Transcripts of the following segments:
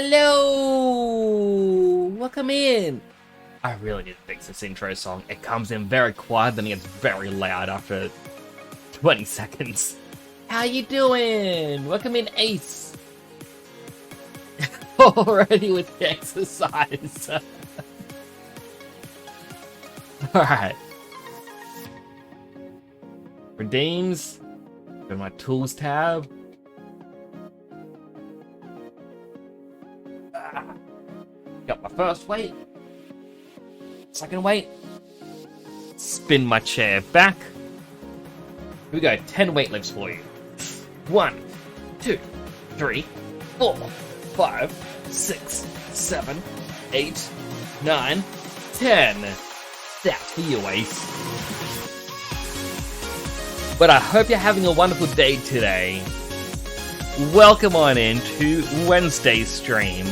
Hello! Welcome in! I really need to fix this intro song. It comes in very quiet, then it gets very loud after 20 seconds. How you doing? Welcome in, Ace! Already with the exercise. Alright. Redeems. Go to my tools tab. Got my first weight. Second weight. Spin my chair back. Here we go, 10 weight lifts for you. 1, 2, 3, 4, 5, 6, 7, 8, 9, 10. That's for you, Ace. But I hope you're having a wonderful day today. Welcome on in to Wednesday's stream.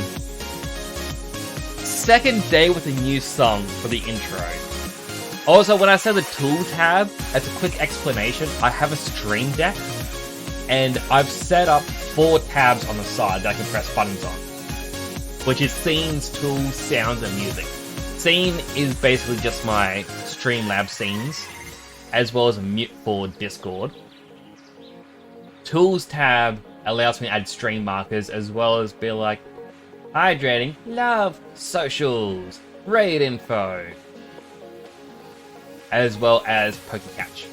Second day with a new song for the intro. Also, when I say the tool tab, as a quick explanation, I have a Stream Deck, and I've set up 4 tabs on the side that I can press buttons on, which is scenes, tools, sounds, and music. Scene is basically just my Streamlabs scenes, as well as a mute for Discord. Tools tab allows me to add stream markers, as well as be like, hydrating, love, socials, raid info, as well as PokeCatch.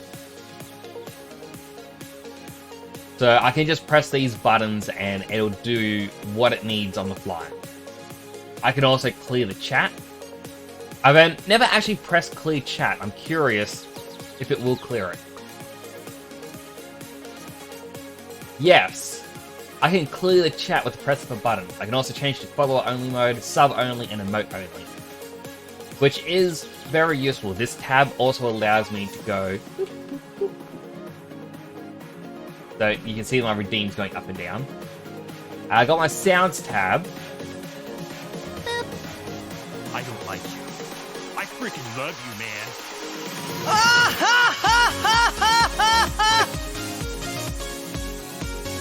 So I can just press these buttons and it'll do what it needs on the fly. I can also clear the chat. I've never actually pressed clear chat. I'm curious if it will clear it. Yes. I can clear the chat with the press of a button. I can also change to follower-only mode, sub-only, and emote-only, which is very useful. This tab also allows me to go... So you can see my redeems going up and down. I got my sounds tab. I don't like you. I freaking love you, man.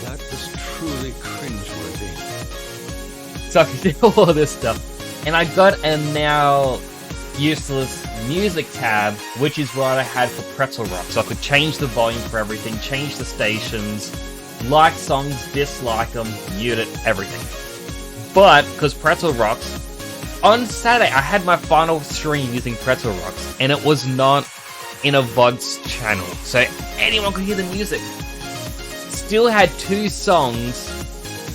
That was truly cringeworthy. So I can do all of this stuff. And I got a now useless music tab, which is what I had for Pretzel Rock. So I could change the volume for everything, change the stations, like songs, dislike them, mute it, everything. But, because Pretzel Rocks, on Saturday I had my final stream using Pretzel Rocks, and it was not in a VODs channel, so anyone could hear the music. Still had 2 songs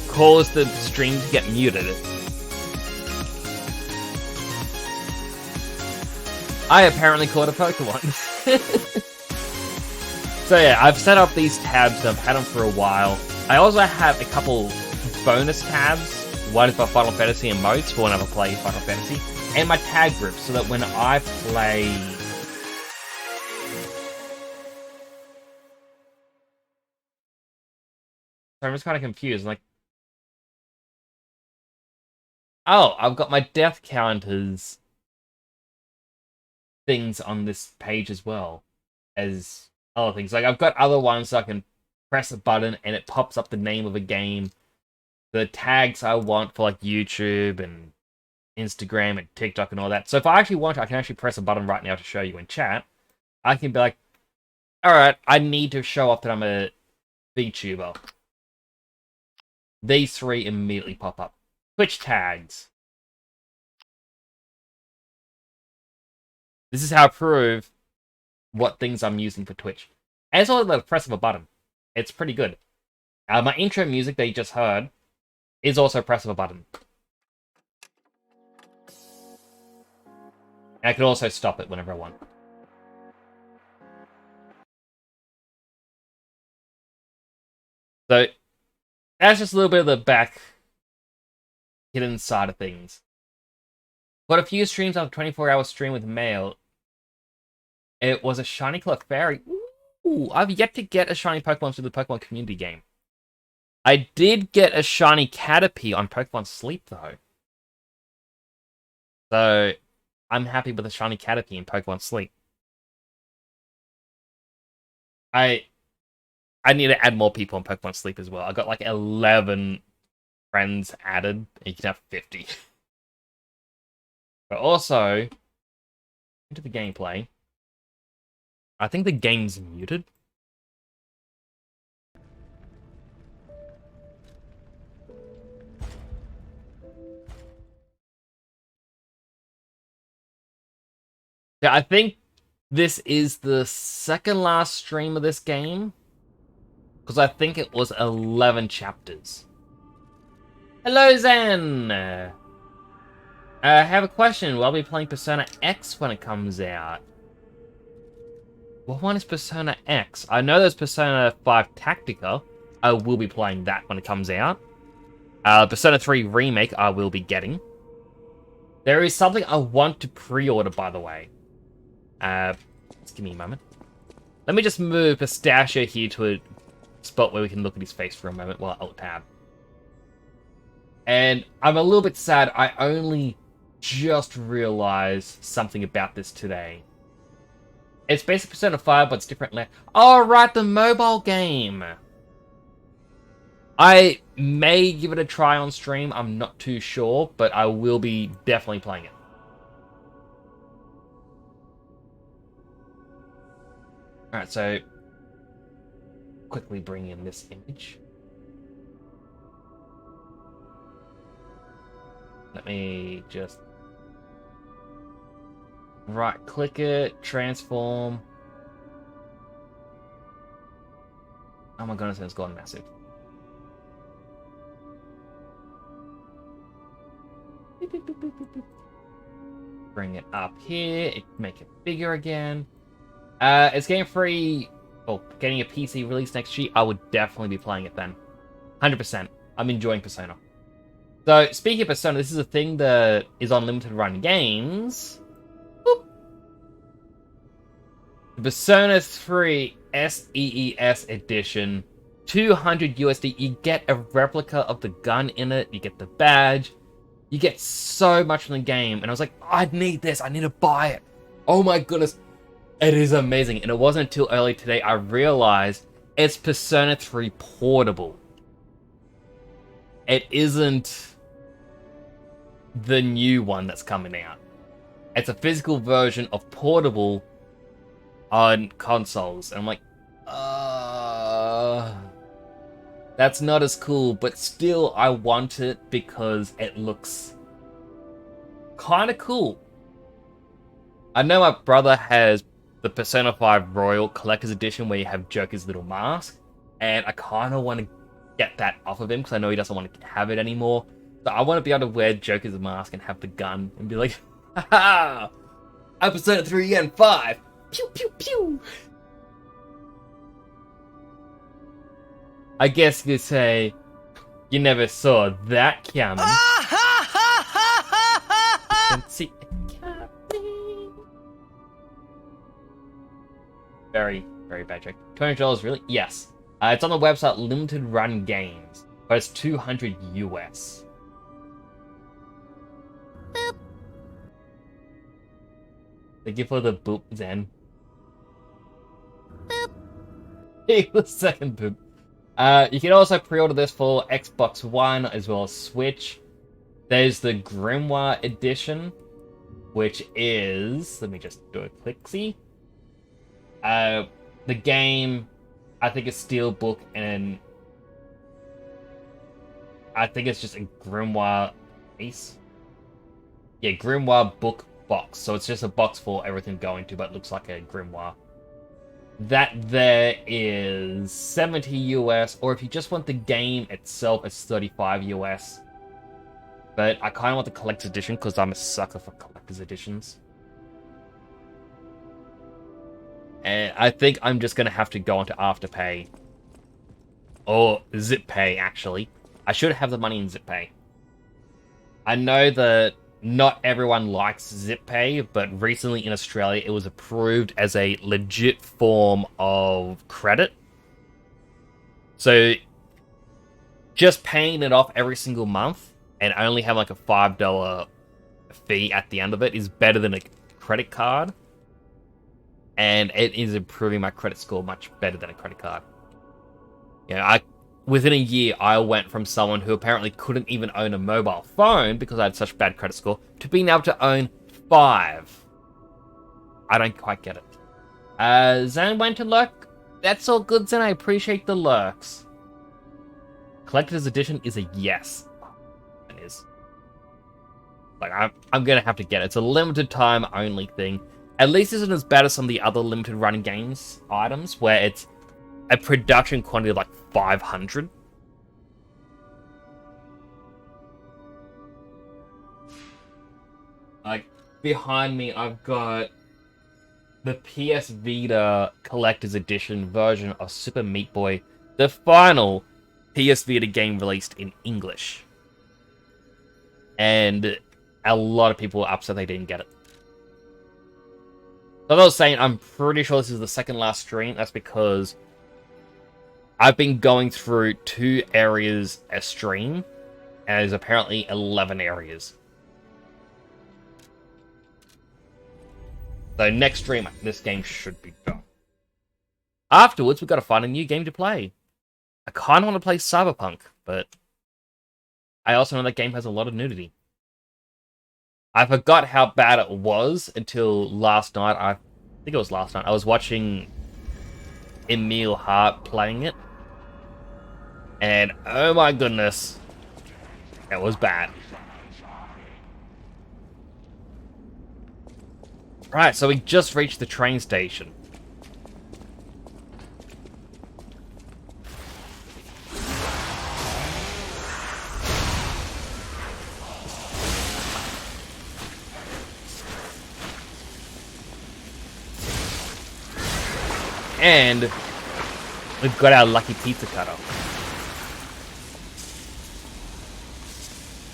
cause the stream to get muted. I apparently caught a Pokemon. So yeah, I've set up these tabs, I've had them for a while. I also have a couple bonus tabs. One is for Final Fantasy emotes for whenever I play Final Fantasy. And my tag group, so that when I play... I'm just kind of confused, like... Oh, I've got my death counters things on this page as well as other things. Like, I've got other ones so I can press a button and it pops up the name of a game. The tags I want for, like, YouTube and Instagram and TikTok and all that. So if I actually want to, I can actually press a button right now to show you in chat. I can be like, alright, I need to show off that I'm a VTuber. These 3 immediately pop up. Twitch tags. This is how I prove what things I'm using for Twitch. And it's all the press of a button. It's pretty good. My intro music that you just heard is also a press of a button. And I can also stop it whenever I want. So, that's just a little bit of the back hidden side of things. Got a few streams after 24-hour stream with mail. It was a shiny Clefairy. Ooh, I've yet to get a shiny Pokemon through the Pokemon community game. I did get a shiny Caterpie on Pokemon Sleep, though. So, I'm happy with the shiny Caterpie in Pokemon Sleep. I need to add more people on Pokemon Sleep as well. I got like 11 friends added, and you can have 50. But also, into the gameplay, I think the game's muted. Yeah, I think this is the second last stream of this game. Because I think it was 11 chapters. Hello, Zen! I have a question. Will I be playing Persona X when it comes out? What one is Persona X? I know there's Persona 5 Tactica. I will be playing that when it comes out. Persona 3 Remake I will be getting. There is something I want to pre-order, by the way. Just give me a moment. Let me just move Pistachio here to a spot where we can look at his face for a moment while I alt-tab. And I'm a little bit sad. I only just realized something about this today. It's basically Persona 5, but it's different. Oh, right, the mobile game. I may give it a try on stream. I'm not too sure, but I will be definitely playing it. Alright, so quickly bring in this image. Let me just right click it, transform. Oh my goodness, it's gone massive. Bring it up here, make it bigger again. It's getting free, getting a PC release next year. I would definitely be playing it then. 100%. I'm enjoying Persona. So, speaking of Persona, this is a thing that is on Limited Run Games. Boop. The Persona 3 SEES Edition. 200 USD. You get a replica of the gun in it. You get the badge. You get so much from the game. And I was like, I need this. I need to buy it. Oh my goodness. It is amazing. And it wasn't until early today I realized it's Persona 3 Portable. It isn't the new one that's coming out. It's a physical version of Portable on consoles. And I'm like, that's not as cool, but still I want it because it looks kind of cool. I know my brother has the Persona 5 Royal Collector's Edition where you have Joker's little mask, and I kind of want to get that off of him because I know he doesn't want to have it anymore. So I want to be able to wear Joker's mask and have the gun and be like, haha! I'm Persona 3 and 5! Pew pew pew! I guess you could say, you never saw that coming. See it coming. Very, very bad joke. $200 really? Yes. It's on the website Limited Run Games. But it's 200 US. Boop. Thank you for the boop, Zen. Boop. Hey, the second boop. You can also pre-order this for Xbox One as well as Switch. There's the Grimoire Edition, which is... Let me just do a click-see. The game, I think, is Steelbook, and I think it's just a Grimoire case. Yeah, Grimoire book box. So it's just a box for everything going to, but it looks like a Grimoire. That there is 70 US, or if you just want the game itself, it's 35 US. But I kind of want the collector's edition because I'm a sucker for collector's editions. And I think I'm just going to have to go onto Afterpay. Or ZipPay, actually. I should have the money in ZipPay. I know that not everyone likes ZipPay, but recently in Australia it was approved as a legit form of credit. So just paying it off every single month and only have like a $5 fee at the end of it is better than a credit card. And it is improving my credit score much better than a credit card. You know, within a year, I went from someone who apparently couldn't even own a mobile phone because I had such bad credit score to being able to own 5. I don't quite get it. Zan went to lurk. That's all good, Zan. I appreciate the lurks. Collector's edition is a yes. It is. Like, I'm gonna have to get it. It's a limited time only thing. At least it isn't as bad as some of the other limited run games items, where it's a production quantity of like 500. Like, behind me, I've got the PS Vita Collector's Edition version of Super Meat Boy, the final PS Vita game released in English. And a lot of people were upset they didn't get it. As I was saying, I'm pretty sure this is the second last stream. That's because I've been going through 2 areas a stream, and there's apparently 11 areas. So next stream, this game should be done. Afterwards, we've got to find a new game to play. I kind of want to play Cyberpunk, but I also know that game has a lot of nudity. I forgot how bad it was until last night. I think it was last night. I was watching Emil Hart playing it. And oh my goodness, it was bad. Right, so we just reached the train station. And we've got our lucky pizza cutter.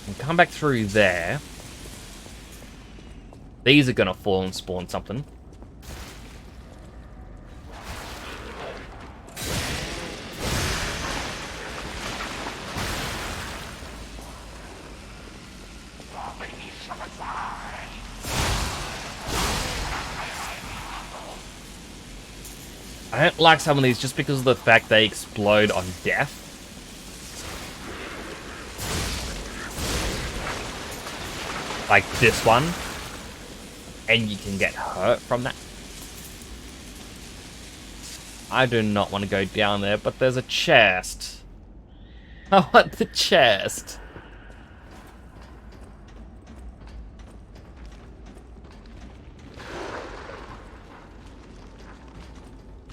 And come back through there. These are gonna fall and spawn something. I don't like some of these just because of the fact they explode on death. Like this one. And you can get hurt from that. I do not want to go down there, but there's a chest. I want the chest.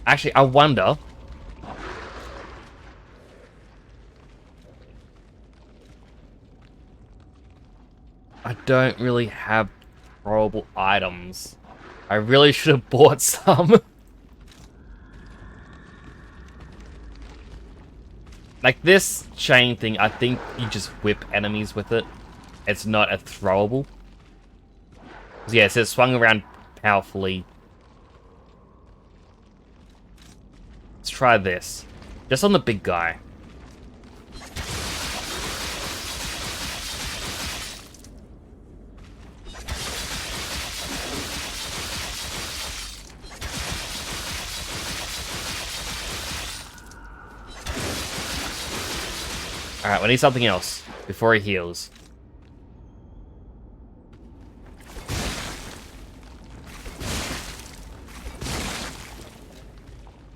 Actually, I wonder. I don't really have horrible items. I really should have bought some. Like this chain thing, I think you just whip enemies with it. It's not a throwable. Yeah, it says swung around powerfully. Let's try this. Just on the big guy. Alright, we need something else before he heals.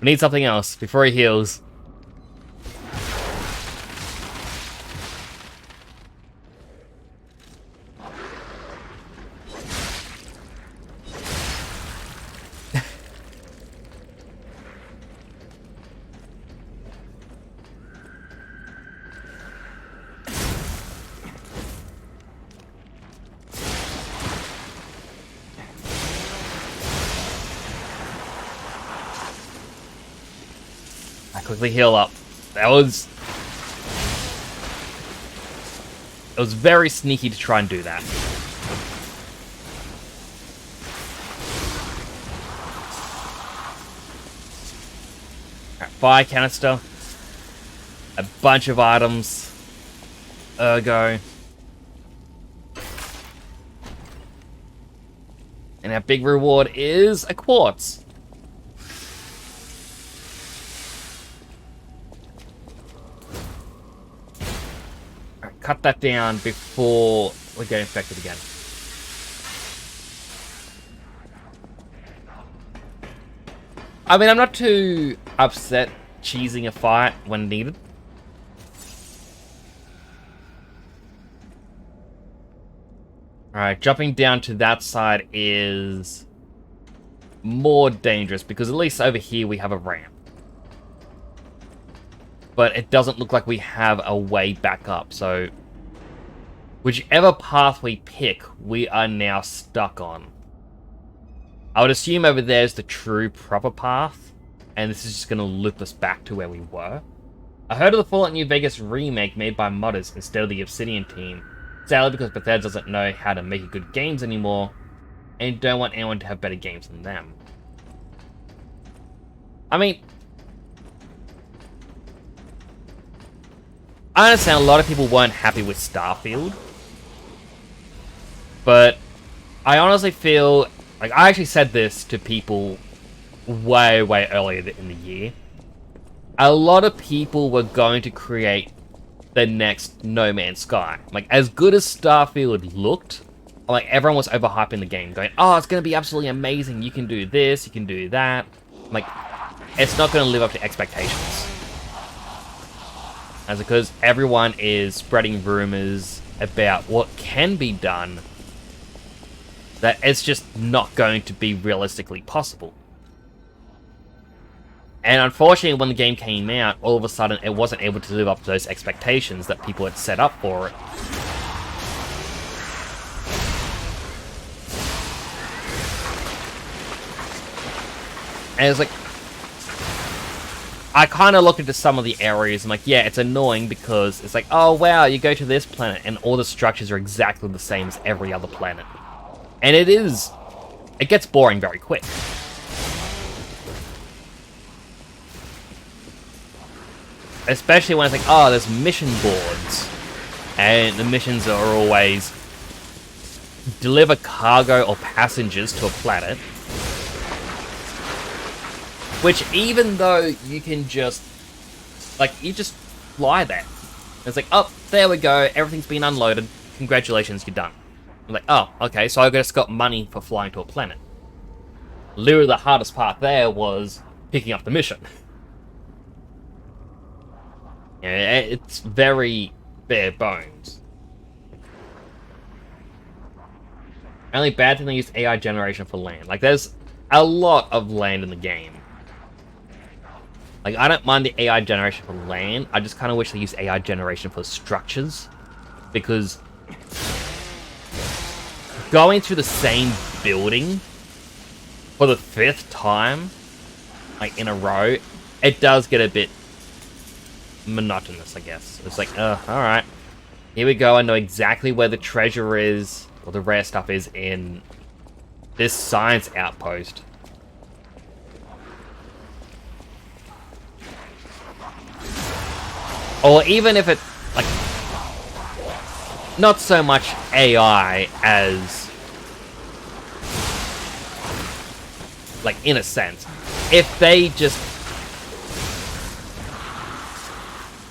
We need something else before he heals. Quickly heal up. That was... It was very sneaky to try and do that. Alright, fire canister. A bunch of items. Ergo. And our big reward is a quartz. cut that down before we get infected again. I mean, I'm not too upset cheesing a fight when needed. Alright, jumping down to that side is more dangerous because at least over here we have a ramp. But it doesn't look like we have a way back up, so whichever path we pick, we are now stuck on. I would assume over there is the true proper path, and this is just going to loop us back to where we were. I heard of the Fallout New Vegas remake made by modders instead of the Obsidian team. Sadly, because Bethesda doesn't know how to make good games anymore, and don't want anyone to have better games than them. I mean, I understand a lot of people weren't happy with Starfield, but I honestly feel like I actually said this to people way earlier in the year. A lot of people were going to create the next No Man's Sky. Like, as good as Starfield looked, like, everyone was overhyping the game, going, oh, it's going to be absolutely amazing, you can do this, you can do that. Like, it's not going to live up to expectations. As because everyone is spreading rumors about what can be done, that it's just not going to be realistically possible. And unfortunately, when the game came out, all of a sudden it wasn't able to live up to those expectations that people had set up for it. And it's like, I kind of look into some of the areas and I'm like, yeah, it's annoying because it's like, oh wow, you go to this planet and all the structures are exactly the same as every other planet. And it gets boring very quick. Especially when it's like, oh, there's mission boards. And the missions are always deliver cargo or passengers to a planet. Which, even though you can just, like, you just fly there. It's like, oh, there we go, everything's been unloaded. Congratulations, you're done. I'm like, oh, okay, so I just got money for flying to a planet. Literally, the hardest part there was picking up the mission. Yeah, it's very bare bones. Only bad thing they used AI generation for land. Like, there's a lot of land in the game. Like, I don't mind the AI generation for land, I just kind of wish they used AI generation for structures. Because going through the same building for the 5th time, like, in a row, it does get a bit monotonous, I guess. It's like, alright. Here we go, I know exactly where the treasure is, or the rare stuff is in this science outpost. Or even if it, like, not so much AI as, like, in a sense, if they just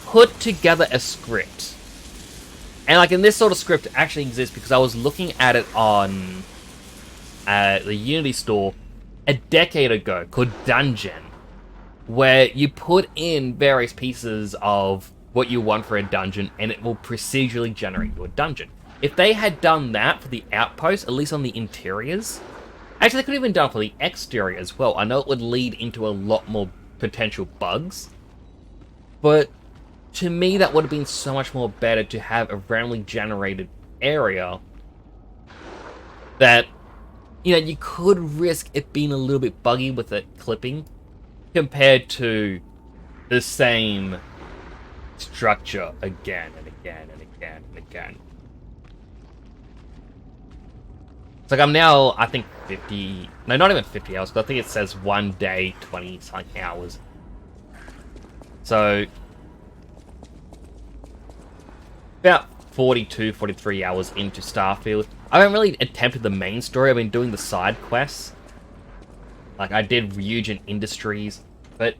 put together a script. And, like, in this sort of script actually exists because I was looking at it on the Unity store a decade ago called Dungeon, where you put in various pieces of what you want for a dungeon and it will procedurally generate your dungeon. If they had done that for the outpost, at least on the interiors, actually they could have even done it for the exterior as well. I know it would lead into a lot more potential bugs, but to me that would have been so much more better to have a randomly generated area that, you know, you could risk it being a little bit buggy with it clipping compared to the same structure again and again and again and again. It's like I'm now, I think 50, no, not even 50 hours, but I think it says 1 day, 20 something hours. So, about 42, 43 hours into Starfield. I haven't really attempted the main story, I've been doing the side quests. Like, I did Ryujin Industries, but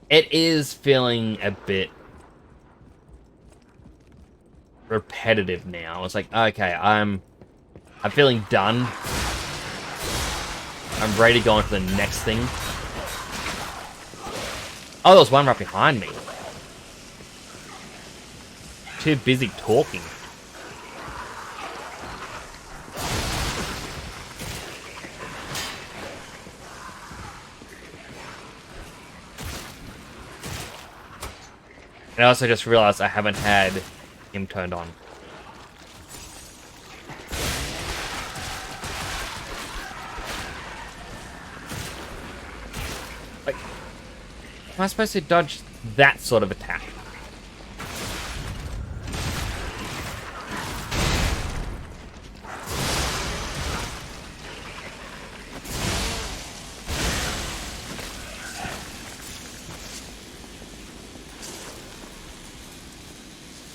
it is feeling a bit repetitive now. It's like, okay, I'm feeling done. I'm ready to go on to the next thing. Oh, there was one right behind me. Too busy talking. And I also just realized I haven't had him turned on. Like, am I supposed to dodge that sort of attack?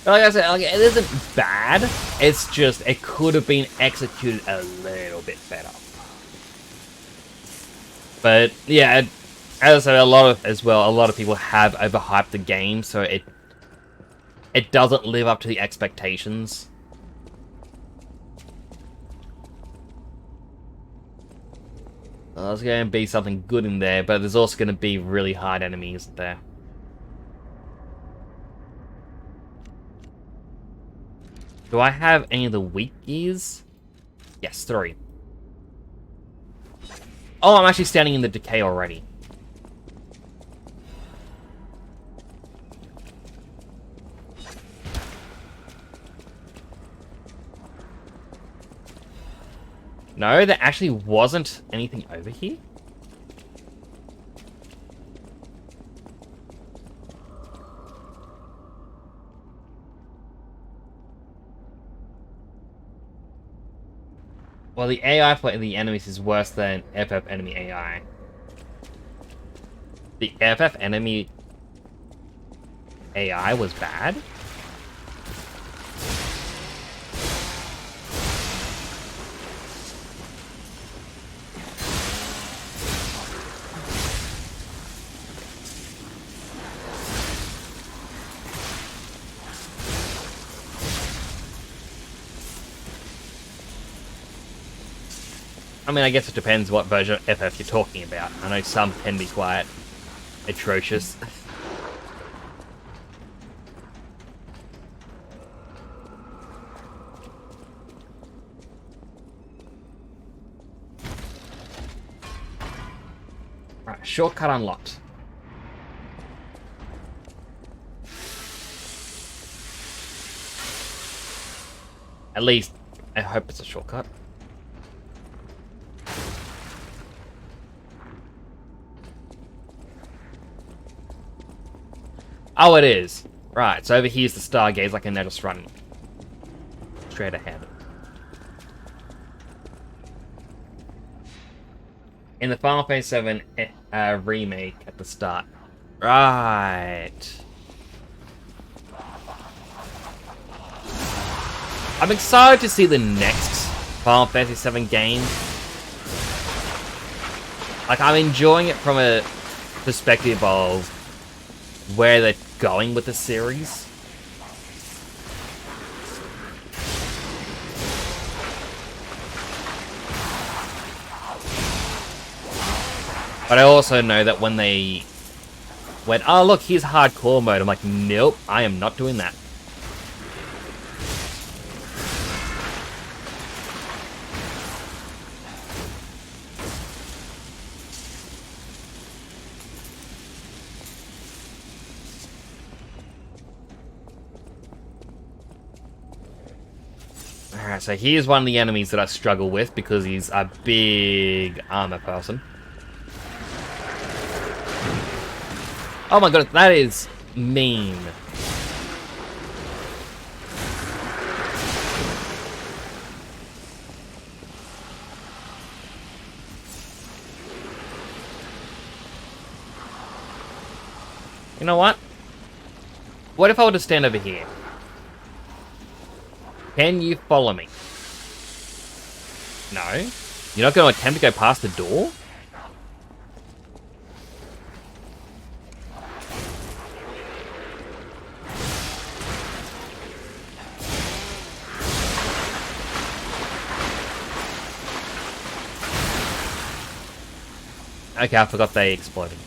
Like I said, like, it isn't bad. It's just it could have been executed a little bit better. But yeah, as I said, a lot of people have overhyped the game, so it doesn't live up to the expectations. There's going to be something good in there, but there's also going to be really hard enemies there. Do I have any of the weak gears? Yes, 3. Oh, I'm actually standing in the decay already. No, there actually wasn't anything over here. Well, the AI for the enemies is worse than FF enemy AI. The FF enemy AI was bad? I mean, I guess it depends what version of FF you're talking about. I know some can be quite atrocious. Right, shortcut unlocked. At least, I hope it's a shortcut. Oh, it is. Right, so over here's the Stargaze. I can now just run straight ahead. In the Final Fantasy VII remake at the start. Right. I'm excited to see the next Final Fantasy VII game. Like, I'm enjoying it from a perspective of where they're going with the series. But I also know that when they went, oh look, here's hardcore mode, I'm like, nope, I am not doing that. Alright, so here's one of the enemies that I struggle with because he's a big armor person. Oh my god, that is mean. You know what? What if I were to stand over here? Can you follow me? No? You're not going to attempt to go past the door? Okay, I forgot they exploded.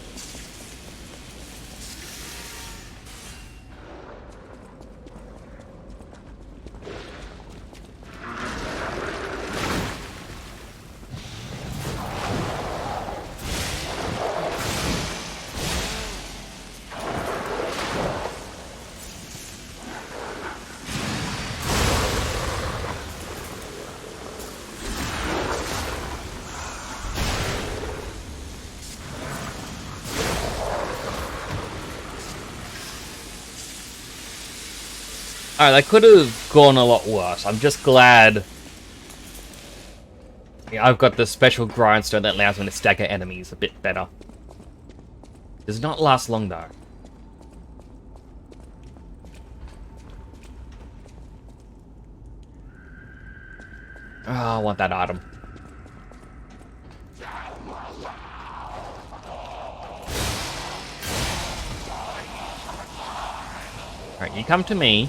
Alright, that could have gone a lot worse. I'm just glad I've got the special grindstone that allows me to stagger enemies a bit better. Does not last long though. Oh, I want that item. Alright, you come to me.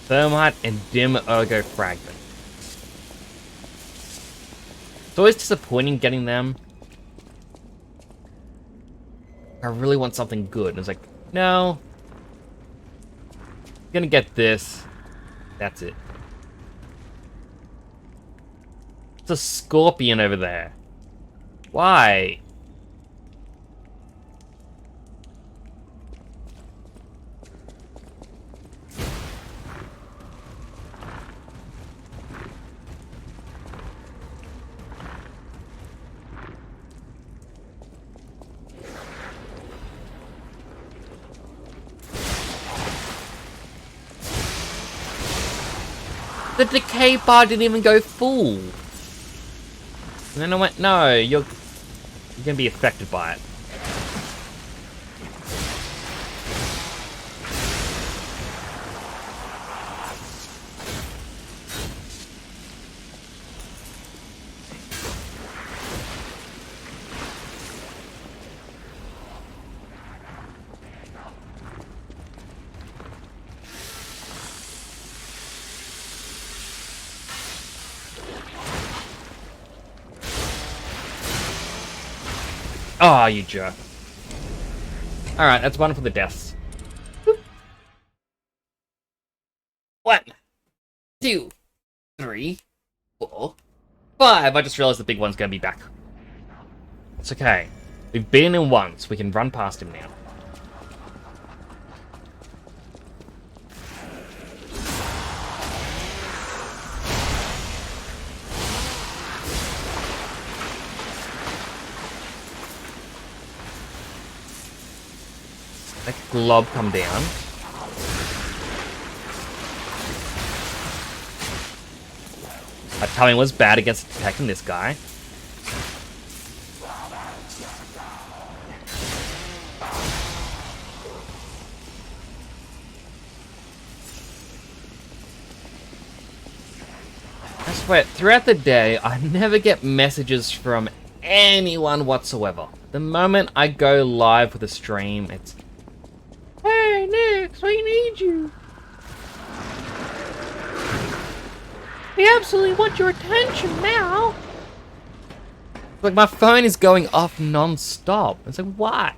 Thermite and dim ergo fragment. It's always disappointing getting them. I really want something good. And it's like, no. I'm gonna get this. That's it. It's a scorpion over there. Why? The decay bar didn't even go full. And then I went, no, you're gonna be affected by it. Oh, you jerk. Alright, that's one for the deaths. 1, 2, 3, 4, 5. I just realized the big one's gonna be back. It's okay. We've been in once. We can run past him now. Let Glob come down. My timing was bad against attacking this guy. I swear, throughout the day, I never get messages from anyone whatsoever. The moment I go live with a stream, it's, "Hey, Nix, we need you. We absolutely want your attention now." Like, my phone is going off non-stop. It's like, why?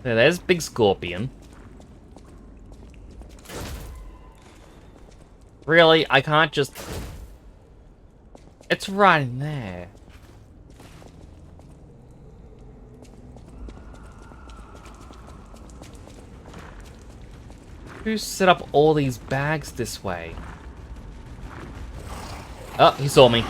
There's Big Scorpion. Really? I can't just... It's right in there. Who set up all these bags this way? Oh, he saw me.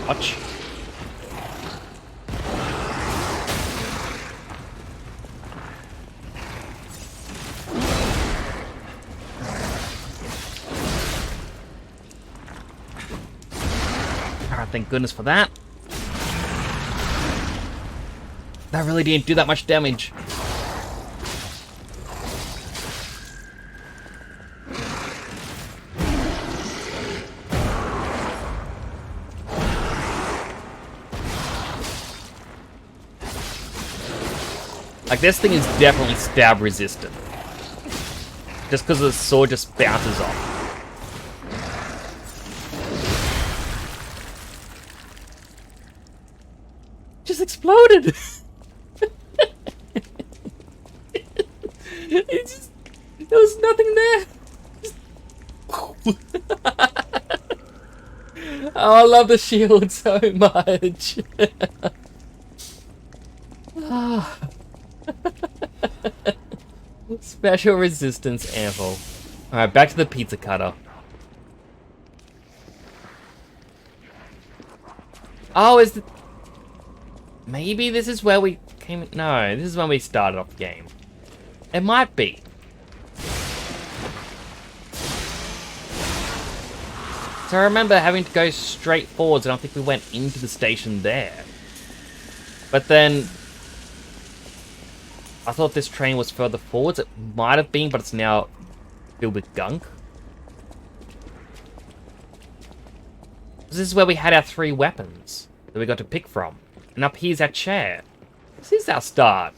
Watch. Alright, thank goodness for that. That really didn't do that much damage. Like, this thing is definitely stab resistant. Just because the sword just bounces off. Just exploded! It just... There was nothing there! Oh, I love the shield so much! Ah. Special resistance ample. Alright, back to the pizza cutter. Oh, is the... Maybe this is where we came... No, this is when we started off the game. It might be. So I remember having to go straight forwards. I don't think we went into the station there. But then... I thought this train was further forwards. It might have been, but it's now filled with gunk. This is where we had our 3 weapons that we got to pick from. And up here's our chair. This is our start.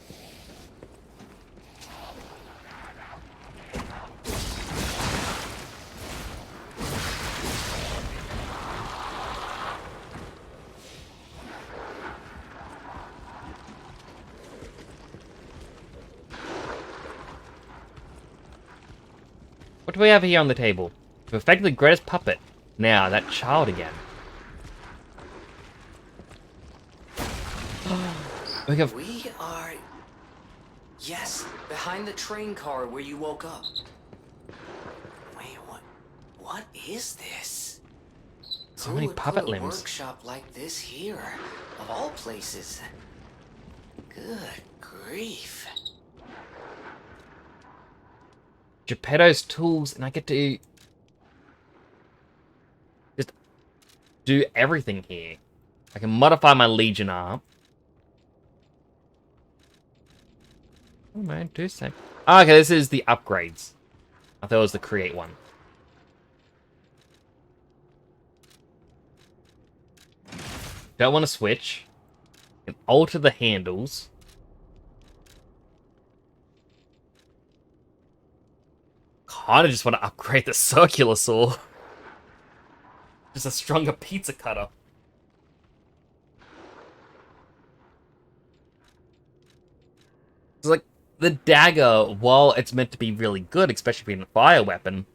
What do we have here on the table? Perfected the greatest puppet. Now, that child again. We are... Yes, behind the train car where you woke up. Wait, what is this? So many Who would puppet put a limbs. workshop like this here, of all places? Good grief. Geppetto's tools, and I get to just do everything here. I can modify my Legion arm. Oh man, do say. Oh, okay, this is the upgrades. I thought it was the create one. Don't want to switch. Can alter the handles. Kinda just want to upgrade the circular saw. Just a stronger pizza cutter. It's like, the dagger, while it's meant to be really good, especially being a fire weapon,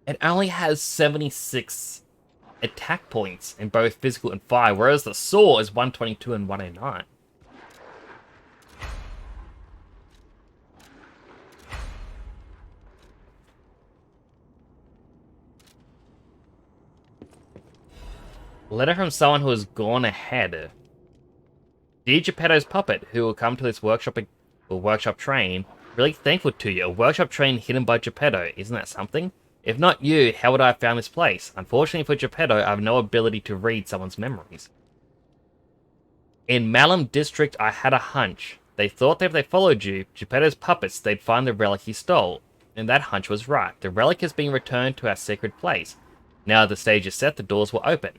it only has 76 attack points in both physical and fire, whereas the saw is 122 and 109. Letter from someone who has gone ahead. Dear Geppetto's puppet, who will come to this workshop train, really thankful to you. A workshop train hidden by Geppetto. Isn't that something? If not you, how would I have found this place? Unfortunately for Geppetto, I have no ability to read someone's memories. In Malum District, I had a hunch. They thought that if they followed you, Geppetto's puppets, they'd find the relic he stole. And that hunch was right. The relic has been returned to our sacred place. Now the stage is set, the doors will open.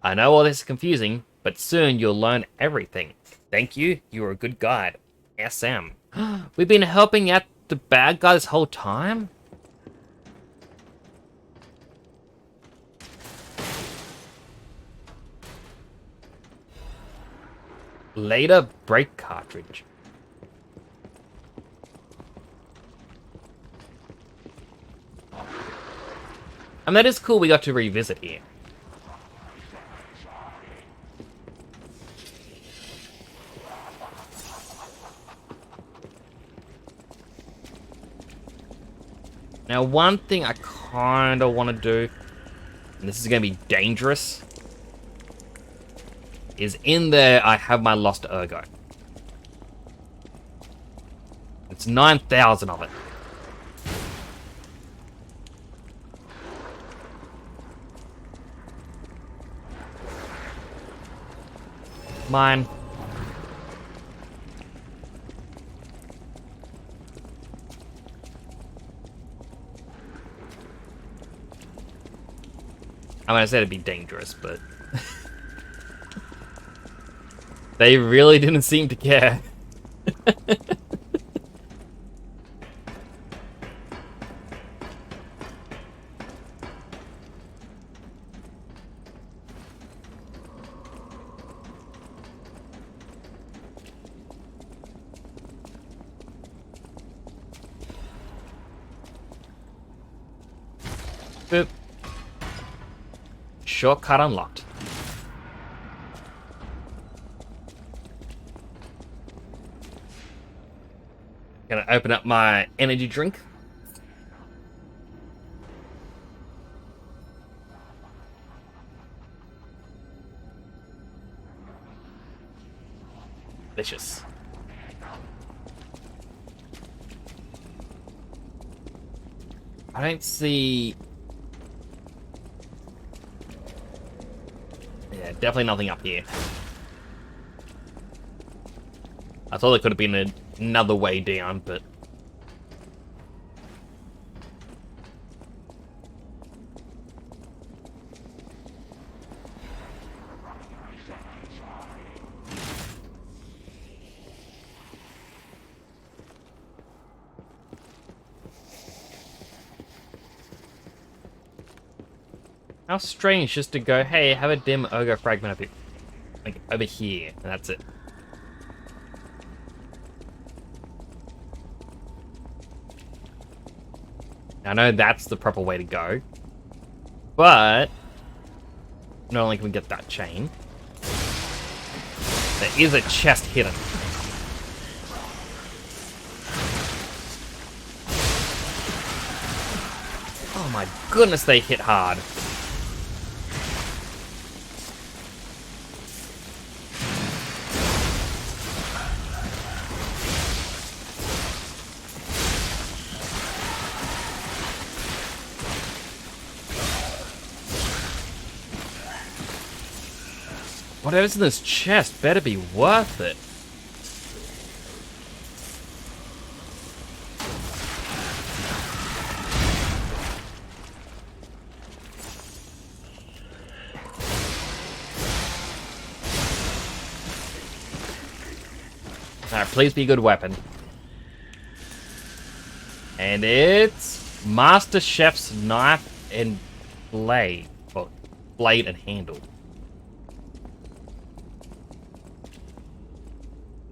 I know all this is confusing, but soon you'll learn everything. Thank you, you were a good guide. SM. We've been helping out the bad guy this whole time? Later brake cartridge. And that is cool we got to revisit here. Now, one thing I kind of want to do, and this is going to be dangerous, is in there I have my lost ergo. It's 9,000 of it. Mine. I mean, I said it'd be dangerous, but... they really didn't seem to care. Boop. Shortcut unlocked. Gonna open up my energy drink. Delicious. I don't see... yeah, definitely nothing up here. I thought there could have been another way down, but... how strange just to go, hey, have a dim Ergo fragment up here. Like, over here, and that's it. I know that's the proper way to go, but not only can we get that chain, there is a chest hidden. Oh my goodness, they hit hard. Whatever's in this chest better be worth it. Alright, please be a good weapon. And it's Master Chef's knife and blade. Well, blade and handle.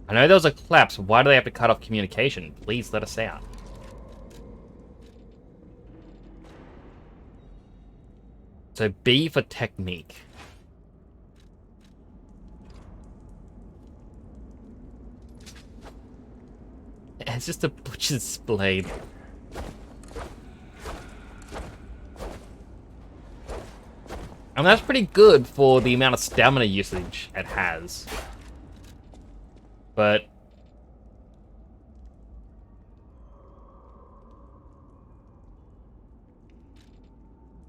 I know there was a collapse. Why do they have to cut off communication? Please let us out. So B for technique. It's just a butcher's blade. And that's pretty good for the amount of stamina usage it has. But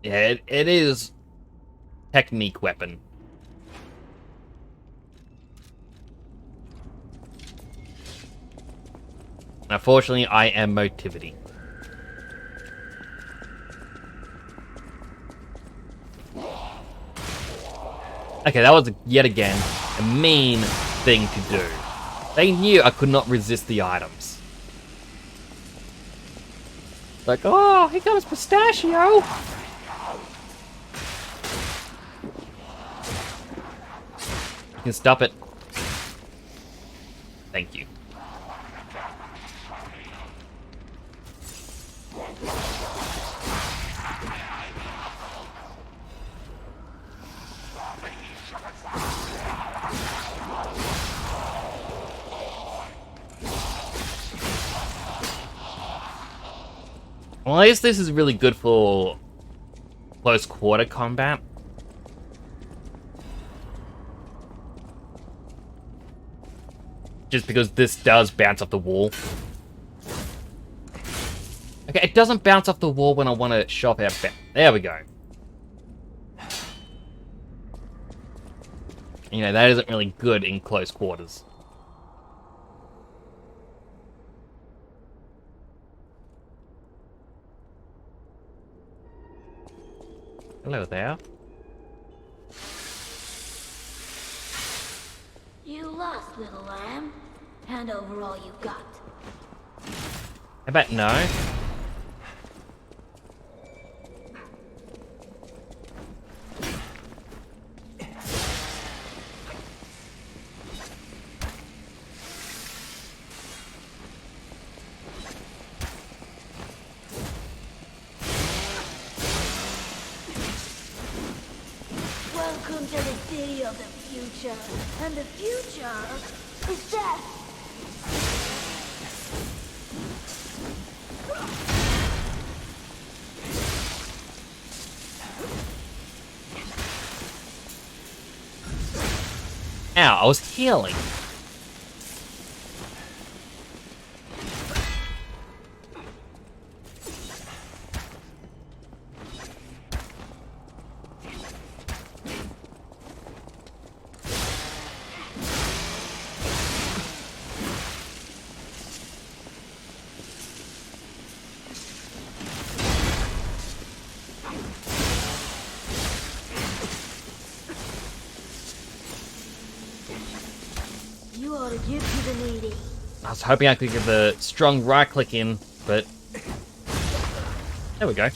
yeah, it is technique weapon. Unfortunately, I am motivity. Okay, that was yet again a mean thing to do. They knew I could not resist the items. Like, oh, here comes Pistachio! You can stop it. Thank you. Well, I guess this is really good for close quarter combat. just because this does bounce off the wall. Okay, it doesn't bounce off the wall when I want to shove out. There we go. You know, that isn't really good in close quarters. Hello there. You lost, little lamb. Hand over all you got. How about no? Welcome to the city of the future. And the future is death. Ow, I was healing. You ought to give to the needy. I was hoping I could get the strong right click in, but there we go.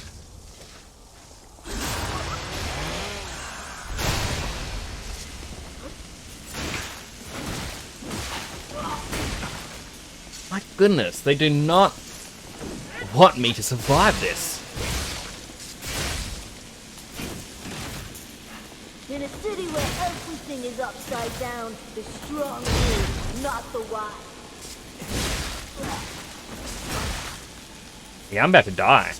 My goodness, they do not want me to survive this. In a city where everything is upside down, the strong rule, not the wise. Yeah, I'm about to die.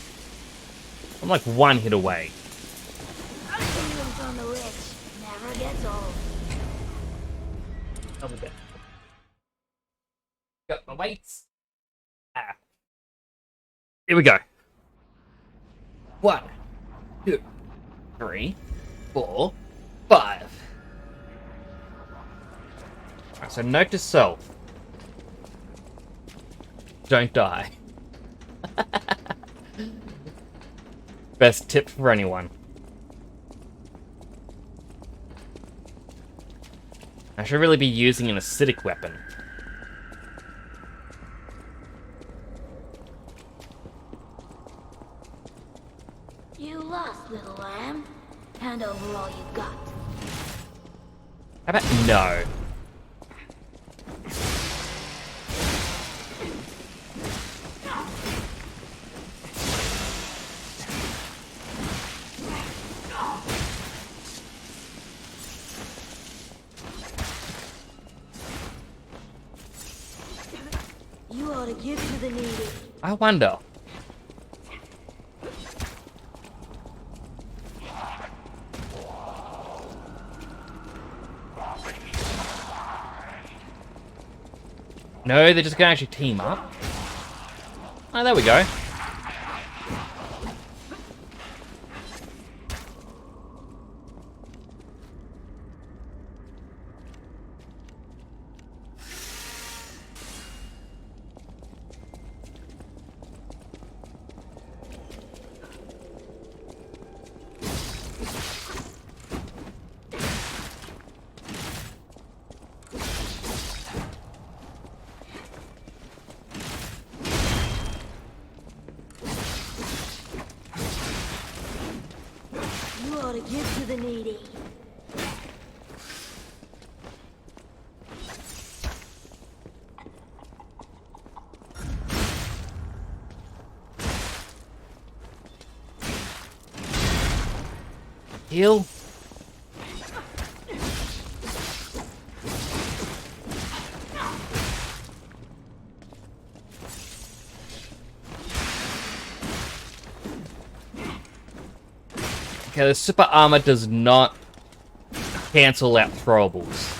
I'm like one hit away. Kingdoms on the rich never gets old. Over there. Got my weights. Ah. Here we go. 1, 2, 3, 4, 5. Alright, so note to self. Don't die. Best tip for anyone. I should really be using an acidic weapon. You lost, little lamb. Hand over all you got. How about no? You ought to give to the needy. I wonder. No, they're just gonna actually team up. Oh, there we go. You ought to give to the needy. Heal. Okay, the super armor does not cancel out throwables.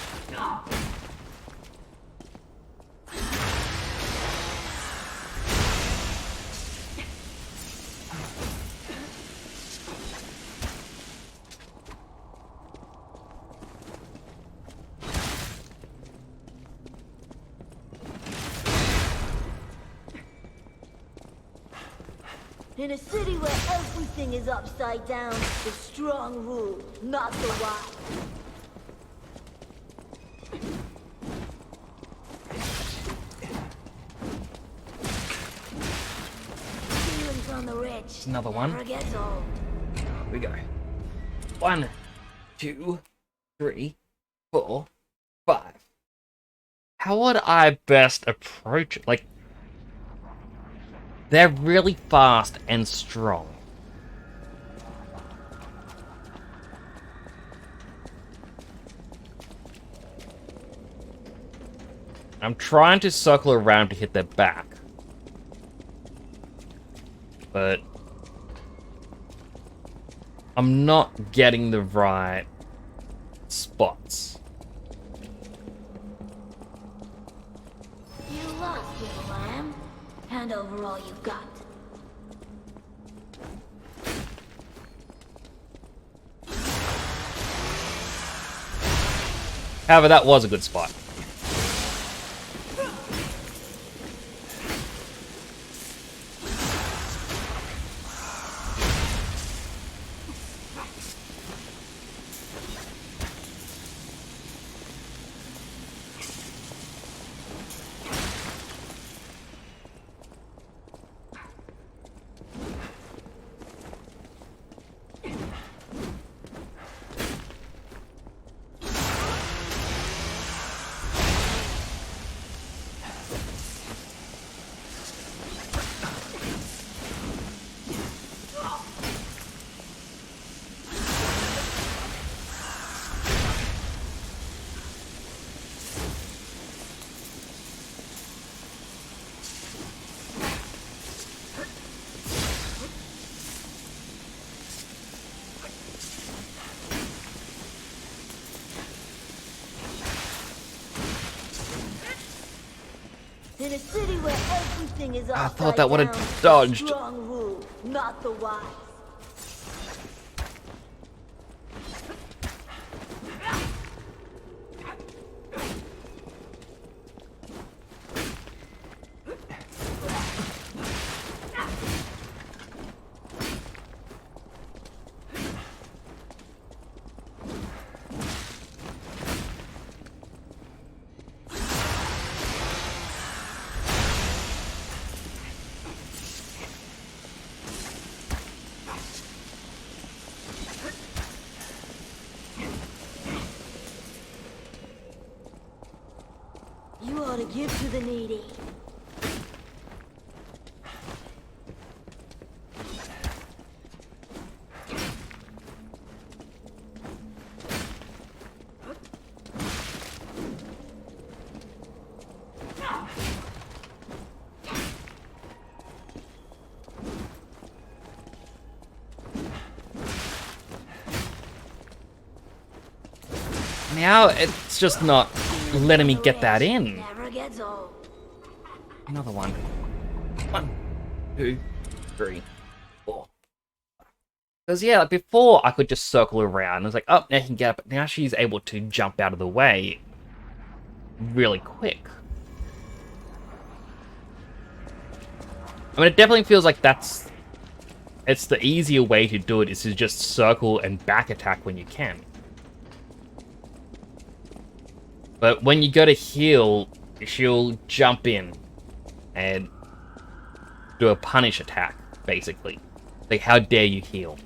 In a city where everything is upside down, the strong rule, not the wise. Feelings on the rich. Another one. Never gets old. Here we go. 1, 2, 3, 4, 5. How would I best approach it? Like, they're really fast and strong. I'm trying to circle around to hit their back. But I'm not getting the right spots. You lost, little lamb. Hand over all you've got. However, that was a good spot. In a city where everything is upside I thought that would have down, dodged. the strong rule, not the wise. You ought to give to the needy. Now it's just not letting me get that in. Never gets old. Another one. 1, 2, 3, 4. Because yeah, like before I could just circle around. I was like, oh, now she can get up. But now she's able to jump out of the way really quick. I mean, it definitely feels like it's the easier way to do it, is to just circle and back attack when you can. But when you go to heal, she'll jump in and do a punish attack, basically. Like, how dare you heal?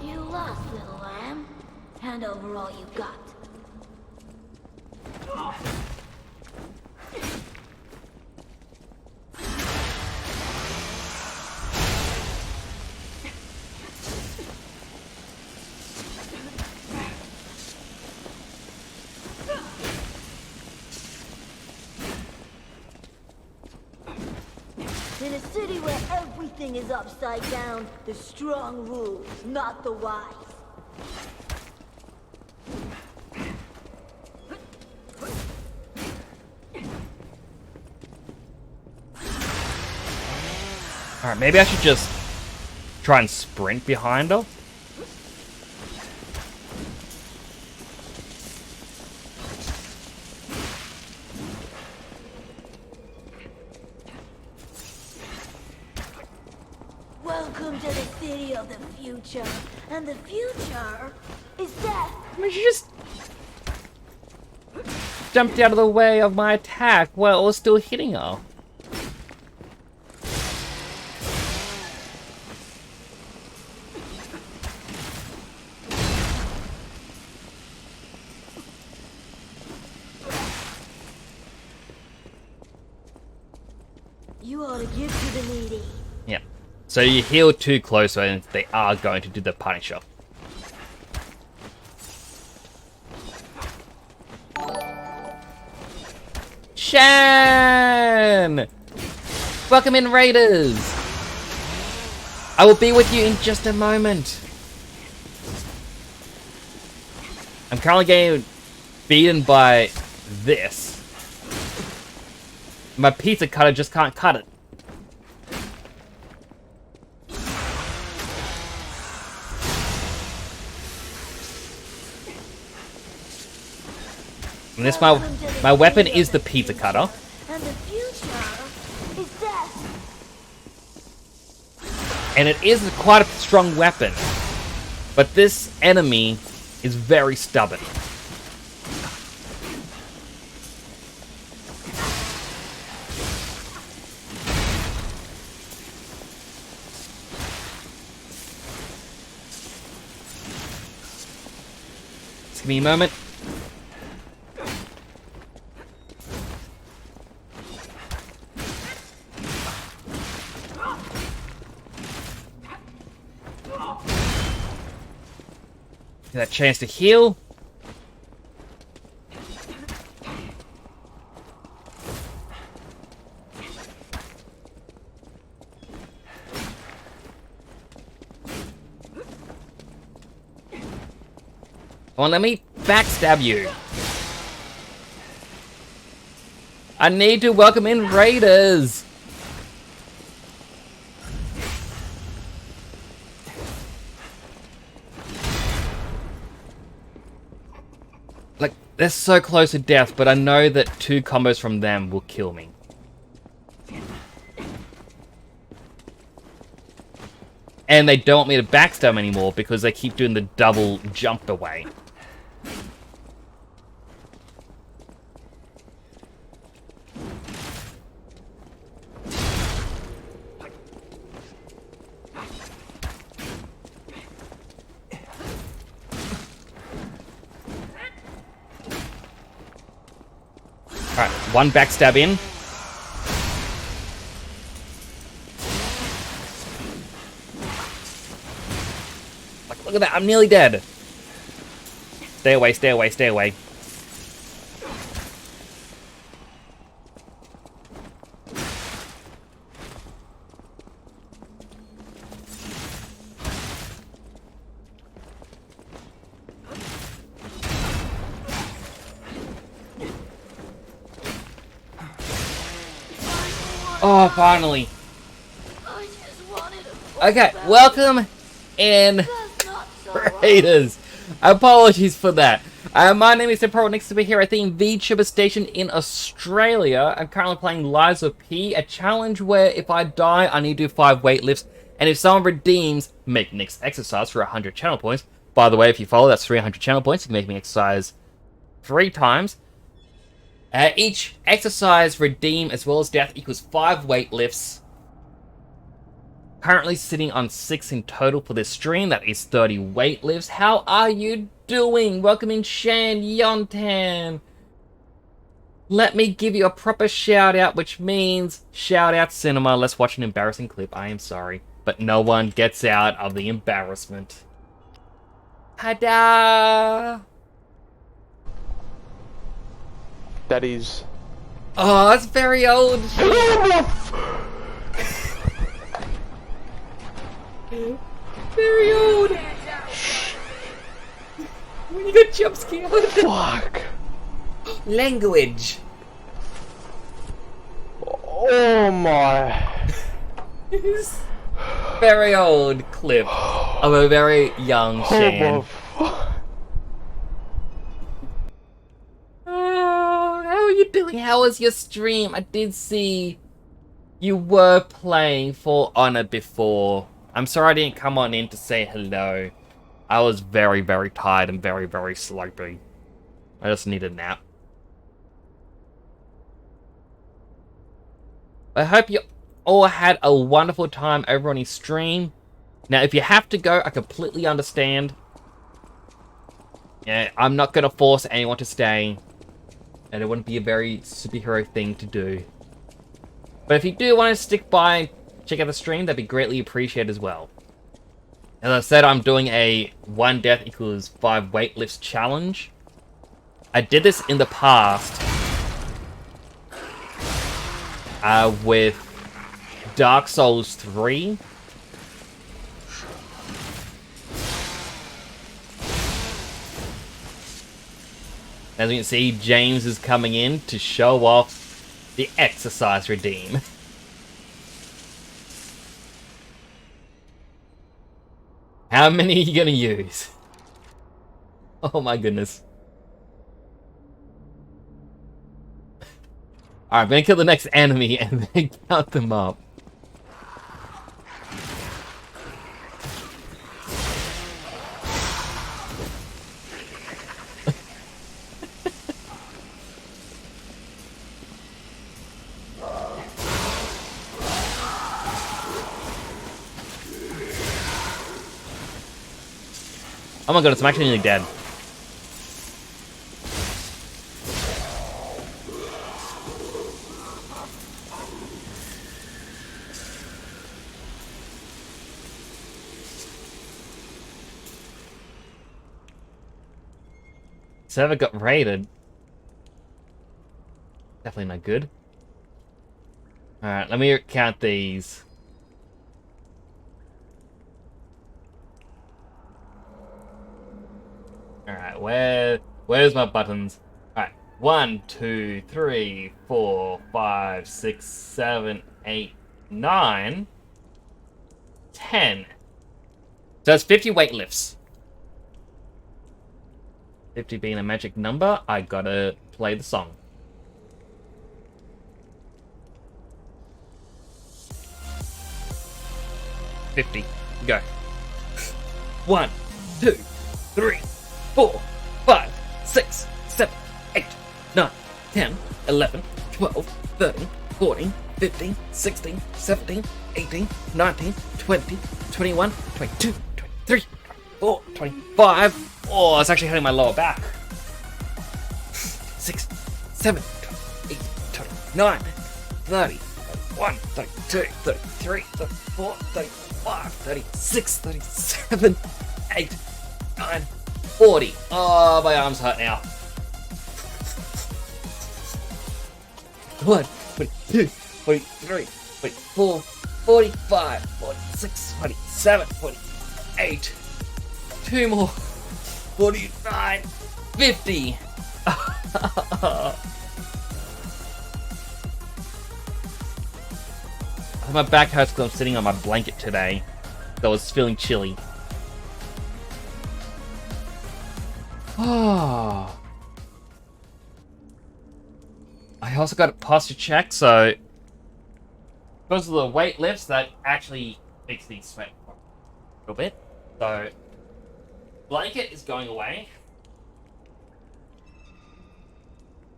You lost, little lamb. Hand over all you've got. In a city where everything is upside down, the strong rule, not the wise. Alright, maybe I should just try and sprint behind her. city of the future, and the future is death. I mean, she just jumped out of the way of my attack while I was still hitting her. You ought to give to the needy. Yeah. So you heal too close and they are going to do the Punisher. Shan! Welcome in, Raiders! I will be with you in just a moment. I'm currently getting beaten by this. My pizza cutter just can't cut it. And this my weapon is the pizza cutter. And the future is death. And it is quite a strong weapon. But this enemy is very stubborn. Just give me a moment. That chance to heal. Come on, let me backstab you. I need to welcome in Raiders. Like, they're so close to death, but I know that 2 combos from them will kill me. And they don't want me to backstab anymore because they keep doing the double jump away. Alright, 1 backstab in. Like, look at that, I'm nearly dead. Stay away, stay away, stay away. Oh, finally. I just wanted a Okay, welcome in, That's not so Raiders. Apologies for that. My name is Pro, next to me here at the VTuber Station in Australia. I'm currently playing Lies of P, a challenge where if I die, I need to do 5 weightlifts, and if someone redeems, make next exercise for 100 channel points. By the way, if you follow, that's 300 channel points. You can make me exercise 3 times. Each exercise, redeem, as well as death equals 5 weightlifts. Currently sitting on 6 in total for this stream. That is 30 weightlifts. How are you doing? Welcome in, Shan Yontan. Let me give you a proper shout out, which means shout out cinema. Let's watch an embarrassing clip. I am sorry, but no one gets out of the embarrassment. Tada! That is. Oh, that's very old. Very old. When you got jump scared. Fuck. Language. Oh my. Very old clip of a very young Shan. Oh, how are you doing? How was your stream? I did see you were playing For Honor before. I'm sorry I didn't come on in to say hello. I was very, very tired and very, very sleepy. I just need a nap. I hope you all had a wonderful time over on his stream. Now, if you have to go, I completely understand. Yeah, I'm not going to force anyone to stay. And it wouldn't be a very superhero thing to do. But if you do want to stick by, check out the stream, that'd be greatly appreciated as well. As I said, I'm doing a 1 death equals 5 weightlifts challenge. I did this in the past with Dark Souls 3. As you can see, James is coming in to show off the exercise redeem. How many are you gonna use? Oh my goodness. Alright, I'm gonna kill the next enemy and then count them up. Oh my goodness, I'm actually nearly dead. Server got raided. Definitely not good. Alright, let me count these. Alright, where's my buttons? Alright, 1, 2, 3, 4, 5, 6, 7, 8, 9, 10. So that's 50 weightlifts. 50 being a magic number, I gotta play the song. $50. Go. 1, 2, 3, 4, 5, 6, 7, 8, 9, 10, 11, 12, 13, 14, 15, 16, 17, 18, 19, 20, 21, 22, 23, 24, 25. Oh, it's actually hurting my lower back. 6, 7, 8, 29, 30, 31, 32, 33, 34, 35, 36, 37, 8, 9, 40. Oh, my arms hurt now. 1, 42, 43, 44, 45, 46, 47, 48. 2 more. 49, 50. My back hurts because I'm sitting on my blanket today, so I was feeling chilly. Oh. I also got a posture check, so because of the weight lifts, that actually makes me sweat a little bit. So blanket is going away.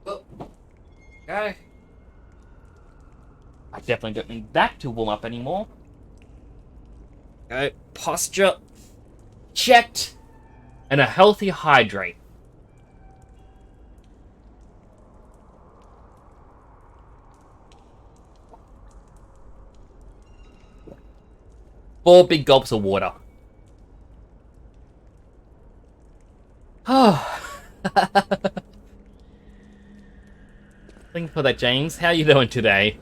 Oh. Okay. I definitely don't need that to warm up anymore. Okay, posture checked. And a healthy hydrate. Four big gulps of water. Oh. Thank you for that, James. How are you doing today?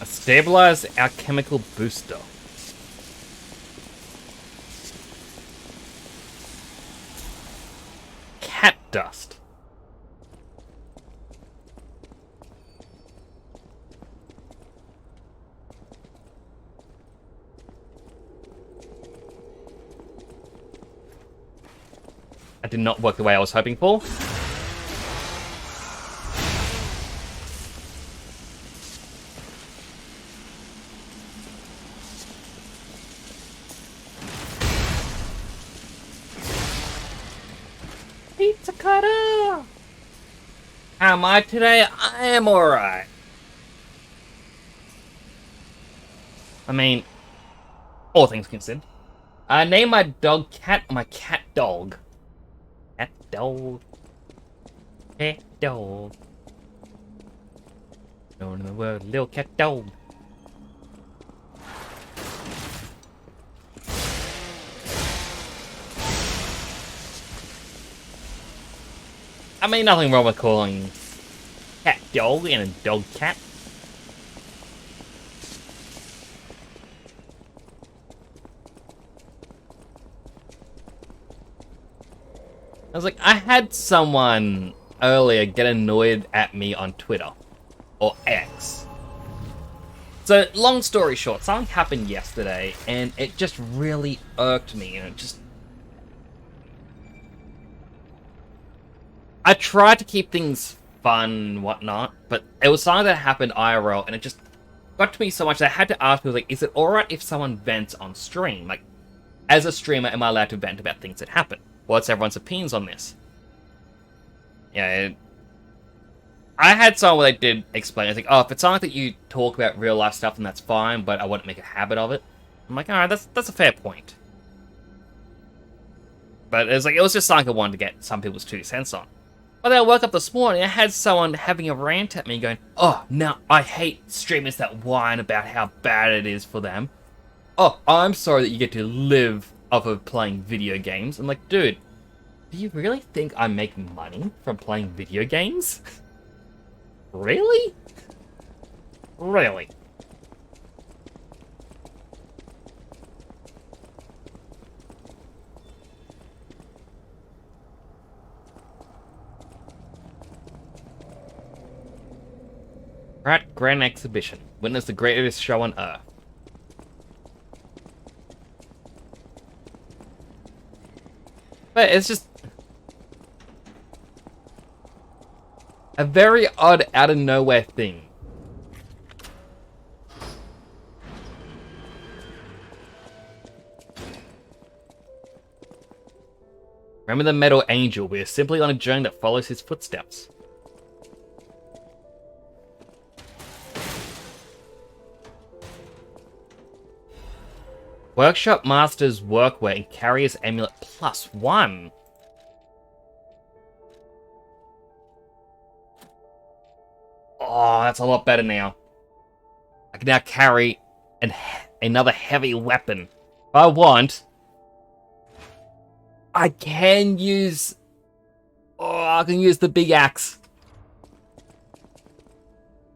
Stabilize our chemical booster. Cat dust. That did not work the way I was hoping for. Pizza cutter! How am I today? I am alright. I mean, all things considered. I named my dog Cat or my cat dog. Cat dog. Cat dog. Known in the world, little cat dog. I mean, nothing wrong with calling cat dog and a dog cat. I was like, I had someone earlier get annoyed at me on Twitter. Or X. So, long story short, something happened yesterday, and it just really irked me, and it just... I tried to keep things fun and whatnot, but it was something that happened IRL, and it just got to me so much that I had to ask people, like, is it alright if someone vents on stream? Like, as a streamer, am I allowed to vent about things that happen? What's everyone's opinions on this? Yeah, I had someone where they did explain, it's like, oh, if it's something that you talk about real life stuff, then that's fine, but I wouldn't make a habit of it. I'm like, alright, that's a fair point. But it was just something I wanted to get some people's 2 cents on. But then I woke up this morning, I had someone having a rant at me going, oh, now I hate streamers that whine about how bad it is for them. Oh, I'm sorry that you get to live off of playing video games. I'm like, dude, do you really think I make money from playing video games? Really? Really? Rat Grand Exhibition. Witness the greatest show on Earth. But it's just a very odd, out-of-nowhere thing. Remember the Metal Angel, we are simply on a journey that follows his footsteps. Workshop Master's Workwear and Carrier's Amulet +1. Oh, that's a lot better now. I can now carry another heavy weapon. If I want, I can use... Oh, I can use the big axe.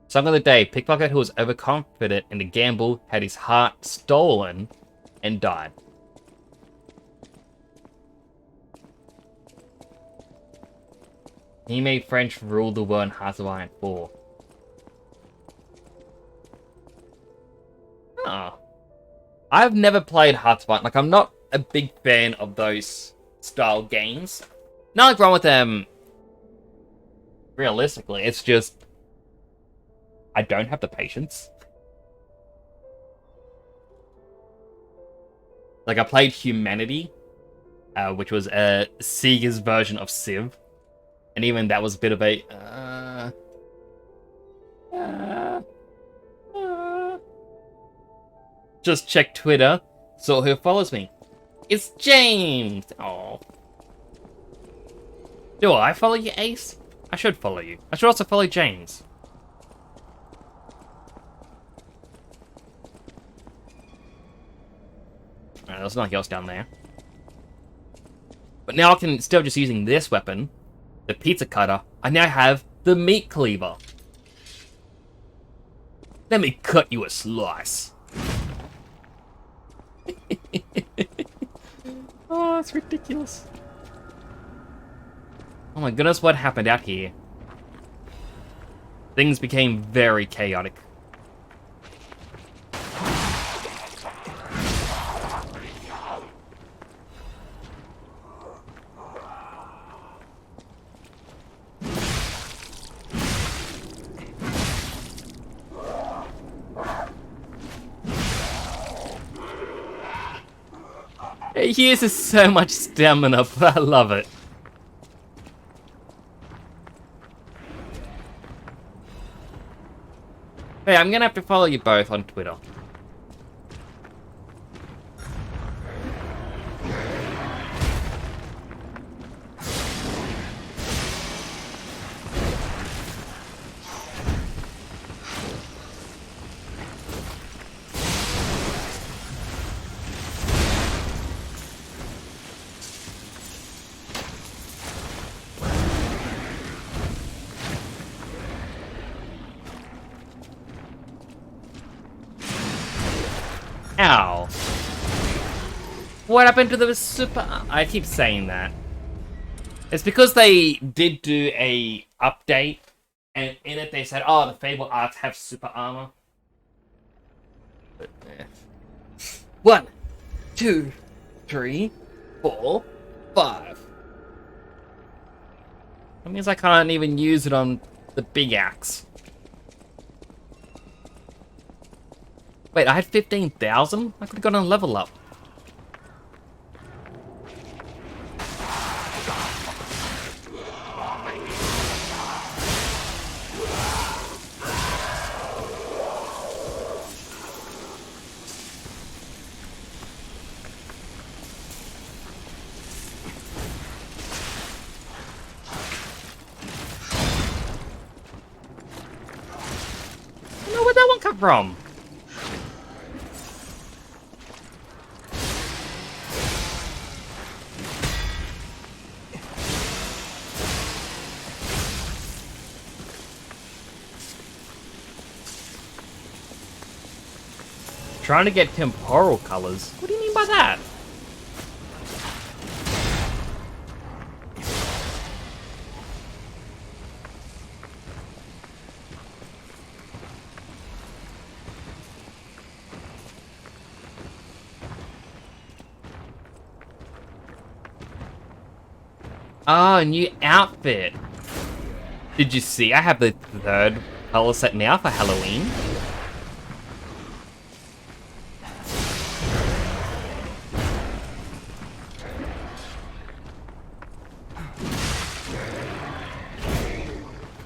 Song of the day. Pickpocket who was overconfident in the gamble had his heart stolen and died. He made French rule the world in Hearts of Iron 4. Oh. I've never played Hearts of Iron. Like, I'm not a big fan of those style games. Nothing wrong with them. Realistically, it's just... I don't have the patience. Like, I played Humanity, which was Sega's version of Civ. And even that was a bit of a... Just check Twitter, saw who follows me. It's James! Oh. Do I follow you, Ace? I should follow you. I should also follow James. Alright, there's nothing else down there. But now I can, instead of just using this weapon, the pizza cutter, I now have the meat cleaver. Let me cut you a slice. Oh, it's ridiculous. Oh my goodness, what happened out here? Things became very chaotic. It uses so much stamina, but I love it. Hey, I'm gonna have to follow you both on Twitter. Ow. What happened to the super... I keep saying that. It's because they did do a update, and in it they said, oh, the Fable Arts have super armor. But, 1, 2, 3, 4, 5. That means I can't even use it on the big axe. Wait, I had 15,000? I could have gotten a level up. No, where'd that one come from? Trying to get temporal colors? What do you mean by that? Oh, new outfit. Did you see? I have the third color set now for Halloween.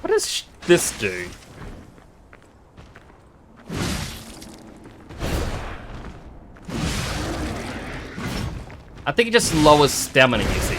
What does this do? I think it just lowers stamina usage.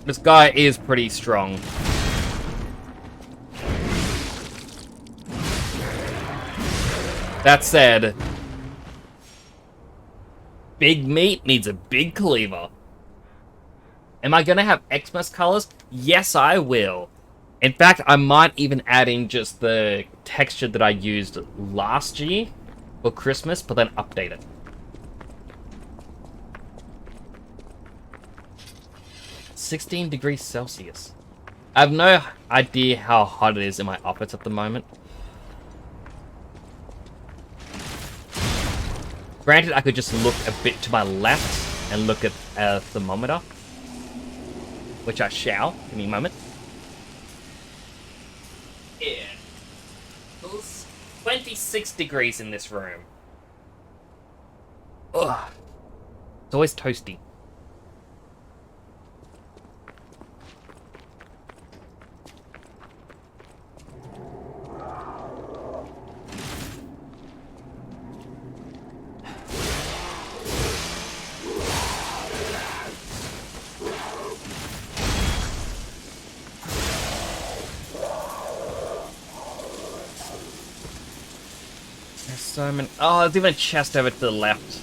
This guy is pretty strong. That said, big meat needs a big cleaver. Am I gonna have Xmas colors? Yes, I will. In fact, I might even add in just the texture that I used last year for Christmas, but then update it. 16 degrees Celsius. I have no idea how hot it is in my office at the moment. Granted, I could just look a bit to my left and look at a thermometer, which I shall in a moment. Yeah. It's 26 degrees in this room. Ugh. It's always toasty. So many. Oh, there's even a chest over to the left.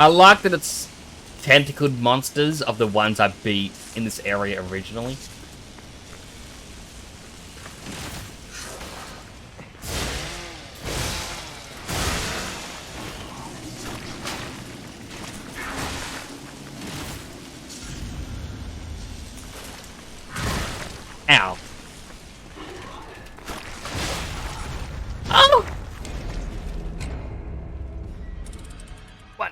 I like that it's tentacled monsters of the ones I beat in this area originally. Ow. Oh! 1,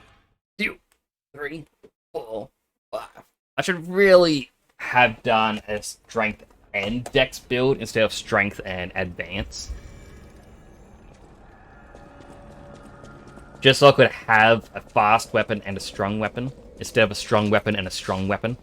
2, 3, 4, 5. I should really have done a strength and dex build instead of strength and advance. Just so I could have a fast weapon and a strong weapon instead of a strong weapon and a strong weapon.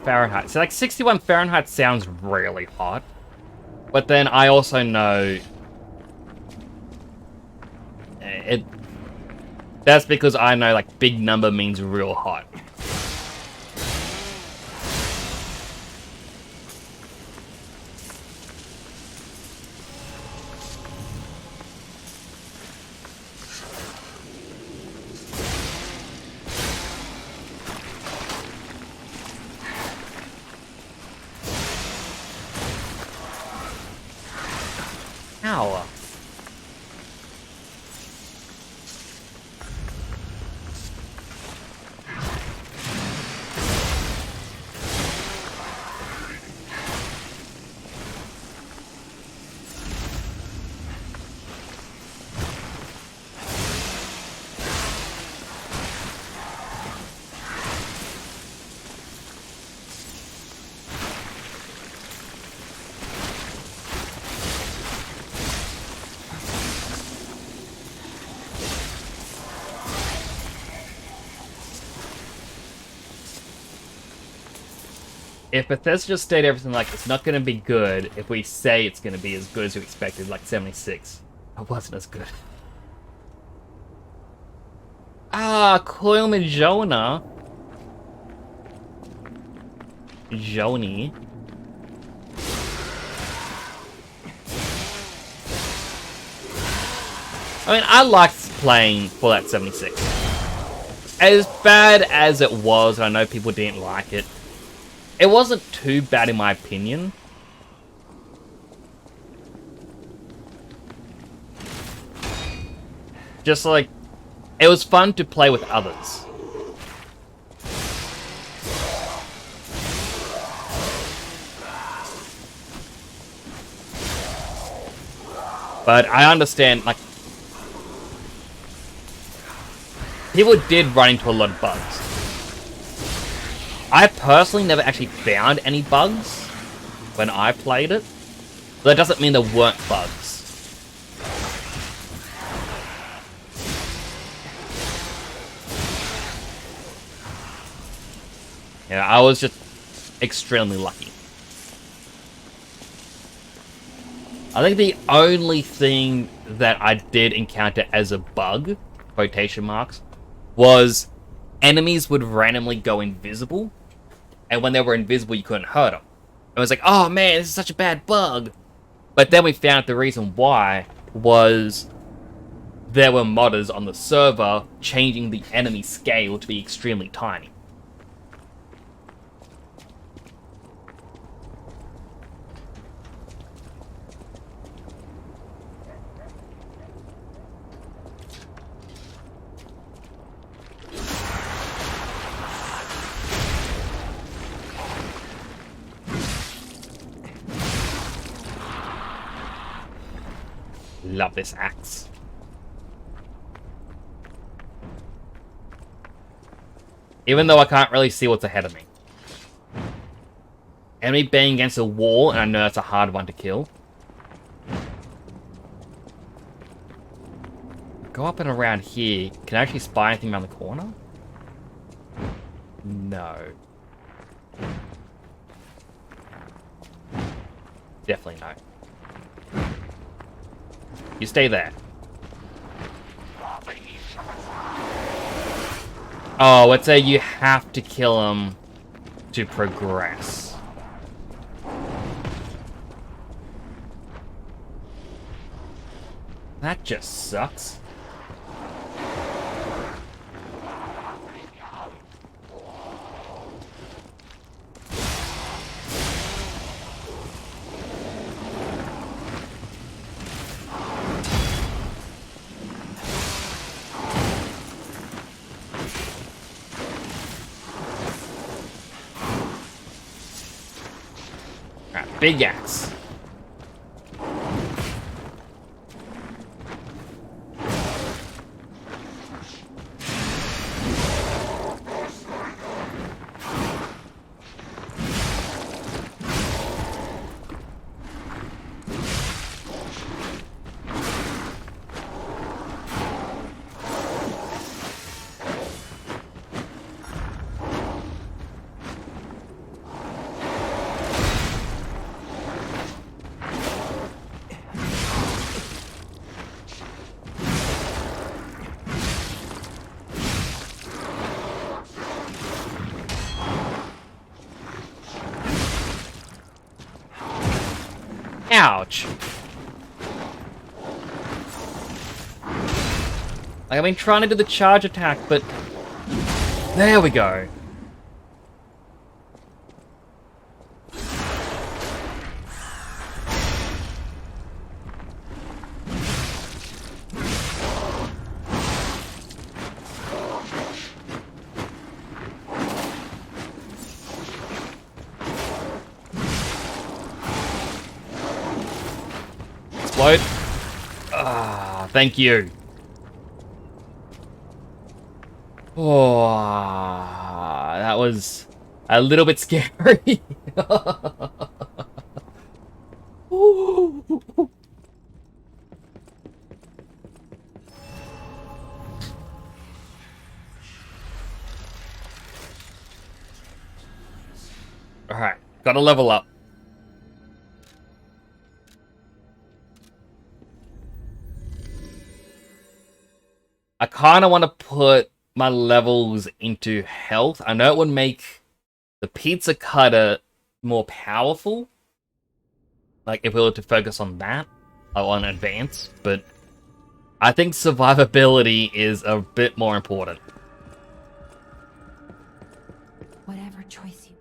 Fahrenheit. So, like, 61 Fahrenheit sounds really hot. But then I also know... That's because I know, like, big number means real hot. Ow. If Bethesda just stayed everything like it's not going to be good, if we say it's going to be as good as we expected, like 76, it wasn't as good. Ah, Coilman Jonah. Joni. I mean, I liked playing Fallout 76. As bad as it was, and I know people didn't like it, it wasn't too bad in my opinion. Just like, it was fun to play with others. But I understand, like, people did run into a lot of bugs. I personally never actually found any bugs when I played it. But that doesn't mean there weren't bugs. Yeah, I was just extremely lucky. I think the only thing that I did encounter as a bug, quotation marks, was enemies would randomly go invisible, and when they were invisible, you couldn't hurt them. It was like, oh man, this is such a bad bug. But then we found the reason why was there were modders on the server changing the enemy scale to be extremely tiny. Love this axe. Even though I can't really see what's ahead of me. Enemy being against a wall, and I know that's a hard one to kill. Go up and around here. Can I actually spy anything around the corner? No. Definitely no. You stay there. Oh, let's say you have to kill him to progress. That just sucks. Alright, big axe. Ouch. Like, I've been trying to do the charge attack, but... There we go. Explode. Ah, thank you. Oh, that was a little bit scary. Ooh. All right, gotta level up. I kind of want to put my levels into health. I know it would make the pizza cutter more powerful. Like, if we were to focus on that, or on advance, but I think survivability is a bit more important. Whatever choice you...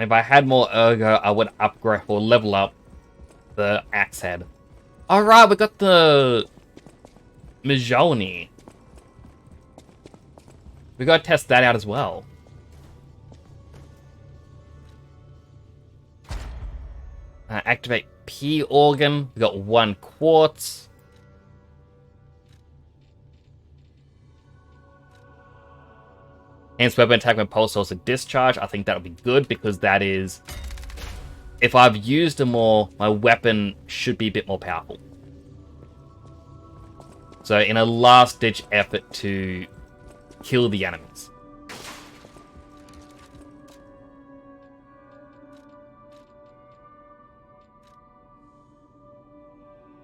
If I had more ergo, I would upgrade or level up the axe head. Alright, we got the Mjolnir. We gotta test that out as well. Activate P organ. We got 1 quartz. Enhanced weapon attack when pulse source of discharge. I think that'll be good because that is... If I've used them more, my weapon should be a bit more powerful. So in a last-ditch effort to kill the enemies.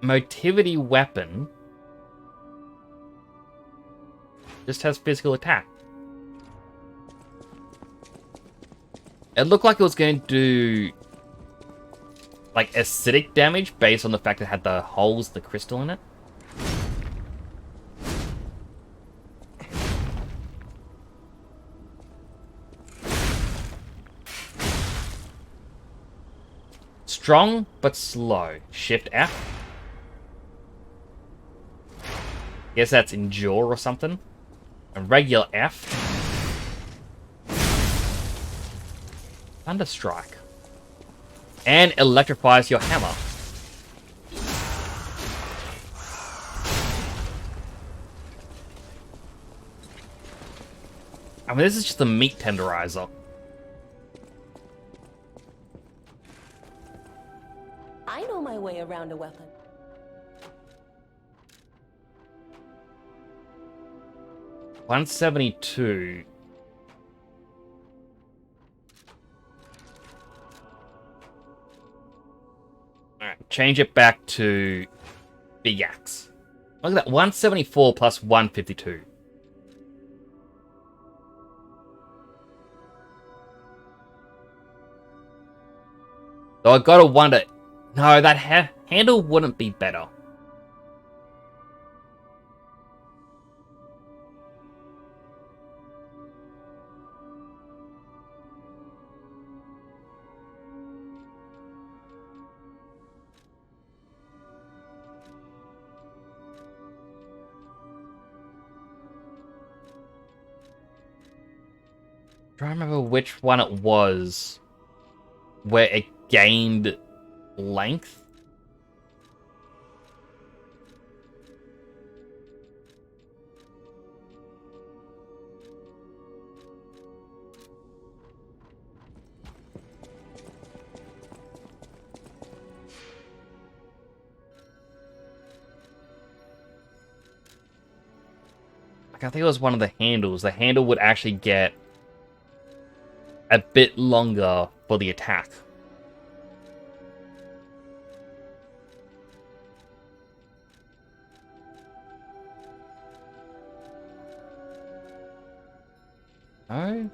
Motivity weapon just has physical attack. It looked like it was going to do like acidic damage based on the fact it had the holes, the crystal in it. Strong but slow. Shift F. Guess that's endure or something. And regular F. Thunderstrike. And electrifies your hammer. I mean, this is just a meat tenderizer. I know my way around a weapon. 172. Alright, change it back to big axe. Look at that, 174 plus 152. So I gotta wonder, no, that handle wouldn't be better. I'm trying to remember which one it was where it gained length. Like, I think it was one of the handles. The handle would actually get a bit longer for the attack. No?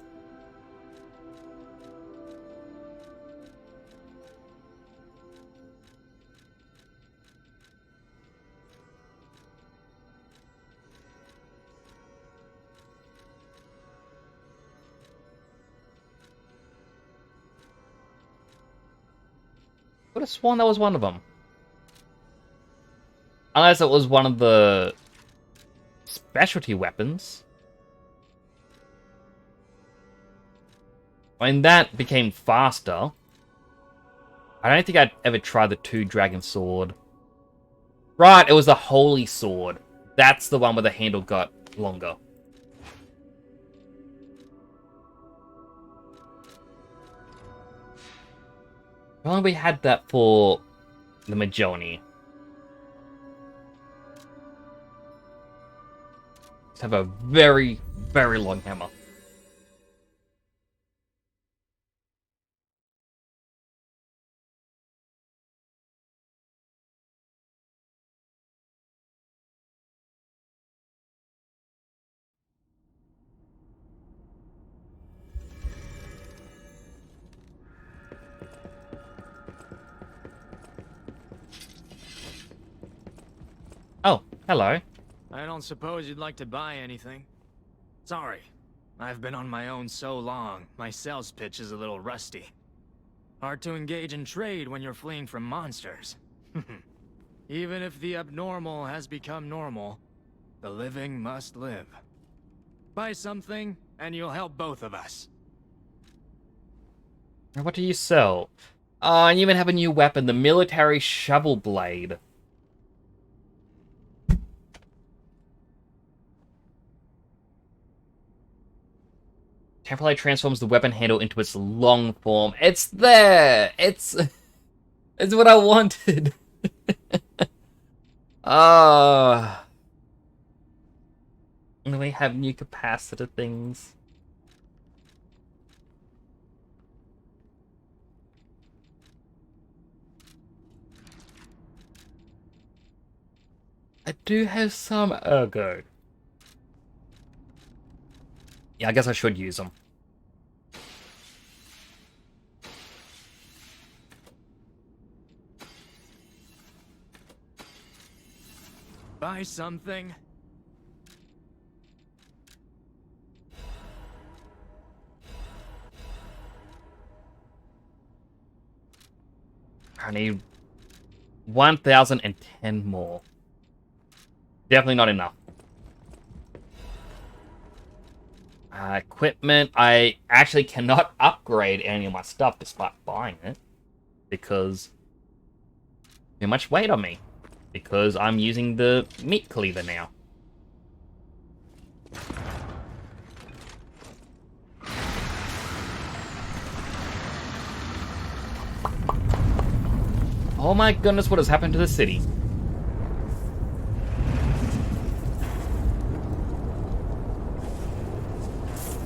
I would have sworn that was one of them. Unless it was one of the specialty weapons. I mean, that became faster. I don't think I'd ever try the two-dragon sword. Right, it was the holy sword. That's the one where the handle got longer. How long we had that for the Majoni? Let's have a very, very long hammer. Oh, hello. I don't suppose you'd like to buy anything? Sorry. I've been on my own so long, my sales pitch is a little rusty. Hard to engage in trade when you're fleeing from monsters. Even if the abnormal has become normal, the living must live. Buy something, and you'll help both of us. What do you sell? And you even have a new weapon, the military shovel blade. Temporarily transforms the weapon handle into its long form. It's there! It's what I wanted. Ah. And we have new capacitor things. I do have some ergo. Yeah, I guess I should use them. Buy something? I need 1,010 more. Definitely not enough. Equipment. I actually cannot upgrade any of my stuff despite buying it. Because too much weight on me. Because I'm using the meat cleaver now. Oh my goodness, what has happened to the city?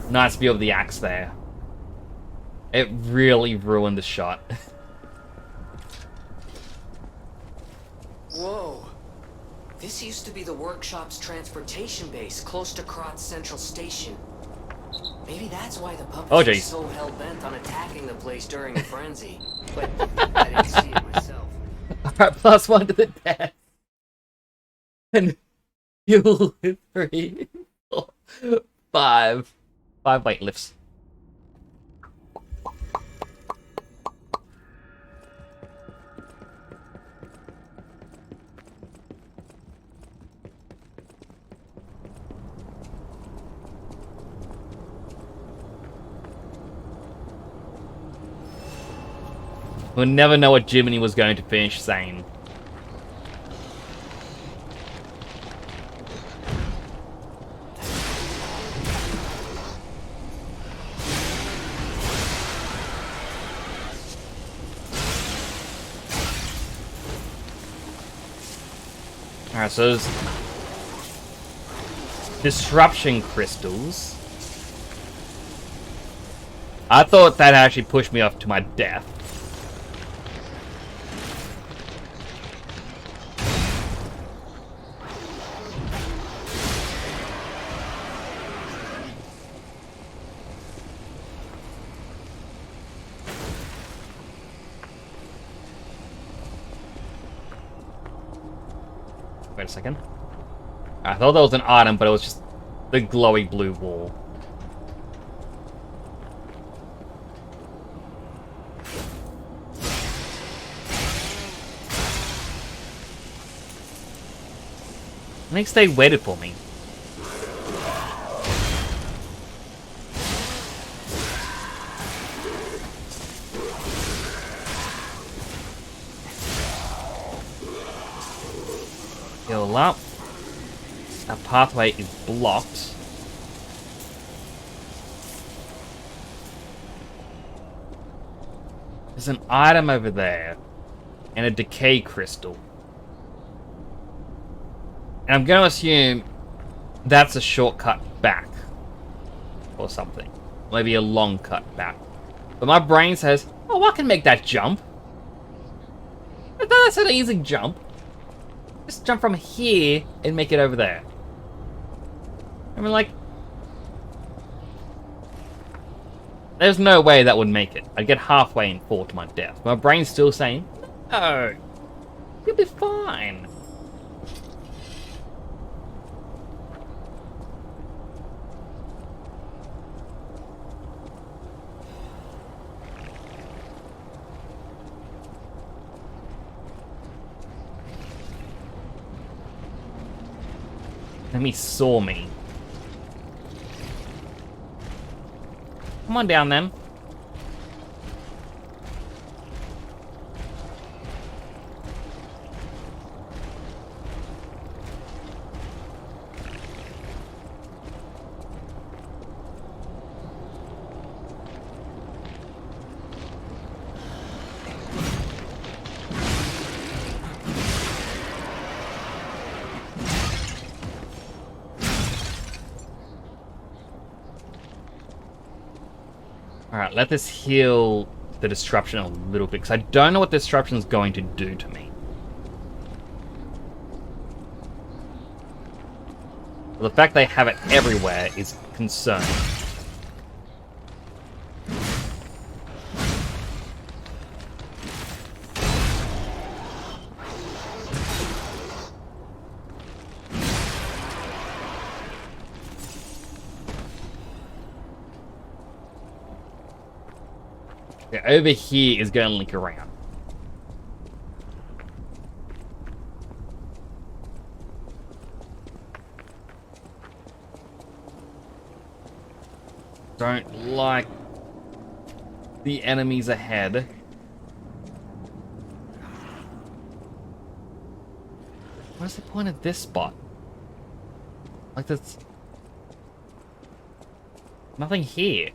Nice view of the axe there. It really ruined the shot. Whoa. This used to be the workshop's transportation base, close to Kratz Central Station. Maybe that's why the puppets Oh, are jeez. so hell-bent on attacking the place during the frenzy. But I didn't see it myself. Alright, +1 to the death. And fuel 3, 4, 5. 5 weightlifts. We'll never know what Jiminy was going to finish saying. Alright, so there's disruption crystals. I thought that actually pushed me off to my death. Wait a second. I thought that was an item, but it was just the glowy blue wall. Next they waited for me. Heal up. Our pathway is blocked. There's an item over there. And a decay crystal. And I'm going to assume that's a shortcut back. Or something. Maybe a long cut back. But my brain says, oh, I can make that jump. That's an easy jump. Just jump from here and make it over there. I mean, like... There's no way that would make it. I'd get halfway and fall to my death. My brain's still saying, no, you'll be fine. Enemy saw me. Come on down, then. Alright, let this heal the disruption a little bit, because I don't know what disruption is going to do to me. But the fact they have it everywhere is concerning. Okay, over here is going to link around. Don't like the enemies ahead. What's the point of this spot? Like, there's nothing here.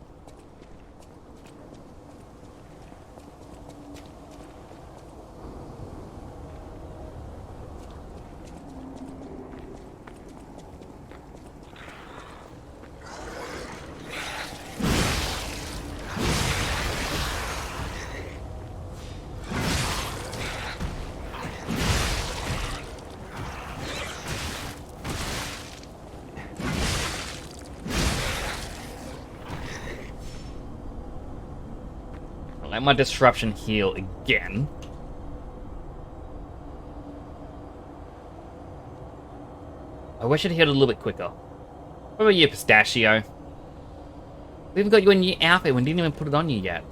Let my disruption heal again. I wish it healed a little bit quicker. What about you, Pistachio? We haven't got you a new outfit. We didn't even put it on you yet.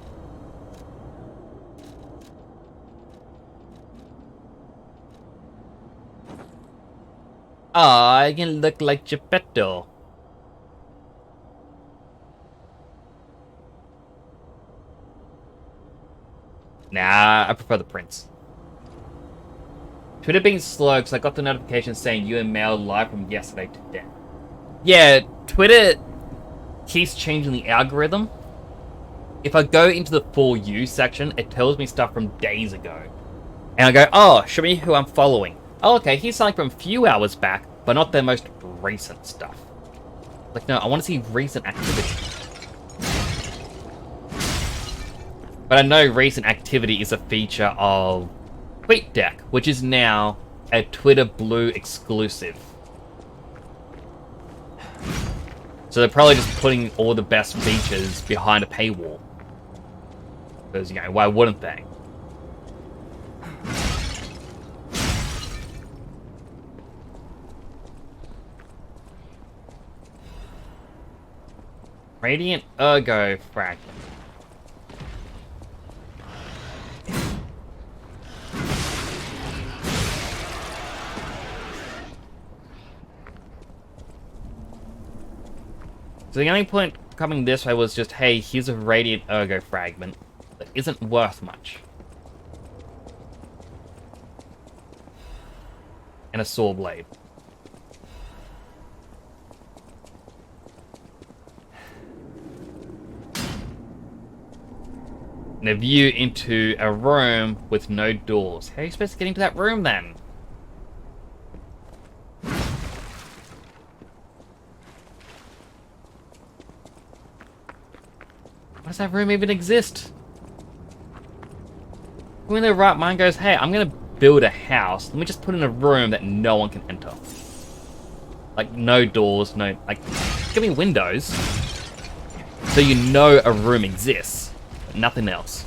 Ah, I can look like Geppetto. Nah, I prefer the prince. Twitter being slow because I got the notification saying you and Mail live from yesterday to today. Yeah, Twitter keeps changing the algorithm. If I go into the For You section, it tells me stuff from days ago. And I go, oh, show me who I'm following. Oh, okay, he's something from a few hours back, but not their most recent stuff. Like, no, I want to see recent activity. But I know recent activity is a feature of TweetDeck, which is now a Twitter Blue exclusive. So they're probably just putting all the best features behind a paywall. Because, you know, why wouldn't they? Radiant Ergo Fragment. So the only point coming this way was just, hey, here's a Radiant Ergo Fragment that isn't worth much. And a Saw Blade. And a view into a room with no doors. How are you supposed to get into that room then? Why does that room even exist? Who in their right mind goes, hey, I'm gonna build a house. Let me just put in a room that no one can enter. Like, no doors, no... Like, give me windows. So you know a room exists. But nothing else.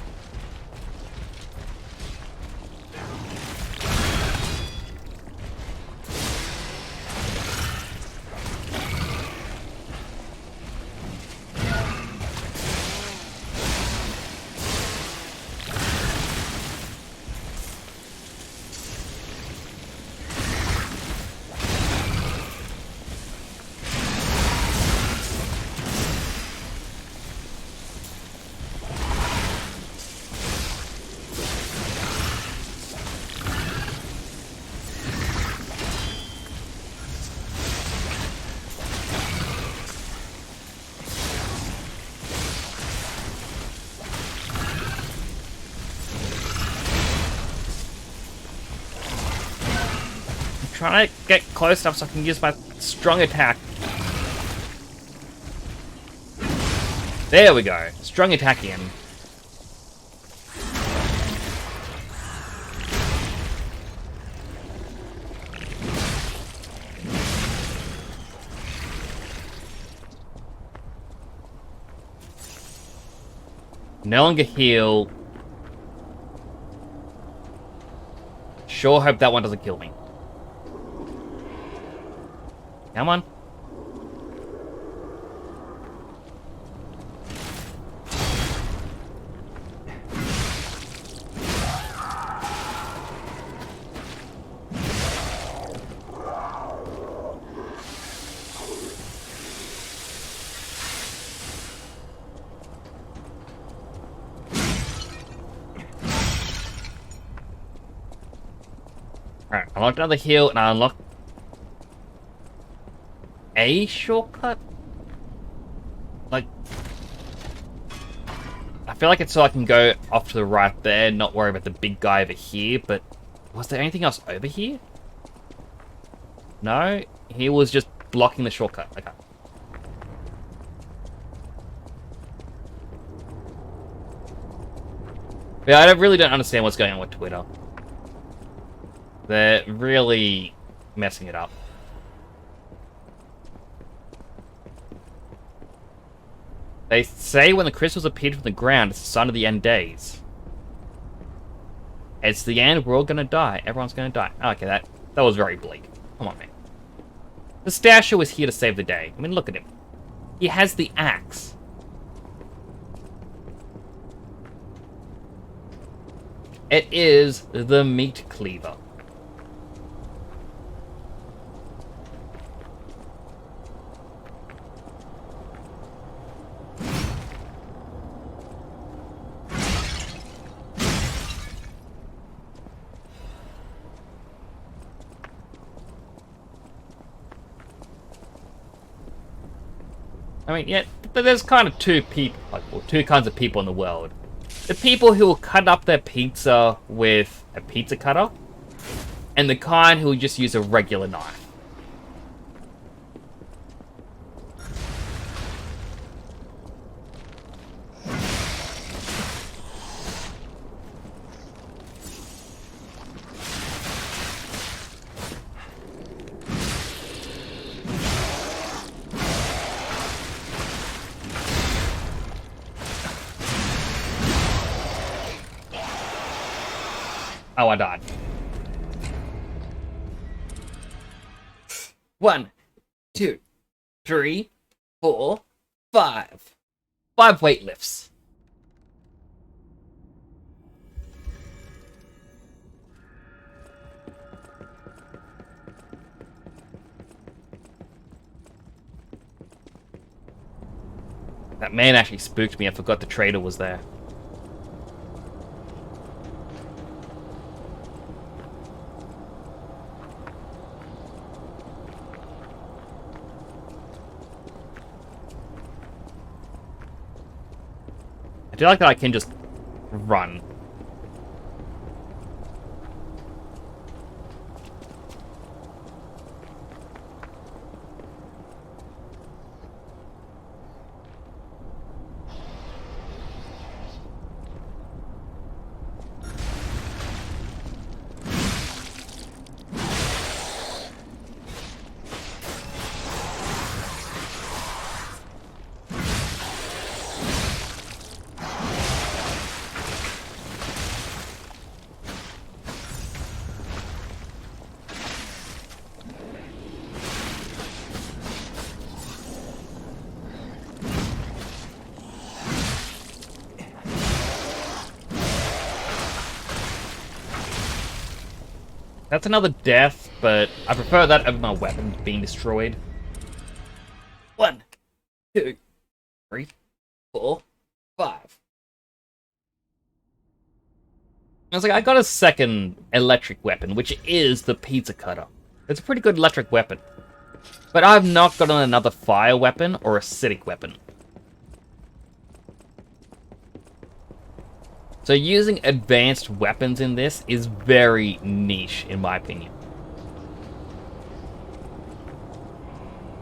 Trying to get close enough so I can use my strong attack. There we go. Strong attack in. No longer heal. Sure hope that one doesn't kill me. Come on. Alright, I unlocked another heal and I unlocked a shortcut? Like, I feel like it's so I can go off to the right there, not worry about the big guy over here, but was there anything else over here? No? He was just blocking the shortcut. Okay. Yeah, I really don't understand what's going on with Twitter. They're really messing it up. They say when the crystals appeared from the ground, it's the sign of the end days. It's the end, we're all gonna die. Everyone's gonna die. Okay, that was very bleak. Come on, man. The Stasher was here to save the day. I mean, look at him. He has the axe. It is the meat cleaver. I mean, yeah, there's kind of two kinds of people in the world. The people who will cut up their pizza with a pizza cutter, and the kind who will just use a regular knife. Oh, I died. 1, 2, 3, 4, 5. 5 weightlifts. That man actually spooked me. I forgot the trader was there. I do like that I can just run. That's another death, but I prefer that over my weapon being destroyed. 1, 2, 3, 4, 5. I was like, I got a second electric weapon, which is the pizza cutter. It's a pretty good electric weapon. But I've not gotten another fire weapon or acidic weapon. So using advanced weapons in this is very niche, in my opinion.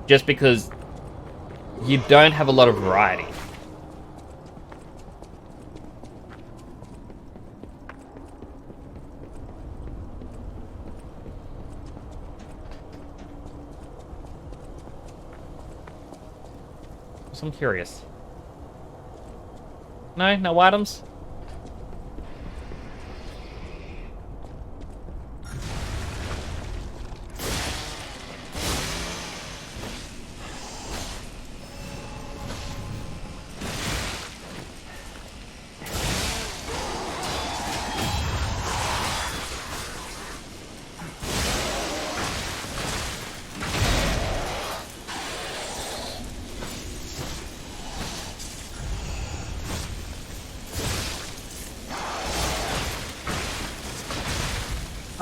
Just because you don't have a lot of variety. So I'm curious. No items?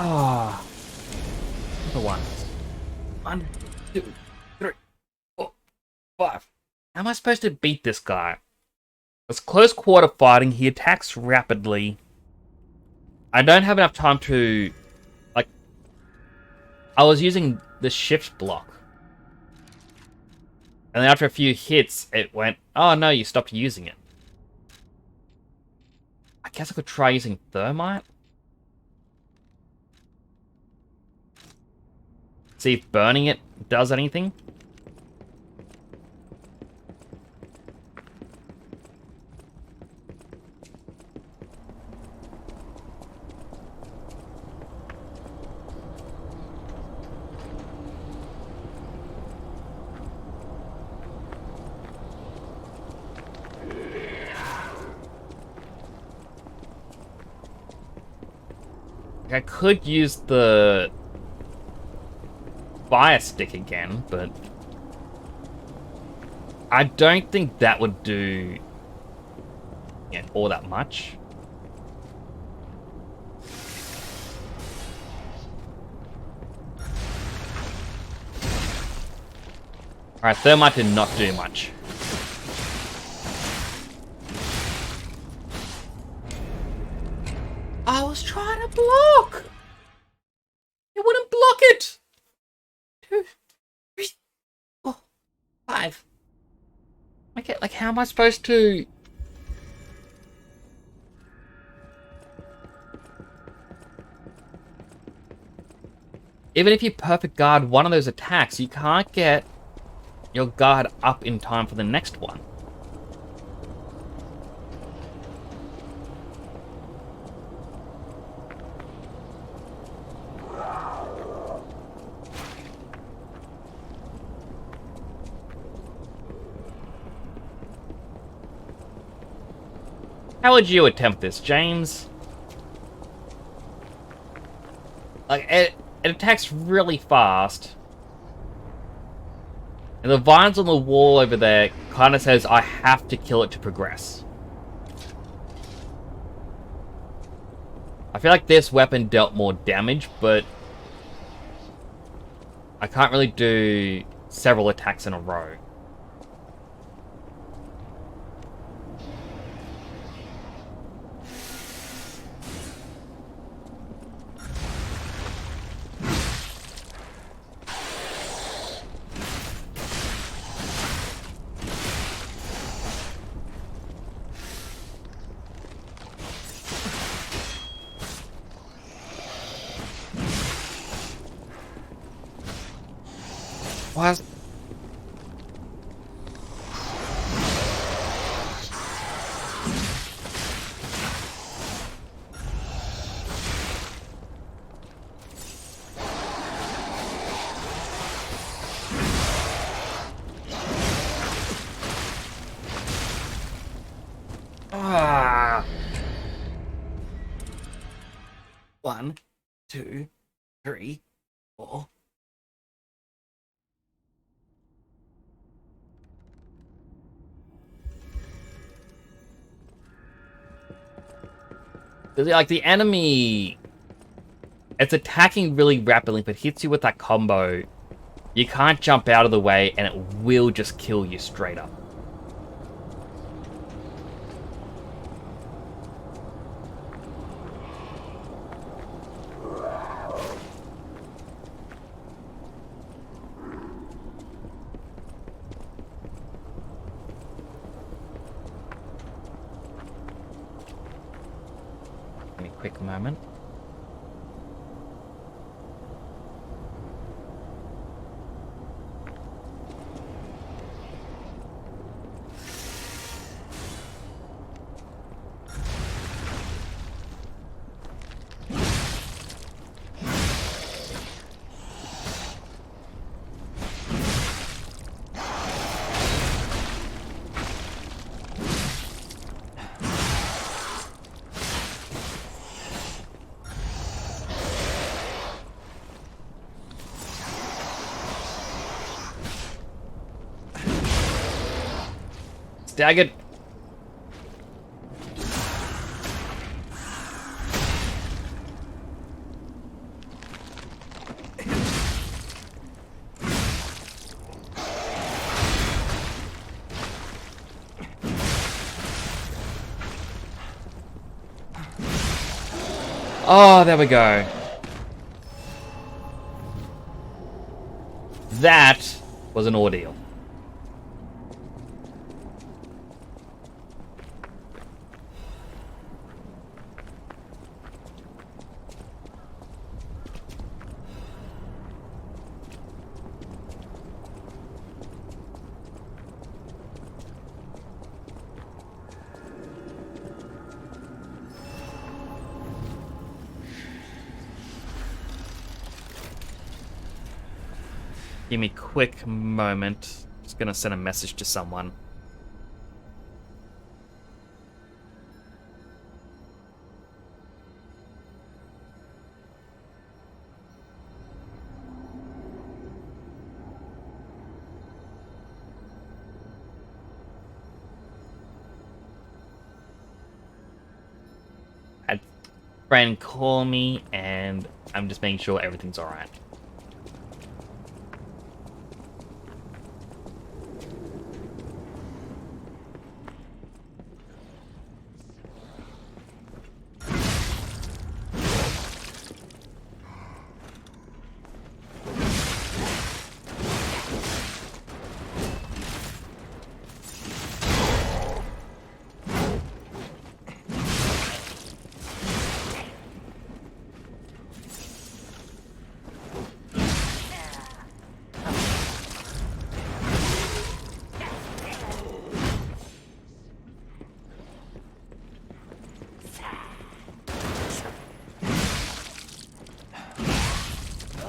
Ah, another one. 1, 2, 3, 4, 5. How am I supposed to beat this guy? It's close quarter fighting. He attacks rapidly. I don't have enough time to, like, I was using the shift block. And then after a few hits, it went, oh no, you stopped using it. I guess I could try using thermite? See if burning it does anything. I could use the fire stick again, but I don't think that would do all that much. Alright, Thermite did not do much. I was trying to block! It wouldn't block it! 2, 3, 4, 5. Okay, like, how am I supposed to... Even if you perfect guard one of those attacks, you can't get your guard up in time for the next one. How would you attempt this, James? Like, it attacks really fast. And the vines on the wall over there kind of says I have to kill it to progress. I feel like this weapon dealt more damage, but I can't really do several attacks in a row. Was One, 2, 3, 4. Like, the enemy, it's attacking really rapidly, but hits you with that combo. You can't jump out of the way, and it will just kill you straight up. Give me a quick moment. Staggered. Oh, there we go. That was an ordeal. Give me a quick moment. Just gonna send a message to someone. friend call me, and I'm just making sure everything's alright.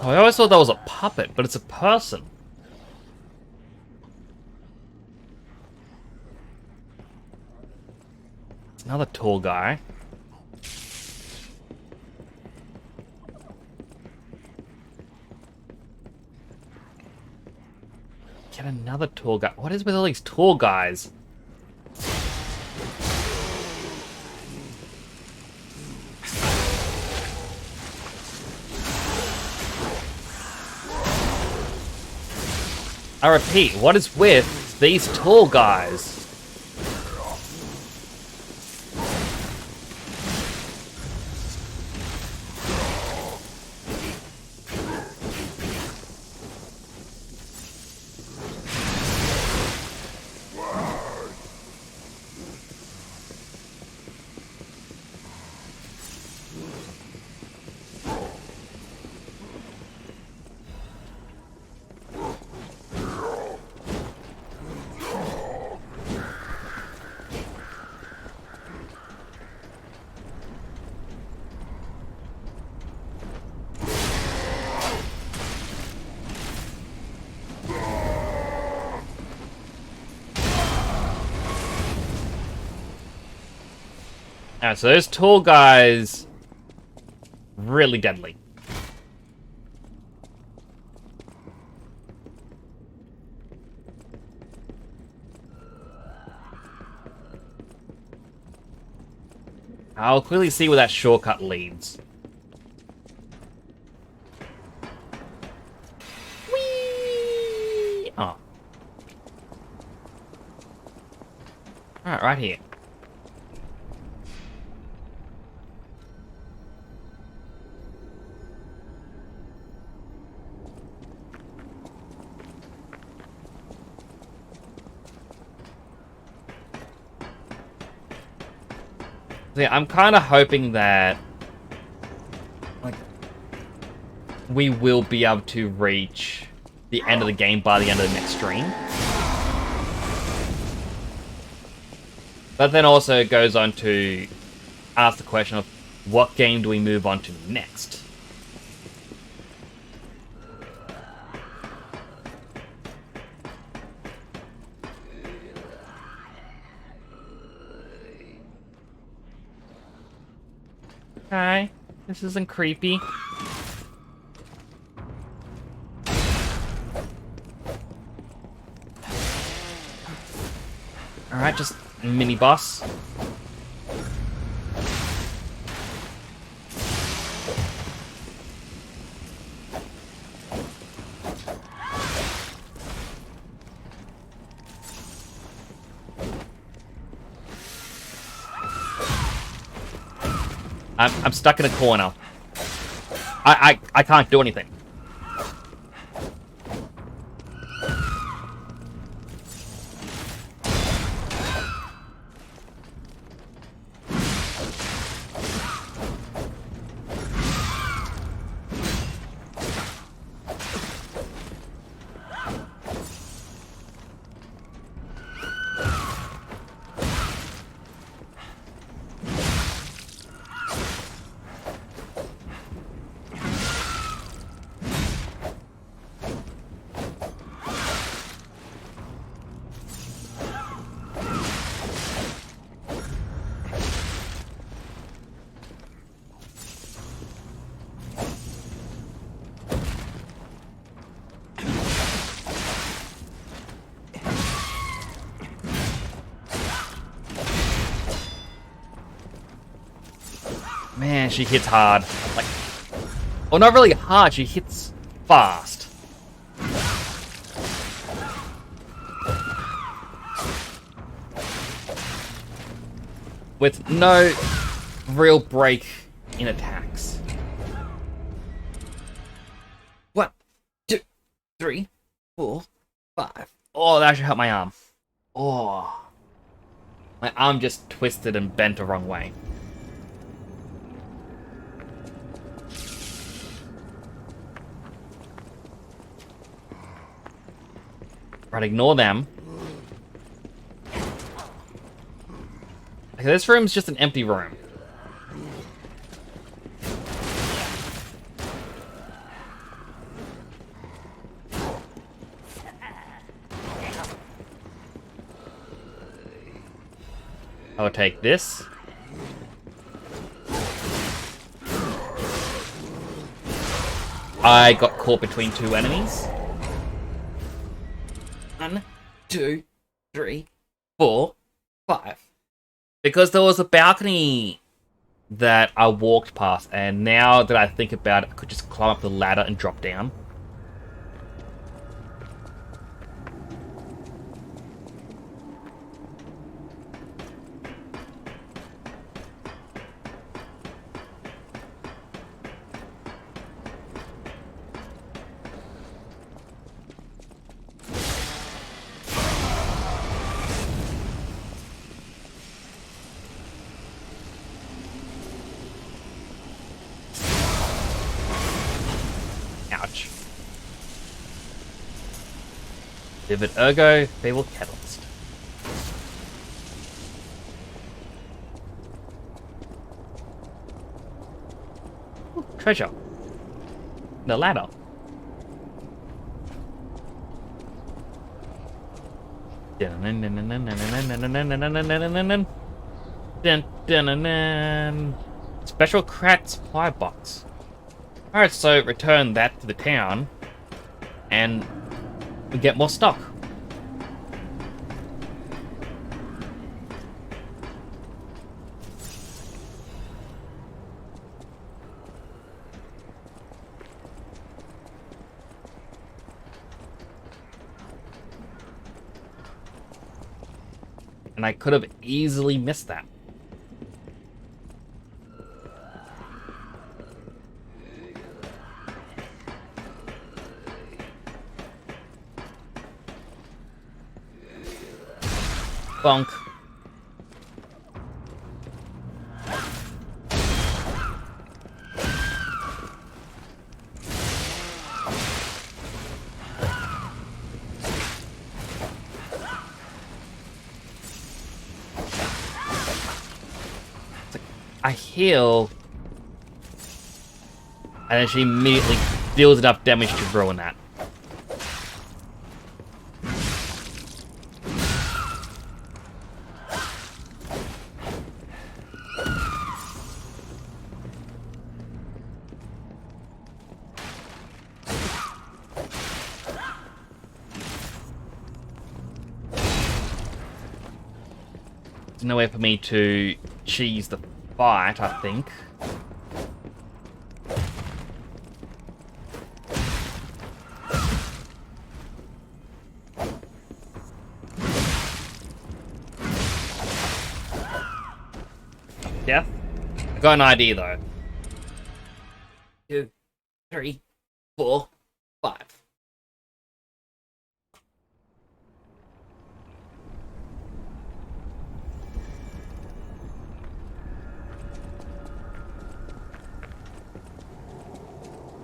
Oh, I always thought that was a puppet, but it's a person. It's another tall guy. Get another tall guy. What is with all these tall guys? I repeat, what is with these tall guys? Alright, so those tall guys... really deadly. I'll clearly see where that shortcut leads. Whee! Oh. Alright, right here. So yeah, I'm kind of hoping that, like, we will be able to reach the end of the game by the end of the next stream. But then also it goes on to ask the question of what game do we move on to next? Okay, this isn't creepy. Alright, just mini boss. I'm stuck in a corner. I can't do anything. Man, she hits hard. Like, well, not really hard. She hits fast. With no real break in attacks. 1, 2, 3, 4, 5. Oh, that should help my arm. Oh. My arm just twisted and bent the wrong way. Right, ignore them. Okay, this room's just an empty room. I'll take this. I got caught between two enemies. 1, 2, 3, 4, 5. Because there was a balcony that I walked past, and now that I think about it, I could just climb up the ladder and drop down. Ouch. Vivid Ergo, Feeble Catalyst. Ooh, treasure. The ladder. Special cracked supply box. Alright, so return that to the town, and we get more stock. And I could have easily missed that. Bonk. It's like, I heal, and then she immediately deals enough damage to ruin that. There's no way for me to cheese the fight, I think. Yeah? I got an idea though. 2, 3, 4, 5.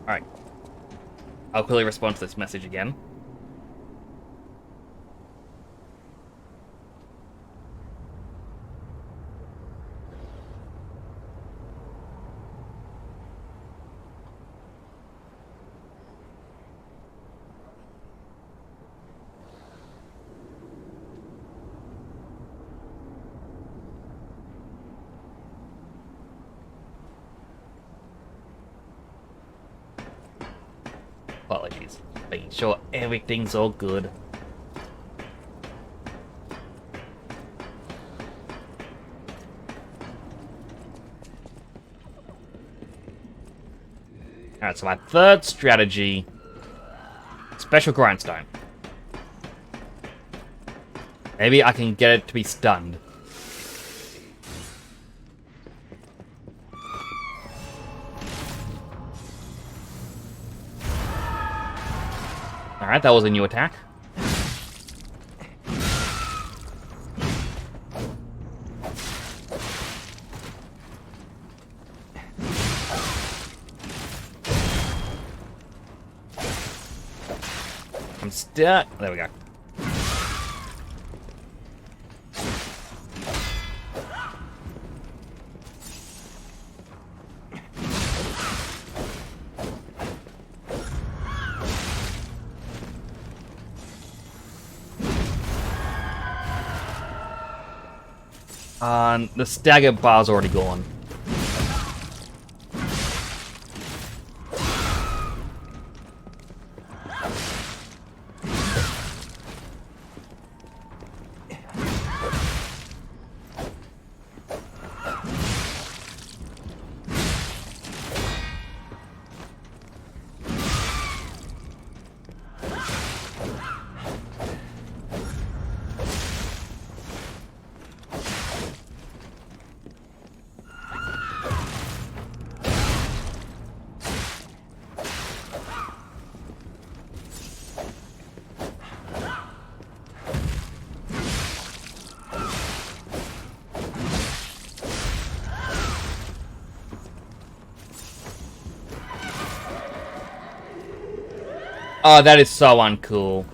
Alright. I'll quickly respond to this message again. Apologies. Making sure everything's all good. Alright, so my third strategy... Special Grindstone. Maybe I can get it to be stunned. Alright, that was a new attack. I'm stuck. There we go. The stagger bar's already gone. Oh, that is so uncool.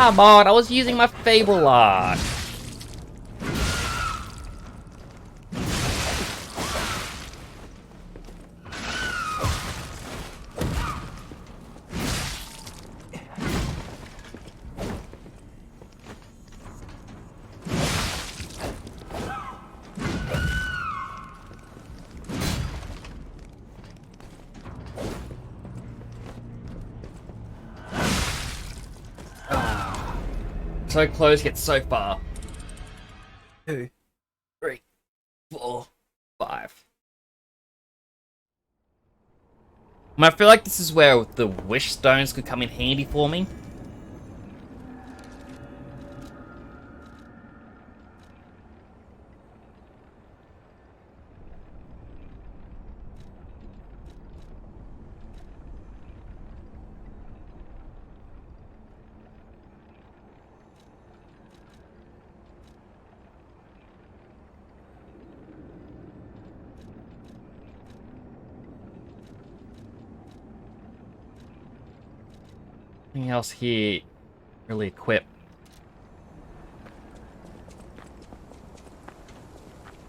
Come on, I was using my Fable Art. So close, yet so far. 2, 3, 4, 5. I feel like this is where the wish stones could come in handy for me. Anything else here really equip?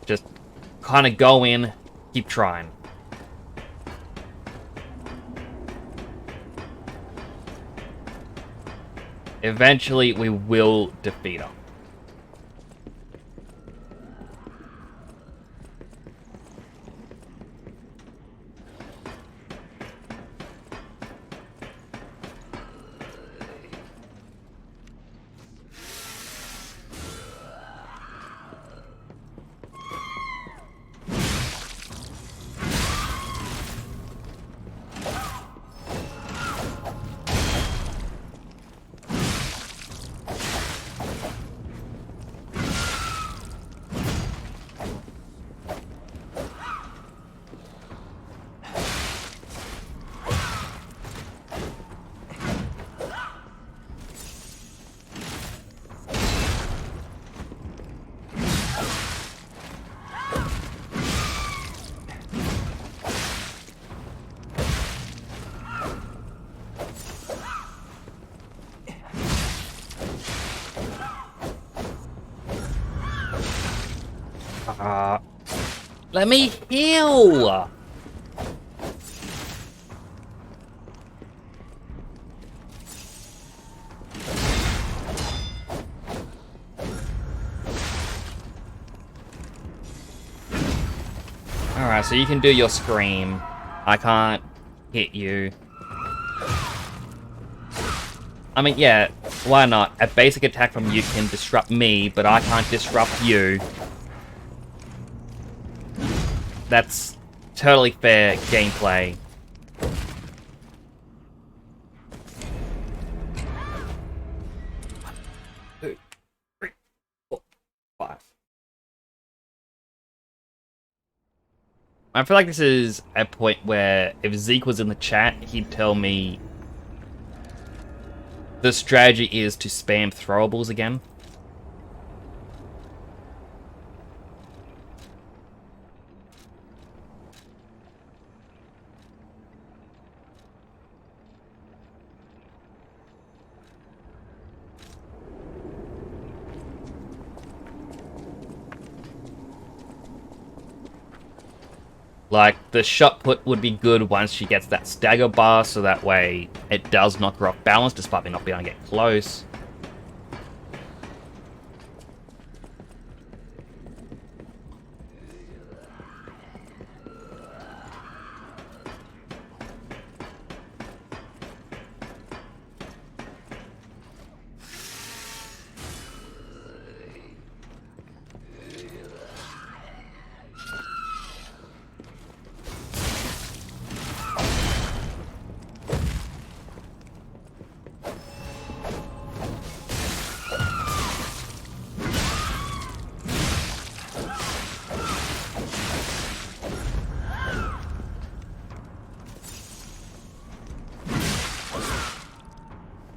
Just kind of go in, keep trying. Eventually, we will defeat her. Let me heal! Alright, so you can do your scream. I can't hit you. I mean, yeah, why not? A basic attack from you can disrupt me, but I can't disrupt you. That's totally fair gameplay. Two, three, 4, 5. I feel like this is a point where if Zeke was in the chat, he'd tell me the strategy is to spam throwables again. Like, the shot put would be good once she gets that stagger bar, so that way it does knock her off balance, despite me not being able to get close.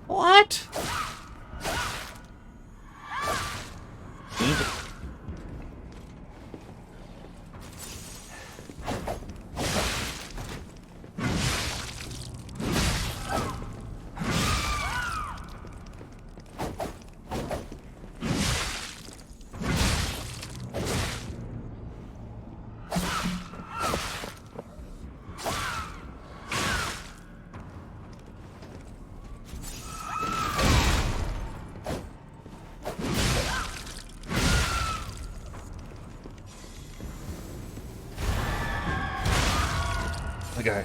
What? Go.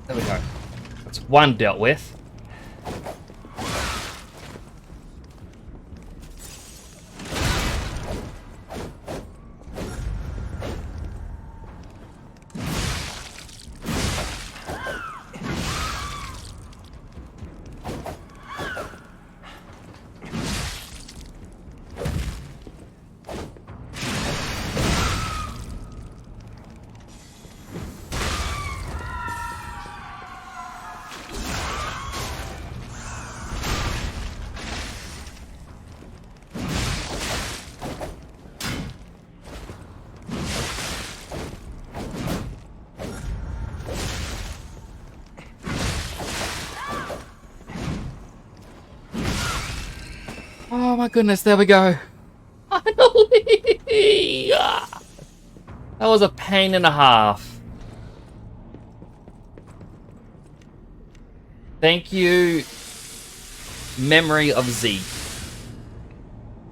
There we go. That's one dealt with. Oh my goodness, there we go. Finally! That was a pain and a half. Thank you, Memory of Zeke,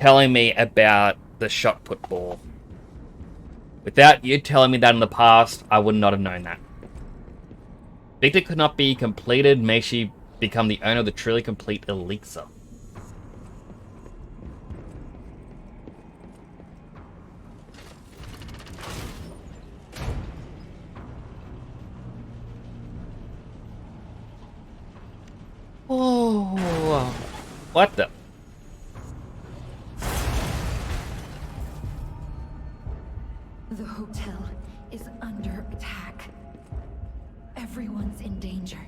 telling me about the shot put ball. Without you telling me that in the past, I would not have known that. Victor could not be completed. May she become the owner of the truly complete elixir. Oh, what the? The hotel is under attack. Everyone's in danger.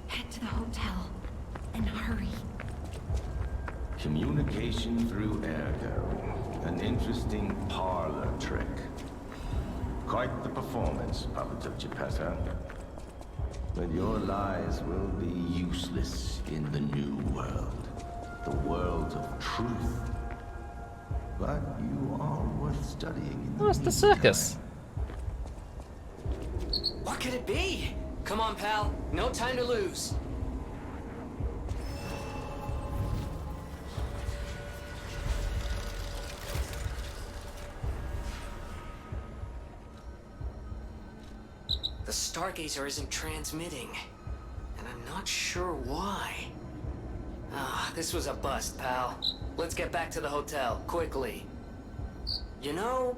Head to the hotel and hurry. Communication through ergo. An interesting parlor trick. Quite the performance, Papa took Geppetto. But your lies will be useless in the new world. The world of truth. But you are worth studying. Oh, it's the circus. What could it be? Come on, pal. No time to lose. The Stargazer isn't transmitting, and I'm not sure why. Ah, this was a bust, pal. Let's get back to the hotel, quickly. You know,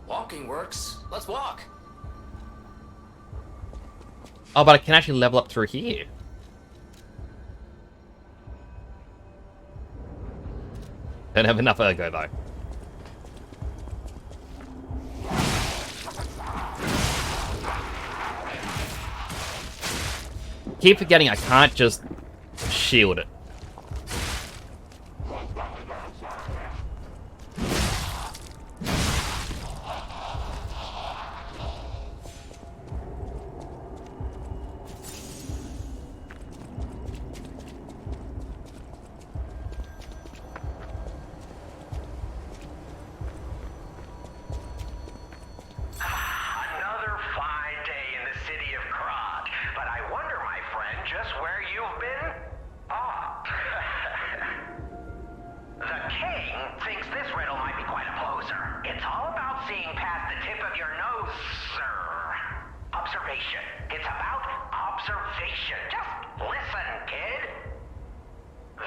walking works. Let's walk. Oh, but I can actually level up through here. Don't have enough ergo, though. Keep forgetting I can't just shield it. It's about observation. Just listen, kid.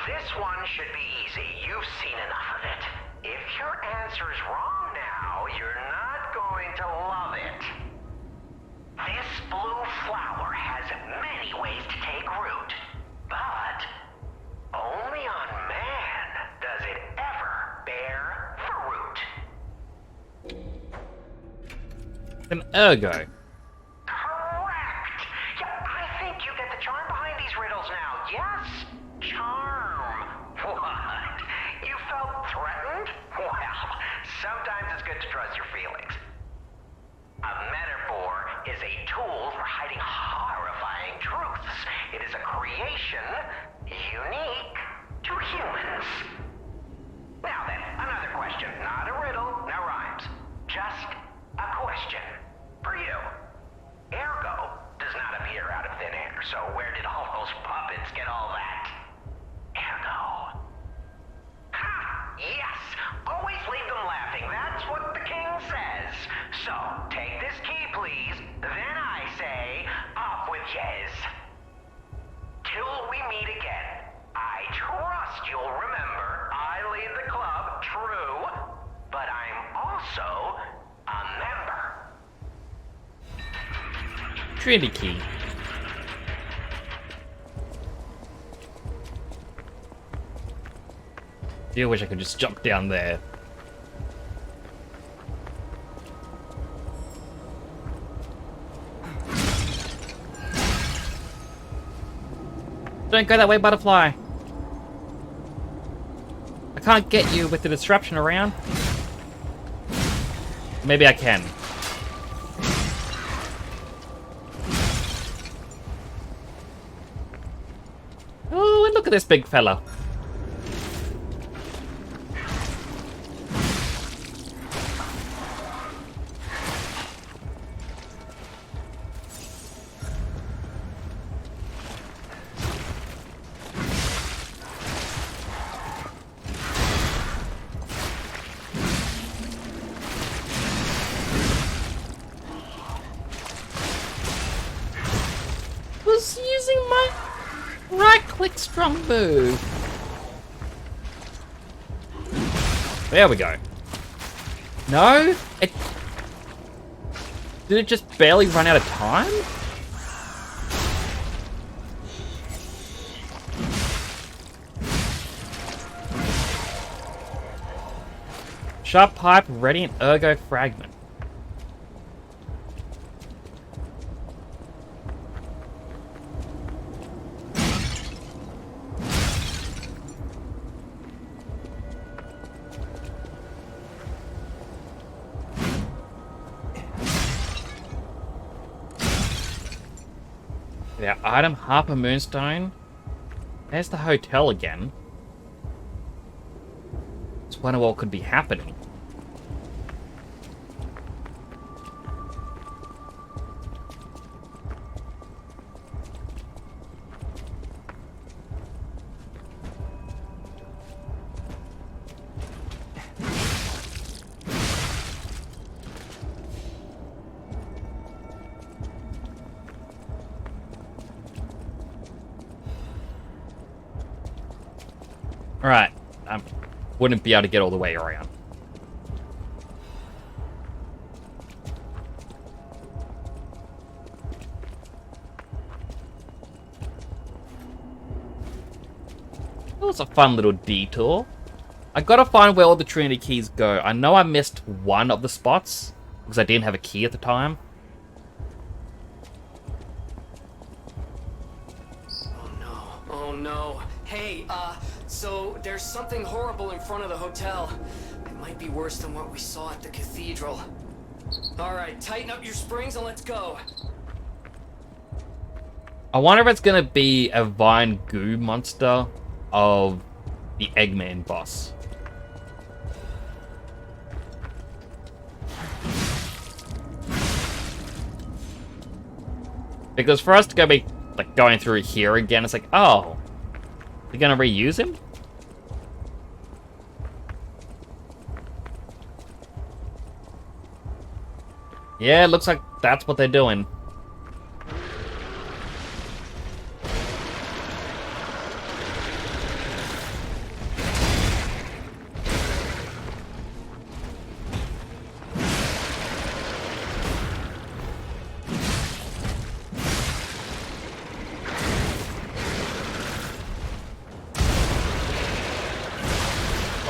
This one should be easy. You've seen enough of it. If your answer's wrong now, you're not going to love it. This blue flower has many ways to take root, but only on man does it ever bear fruit. An ergo. Yes, charm. What? You felt threatened? Well, sometimes it's good to trust your feelings. A metaphor is a tool for hiding horrifying truths. It is a creation unique to humans. Now then, another question. Not a riddle, no rhymes. Just a question for you. Ergo does not appear out of thin air, so where did all those puppets get all that? Ergo. Ha! Yes! Always leave them laughing. That's what the king says. So, take this key, please. Then I say, off with yes. Till we meet again, I trust you'll remember I lead the club, true, but I'm also a member. Trinity key. I do wish I could just jump down there. Don't go that way, butterfly. I can't get you with the disruption around. Maybe I can. Oh, and look at this big fella. Was using my right-click strongbow. There we go. No? Did it just barely run out of time? Sharp pipe, radiant ergo fragment. Yeah, item Harper Moonstone. There's the hotel again. Just wonder what could be happening. Alright, wouldn't be able to get all the way around. That was a fun little detour. I gotta find where all the Trinity keys go. I know I missed one of the spots, because I didn't have a key at the time. Oh no. Hey, so there's something horrible in front of the hotel. It might be worse than what we saw at the cathedral. Alright, tighten up your springs and let's go. I wonder if it's gonna be a vine goo monster of the Eggman boss. Because for us to go be like going through here again, it's like, oh, we're gonna reuse him? Yeah, it looks like that's what they're doing.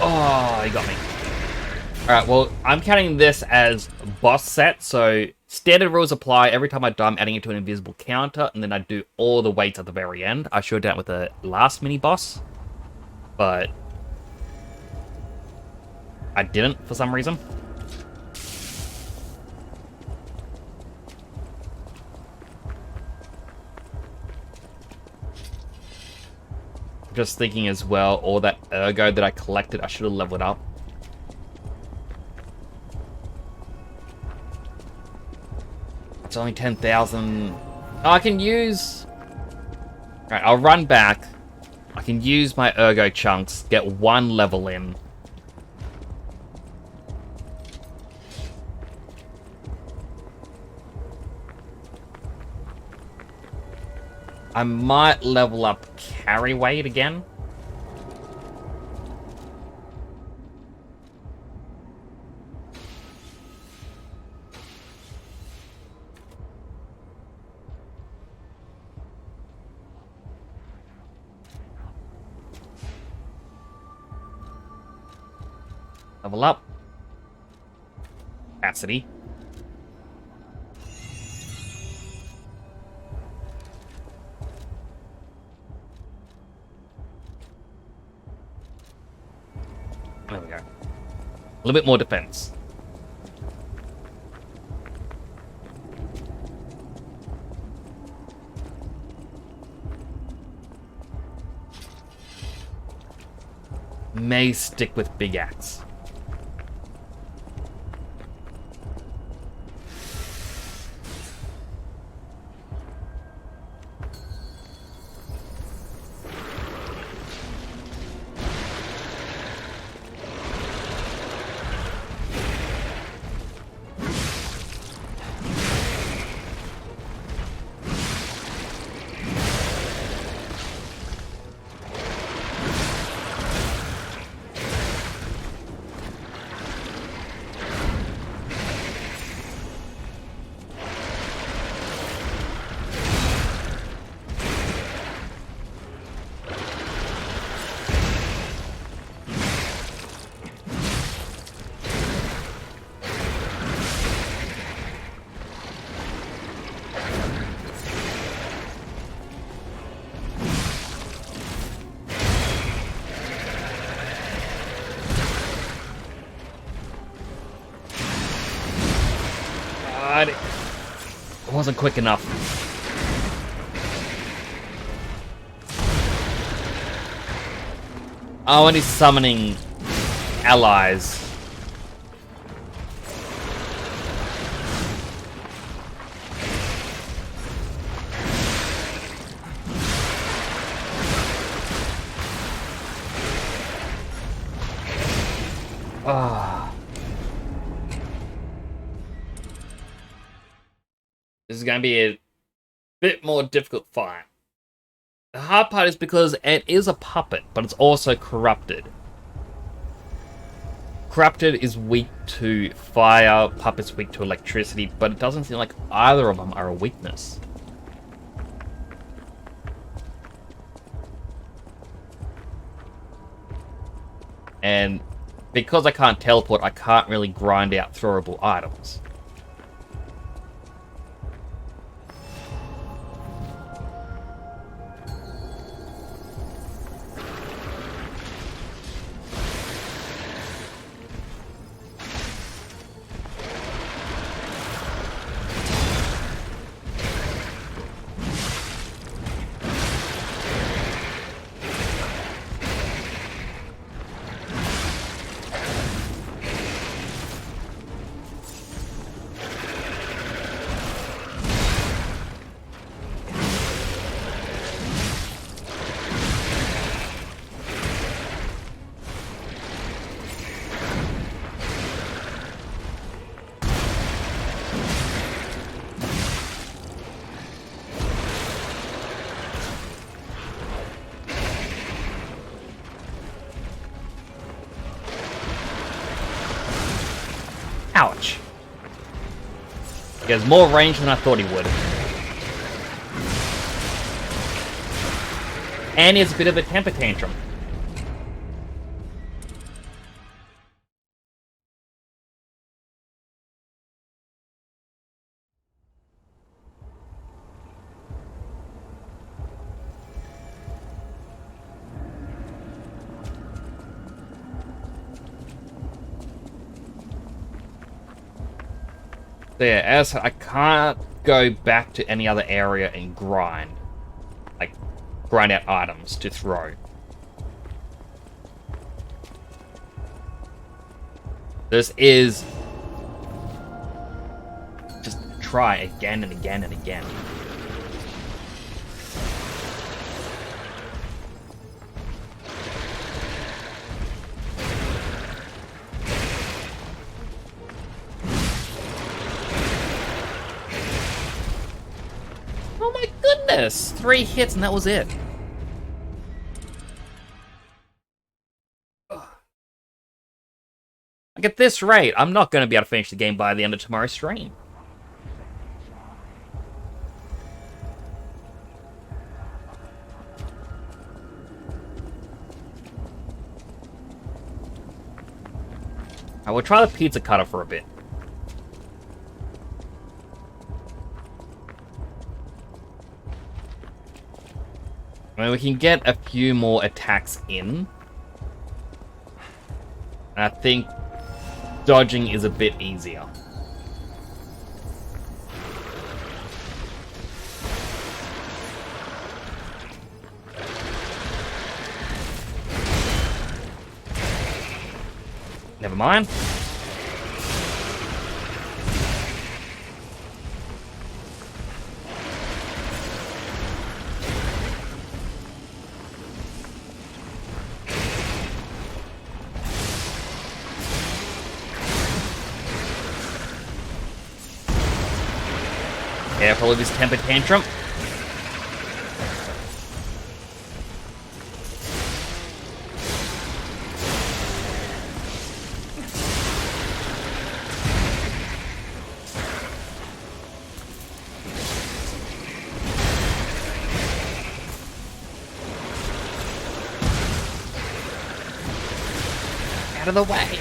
Oh, he got me. Alright, well, I'm counting this as boss set, so standard rules apply. Every time I die, I'm adding it to an invisible counter, and then I do all the weights at the very end. I should have done it with the last mini-boss, but I didn't for some reason. Just thinking as well, all that ergo that I collected, I should have leveled up. It's only 10,000. Oh, I can use... Alright, I'll run back. I can use my ergo chunks, get one level in. I might level up carry weight again. Level up. Capacity. There we go. A little bit more defense. May stick with big axe. It wasn't quick enough. Oh, and he's summoning allies. Ah. This is going to be a bit more difficult fight. The hard part is because it is a puppet, but it's also corrupted. Corrupted is weak to fire, puppet's weak to electricity, but it doesn't seem like either of them are a weakness. And because I can't teleport, I can't really grind out throwable items. Ouch. He has more range than I thought he would. And he has a bit of a temper tantrum. So yeah, as I can't go back to any other area and grind. Like, grind out items to throw. This is... just try again and again and again. Oh my goodness! 3 hits and that was it. Like at this rate, I'm not going to be able to finish the game by the end of tomorrow's stream. I will try the pizza cutter for a bit. I mean, we can get a few more attacks in. And I think dodging is a bit easier. Never mind. Careful with his temper tantrum. Out of the way.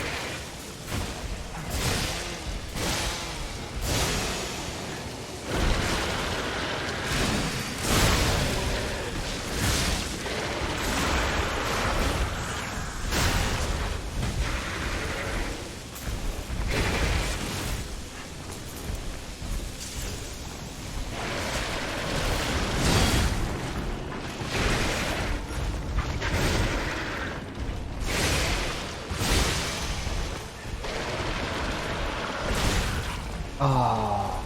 Oh.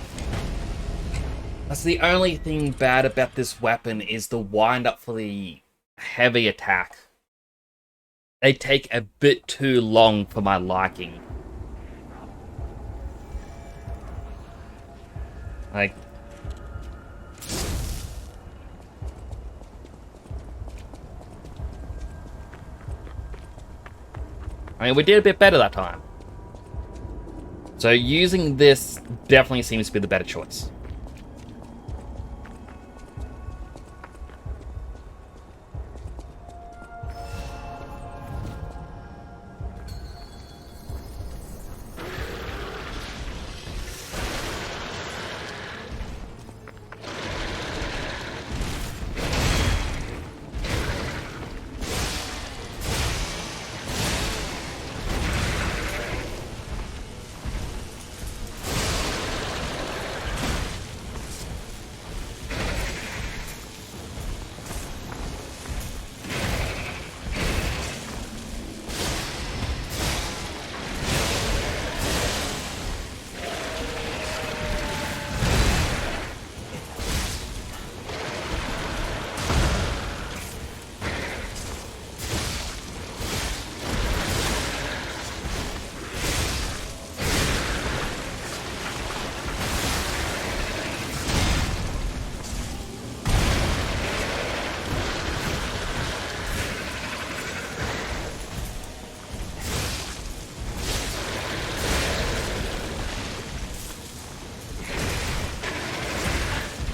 That's the only thing bad about this weapon is the wind up for the heavy attack. They take a bit too long for my liking. Like... I mean, we did a bit better that time. So using this definitely seems to be the better choice.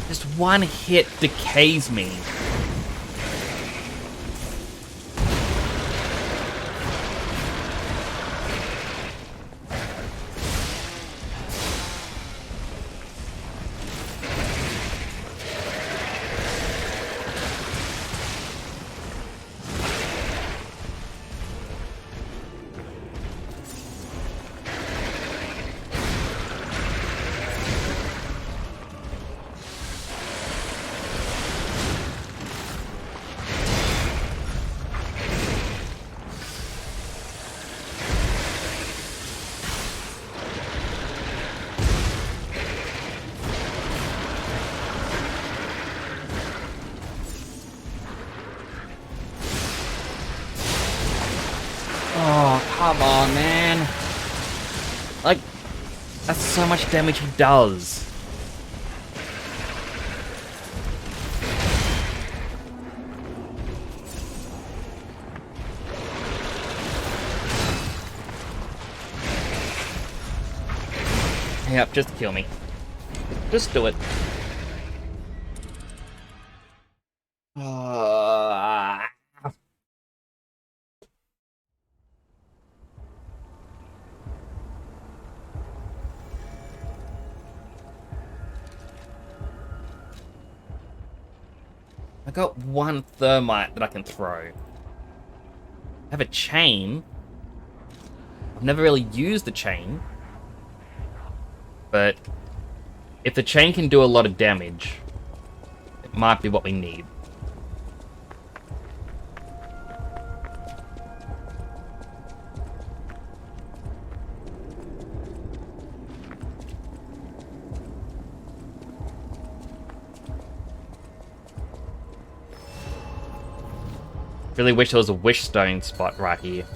Just one hit decays me. Oh, come on, man. Like, that's so much damage he does. Yep, just kill me. Just do it. I got one thermite that I can throw. I have a chain. I've never really used the chain. But if the chain can do a lot of damage, it might be what we need. Really wish there was a wish stone spot right here.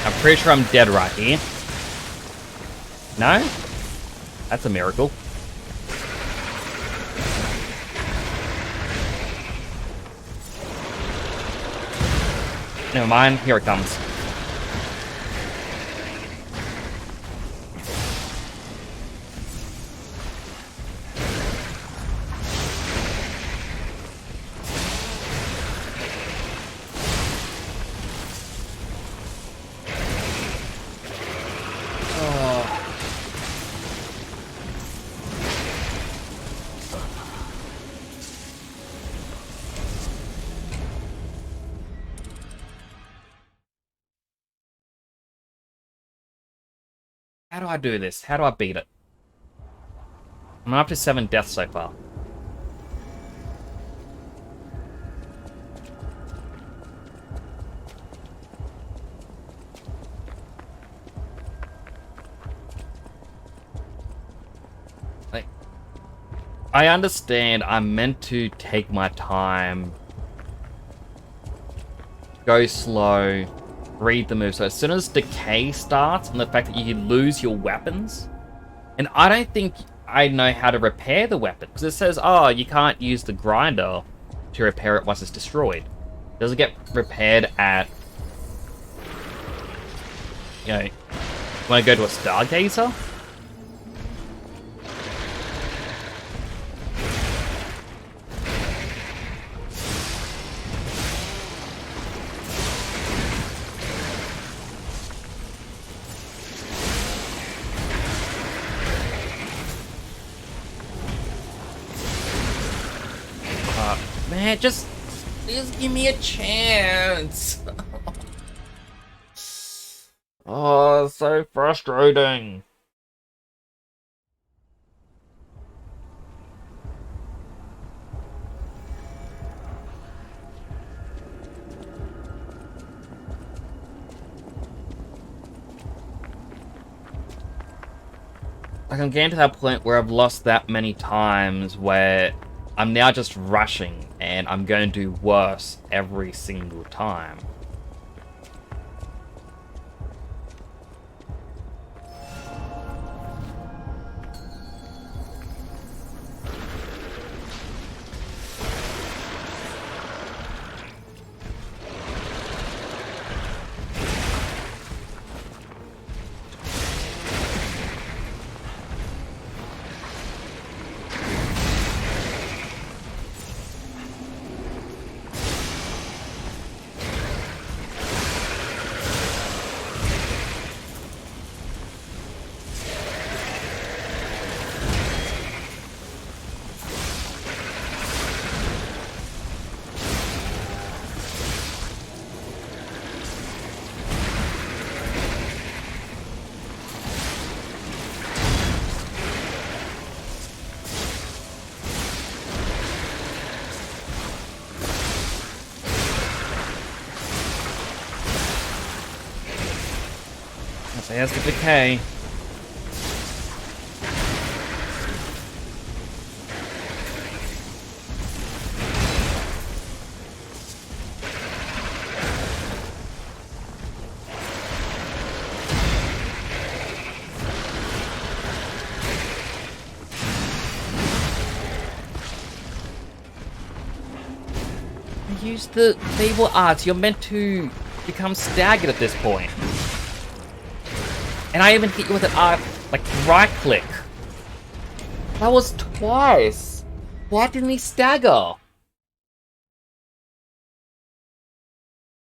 I'm pretty sure I'm dead right here. No? That's a miracle. Never mind, here it comes. How do I do this? How do I beat it? I'm up to 7 deaths so far. Like, I understand I'm meant to take my time, go slow, read the move. So as soon as decay starts and the fact that you lose your weapons, and I don't think I know how to repair the weapon because it says, oh, you can't use the grinder to repair it once it's destroyed. Does it get repaired at, you know, when I go to a Stargazer? Man, just give me a chance. Oh, so frustrating. Like, I'm getting to that point where I've lost that many times where I'm now just rushing, and I'm going to do worse every single time. There's the decay. Use the feeble arts. You're meant to become staggered at this point. And I even hit you with an arc, like, right click. That was twice. Why didn't he stagger? Oh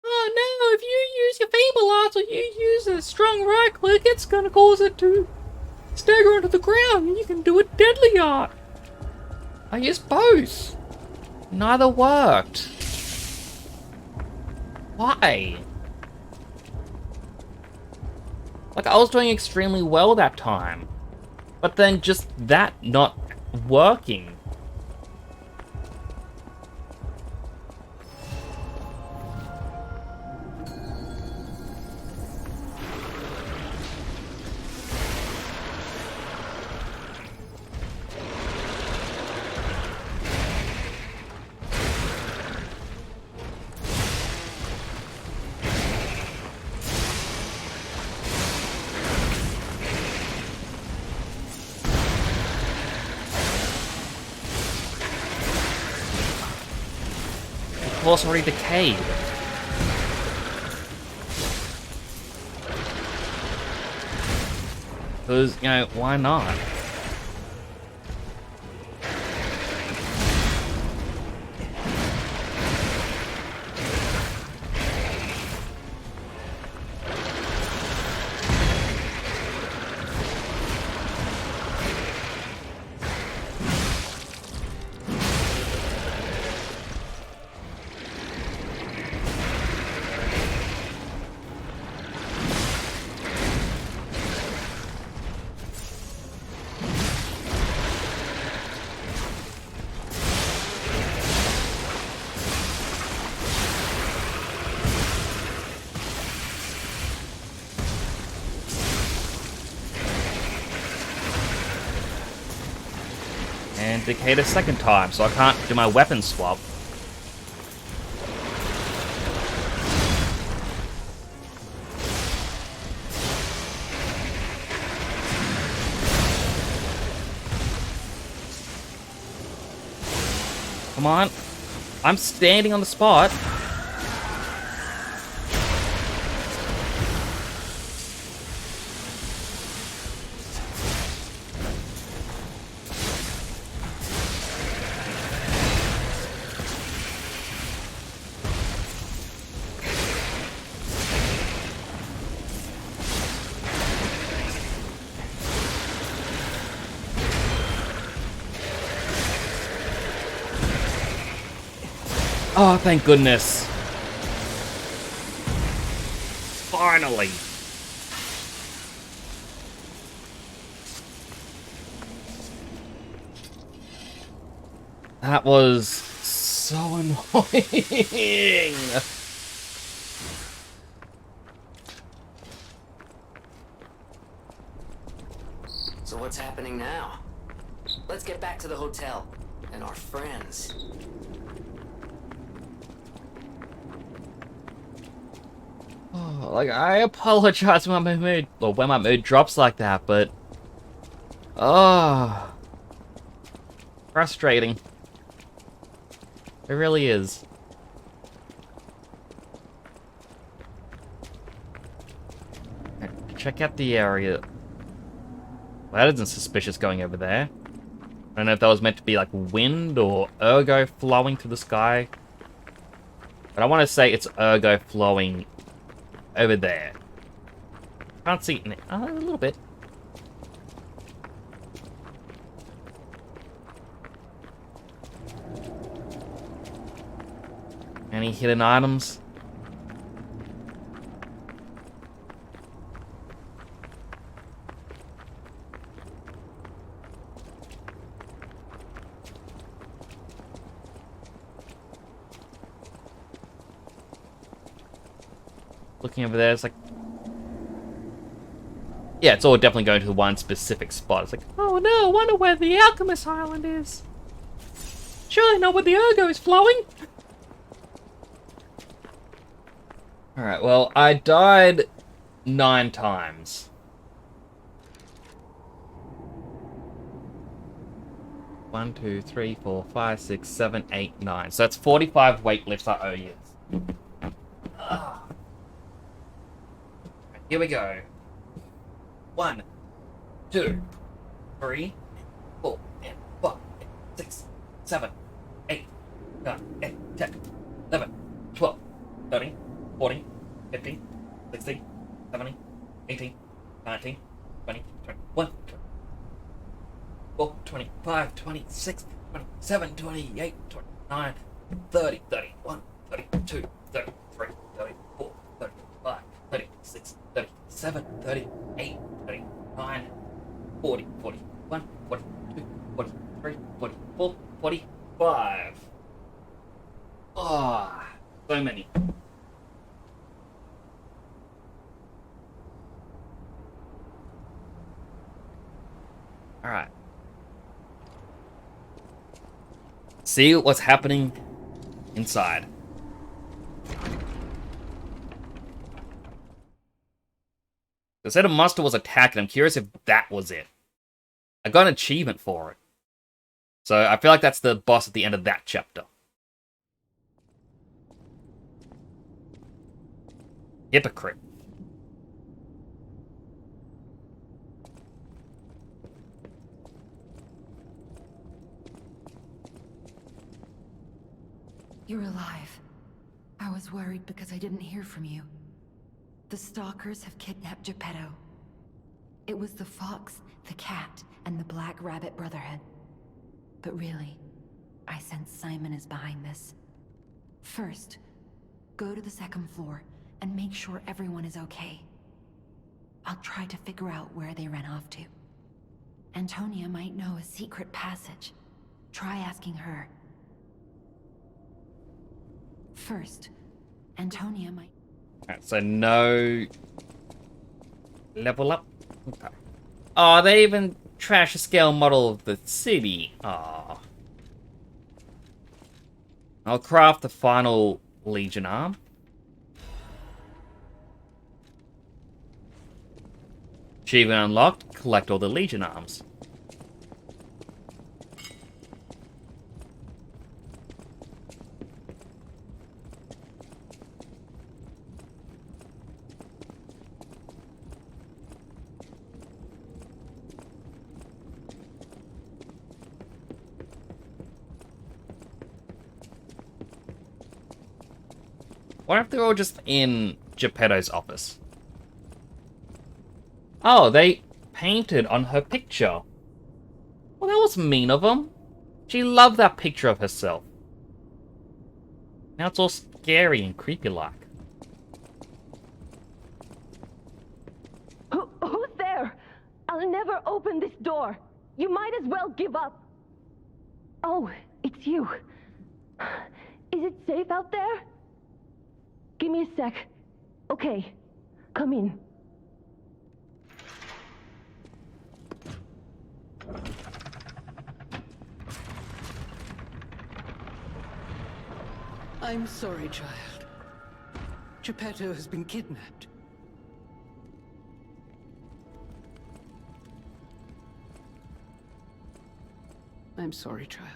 no, if you use your feeble arts or you use a strong right click, it's gonna cause it to stagger onto the ground and you can do a deadly art. I used both. Neither worked. Why? Like, I was doing extremely well that time. But then just that not working. Of course, already decayed. Because, you know, why not? And decayed a second time, so I can't do my weapon swap. Come on. I'm standing on the spot. Oh, thank goodness. Finally. That was so annoying. So what's happening now? Let's get back to the hotel and our friends. Oh, like, I apologize when my mood drops like that, but... Oh... Frustrating. It really is. Check out the area. Well, that isn't suspicious going over there. I don't know if that was meant to be like wind or ergo flowing through the sky. But I want to say it's ergo flowing over there. Can't see it a little bit. Any hidden items? Looking over there, it's like... Yeah, it's all definitely going to the one specific spot. It's like, oh no, I wonder where the Alchemist Island is. Surely not where the Ergo is flowing. Alright, well, I died 9 times. 1, 2, 3, 4, 5, 6, 7, 8, 9. So that's 45 weight lifts I owe you. Here we go. 1, 2, 3, 4, 5, 6, 7, 8, 9, 10, 11, 12, 13, 14, 15, 16, 17, 18, 19, 20, 21, 24, 25, 26, 27, 28, 29, 30, 31, 32, 33, 34, 35, 36, 37, 38, 39, 40, 41, 42, 43, 44, 45. Ah, so many. Alright. See what's happening inside. They said a monster was attacking. I'm curious if that was it. I got an achievement for it. So I feel like that's the boss at the end of that chapter. Hypocrite. You're alive. I was worried because I didn't hear from you. The Stalkers have kidnapped Geppetto. It was the Fox, the Cat, and the Black Rabbit Brotherhood. But really, I sense Simon is behind this. First, go to the second floor and make sure everyone is okay. I'll try to figure out where they ran off to. Antonia might know a secret passage. Try asking her. First, Antonia might... Alright, so no... level up? Okay. Oh, they even trash a scale model of the city. Oh. I'll craft the final Legion arm. Achievement unlocked. Collect all the Legion arms. What if they're all just in Geppetto's office? Oh, they painted on her picture. Well, that was mean of them. She loved that picture of herself. Now it's all scary and creepy-like. Who's there? I'll never open this door. You might as well give up. Oh, it's you. Is it safe out there? Give me a sec. Okay, come in. I'm sorry, child. Geppetto has been kidnapped. I'm sorry, child.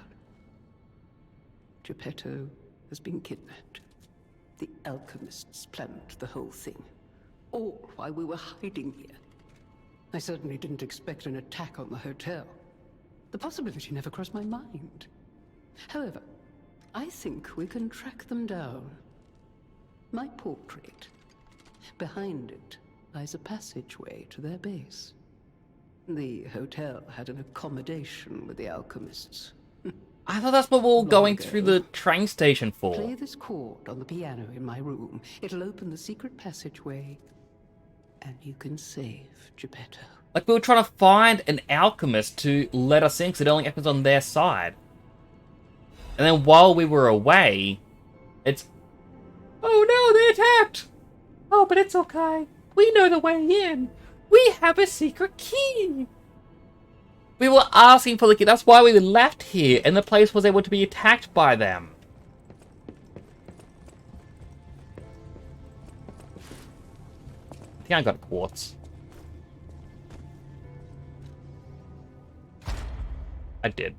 Geppetto has been kidnapped. The alchemists planned the whole thing. All while we were hiding here. I certainly didn't expect an attack on the hotel. The possibility never crossed my mind. However, I think we can track them down. My portrait. Behind it lies a passageway to their base. The hotel had an accommodation with the alchemists. I thought that's what we're all going through the train station for. Play this chord on the piano in my room. It'll open the secret passageway, and you can save Geppetto. Like, we were trying to find an alchemist to let us in, because it only happens on their side. And then while we were away, it's... oh no, they attacked! Oh, but it's okay. We know the way in. We have a secret key. We were asking for the key. That's why we left here, and the place was able to be attacked by them. I think I got a quartz. I did.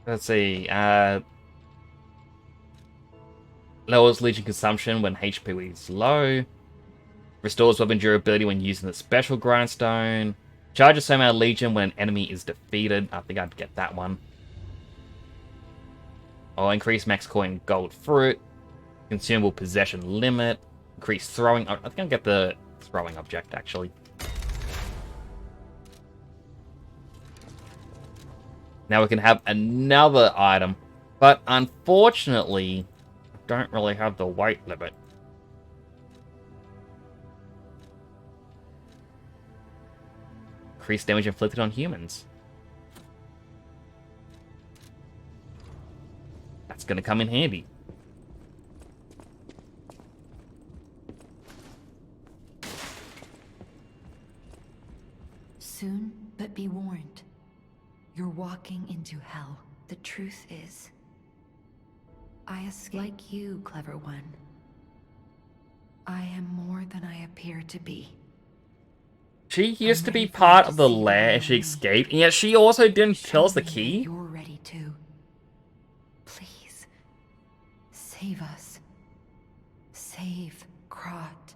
Let's see, lowers Legion consumption when HP is low. Restores weapon durability when using the special grindstone. Charges same amount of Legion when an enemy is defeated. I think I'd get that one. Or increase max coin gold fruit. Consumable possession limit. Increase throwing. I think I'll get the throwing object actually. Now we can have another item, but unfortunately, I don't really have the weight limit. Increased damage inflicted on humans. That's going to come in handy. Soon, but be warned. You're walking into hell. The truth is, I escaped like you, clever one. I am more than I appear to be. She used to be part of the lair and she escaped, and yet she also didn't tell us the key? You're ready too. Please, save us. Save Krat.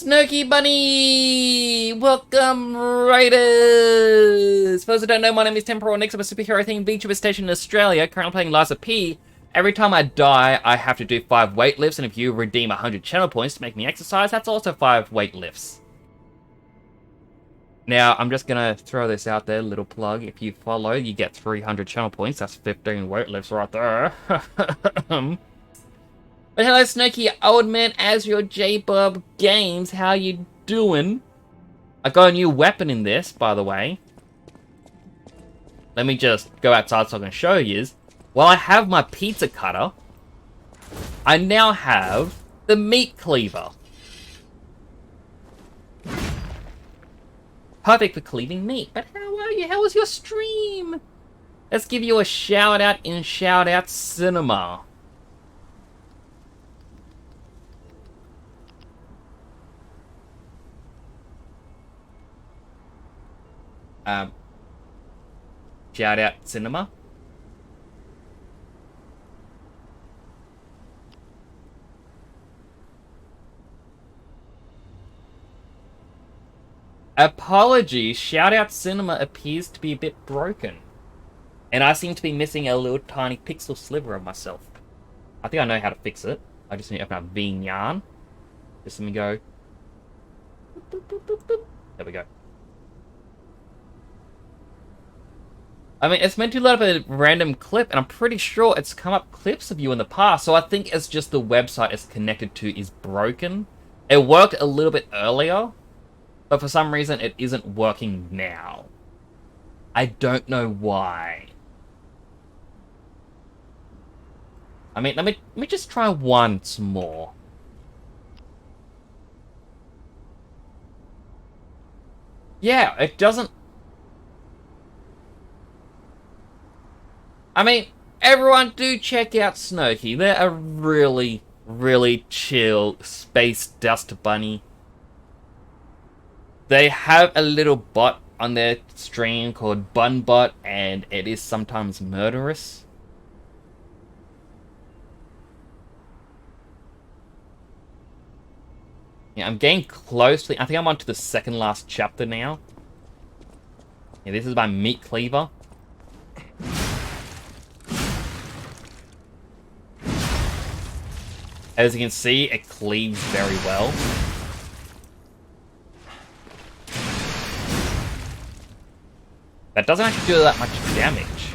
Snooky Bunny! Welcome, Raiders! For those who don't know, my name is Temporal Nix. I'm a superhero-themed VTuber station in Australia, currently playing Liza P. Every time I die, I have to do 5 weight lifts, and if you redeem 100 channel points to make me exercise, that's also 5 weight lifts. Now, I'm just gonna throw this out there, little plug. If you follow, you get 300 channel points. That's 15 weight lifts right there. But hello, Snooky Old Man Azrael J-Bob Games. How you doing? I got a new weapon in this, by the way. Let me just go outside so I can show you. While I have my pizza cutter, I now have the meat cleaver. Perfect for cleaving meat. But how are you? How was your stream? Let's give you a shout out in Shout Out Cinema. Shout Out Cinema. Apologies, Shout Out Cinema appears to be a bit broken. And I seem to be missing a little tiny pixel sliver of myself. I think I know how to fix it. I just need to open up VNyan. Just let me go. Boop, boop, boop, boop. There we go. I mean, it's meant to load up a random clip, and I'm pretty sure it's come up clips of you in the past, so I think it's just the website it's connected to is broken. It worked a little bit earlier, but for some reason it isn't working now. I don't know why. I mean, let me just try once more. Yeah, it doesn't... I mean, everyone do check out Snooky. They're a really, really chill space dust bunny. They have a little bot on their stream called BunBot, and it is sometimes murderous. Yeah, I'm getting close to... I think I'm on to the second last chapter now. Yeah, this is my meat cleaver. As you can see, it cleaves very well. That doesn't actually do that much damage.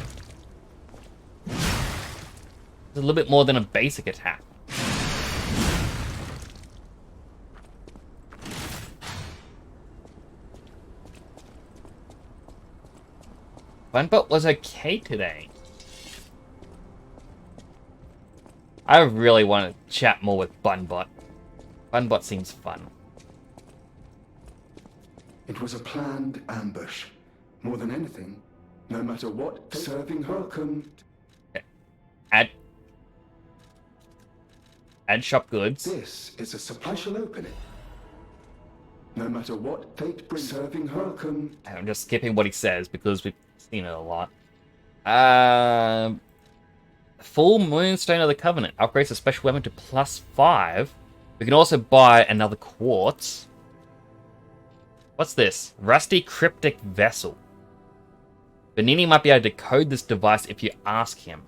It's a little bit more than a basic attack. BunBot was okay today. I really want to chat more with BunBot. BunBot seems fun. It was a planned ambush. More than anything, no matter what, serving welcome. Add shop goods. This is a supply. I shall open it. No matter what fate brings, serving welcome. I'm just skipping what he says because we've seen it a lot. Full Moonstone of the Covenant upgrades a special weapon to +5. We can also buy another quartz. What's this? Rusty Cryptic Vessel. Benini might be able to decode this device if you ask him.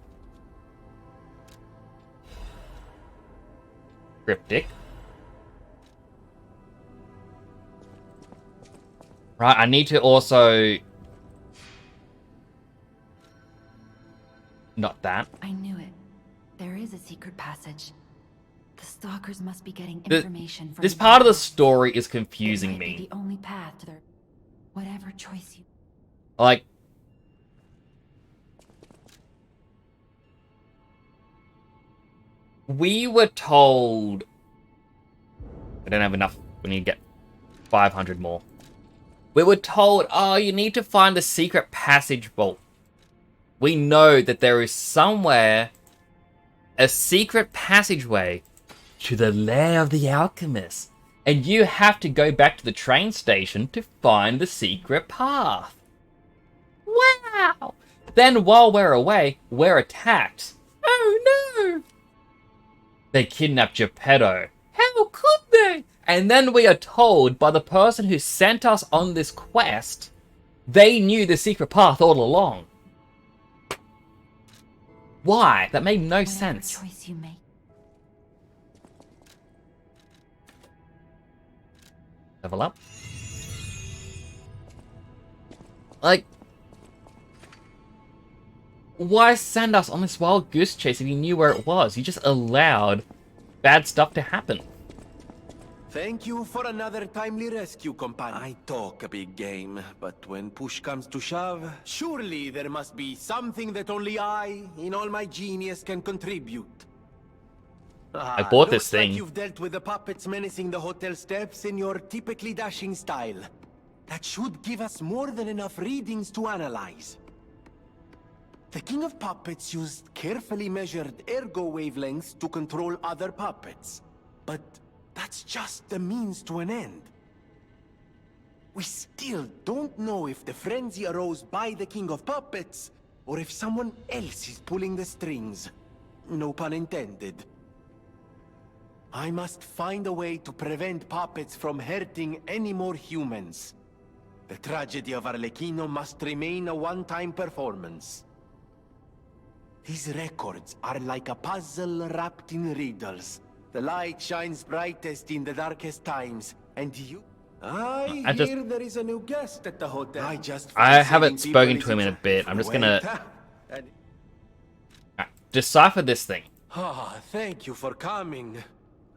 Cryptic. Right, I need to also... Not that. I knew it. There is a secret passage. The stalkers must be getting information from... This part of the story is confusing me. The only path to their... whatever choice you... Like... We were told... I don't have enough. We need to get 500 more. We were told, oh, you need to find the secret passage vault. We know that there is somewhere a secret passageway to the lair of the alchemist. And you have to go back to the train station to find the secret path. Wow! Then while we're away, we're attacked. Oh no! They kidnapped Geppetto. How could they? And then we are told by the person who sent us on this quest, they knew the secret path all along. Why? That made no sense. Choice you make. Level up. Like, why send us on this wild goose chase if you knew where it was? You just allowed bad stuff to happen. Thank you for another timely rescue, companion. I talk a big game, but when push comes to shove, surely there must be something that only I, in all my genius, can contribute. I bought this thing. Like you've dealt with the puppets menacing the hotel steps in your typically dashing style. That should give us more than enough readings to analyze. The King of Puppets used carefully measured ergo wavelengths to control other puppets. But that's just the means to an end. We still don't know if the frenzy arose by the King of Puppets, or if someone else is pulling the strings. No pun intended. I must find a way to prevent puppets from hurting any more humans. The tragedy of Arlecchino must remain a one-time performance. These records are like a puzzle wrapped in riddles. The light shines brightest in the darkest times, and you... I hear there is a new guest at the hotel. I haven't spoken to him in a bit. I'm just gonna decipher this thing. Ah, thank you for coming.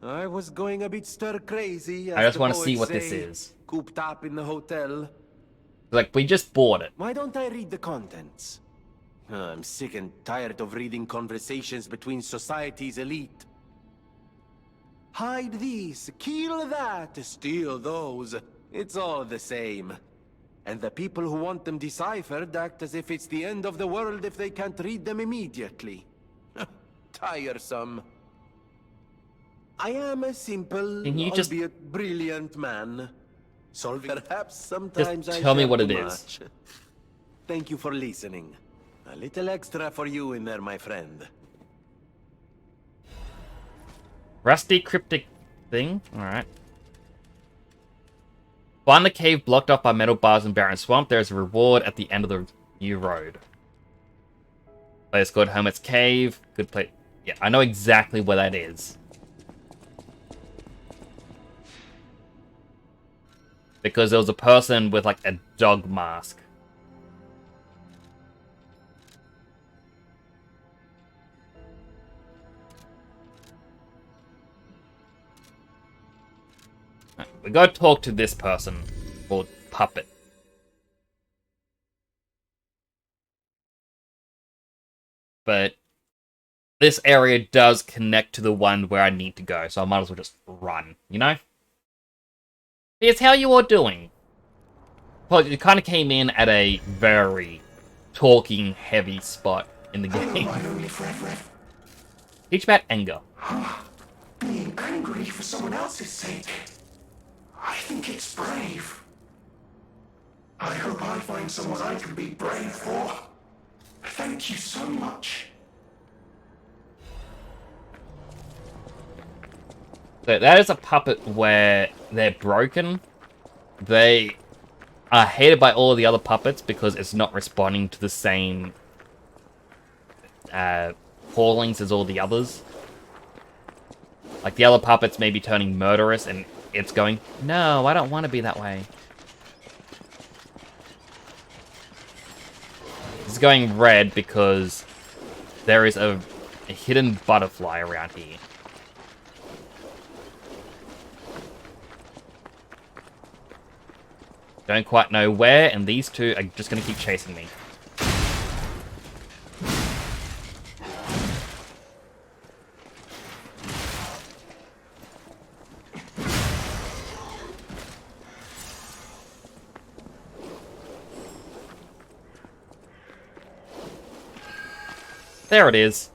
I was going a bit stir-crazy. I just want to see what this is. Cooped up in the hotel. Like, we just bought it. Why don't I read the contents? I'm sick and tired of reading conversations between society's elite. Hide these, kill that, steal those. It's all the same. And the people who want them deciphered act as if it's the end of the world if they can't read them immediately. Tiresome. I am a simple, albeit brilliant man. Solving perhaps sometimes just tell me what it is. Much. Thank you for listening. A little extra for you in there, my friend. Rusty cryptic thing? Alright. Find the cave blocked off by metal bars and barren swamp. There is a reward at the end of the new road. Place called Hermit's Cave. Good place. Yeah, I know exactly where that is. Because there was a person with like a dog mask. We gotta talk to this person called Puppet. But this area does connect to the one where I need to go, so I might as well just run, you know? Here's how you are doing. Well, you kind of came in at a very talking heavy spot in the game. Teach about anger. Being angry for someone else's sake. I think it's brave. I hope I find someone I can be brave for. Thank you so much. So that is a puppet where they're broken. They are hated by all of the other puppets because it's not responding to the same callings as all the others. Like the other puppets may be turning murderous and it's going, no, I don't want to be that way. It's going red because there is a hidden butterfly around here. Don't quite know where, and these two are just going to keep chasing me. There it is.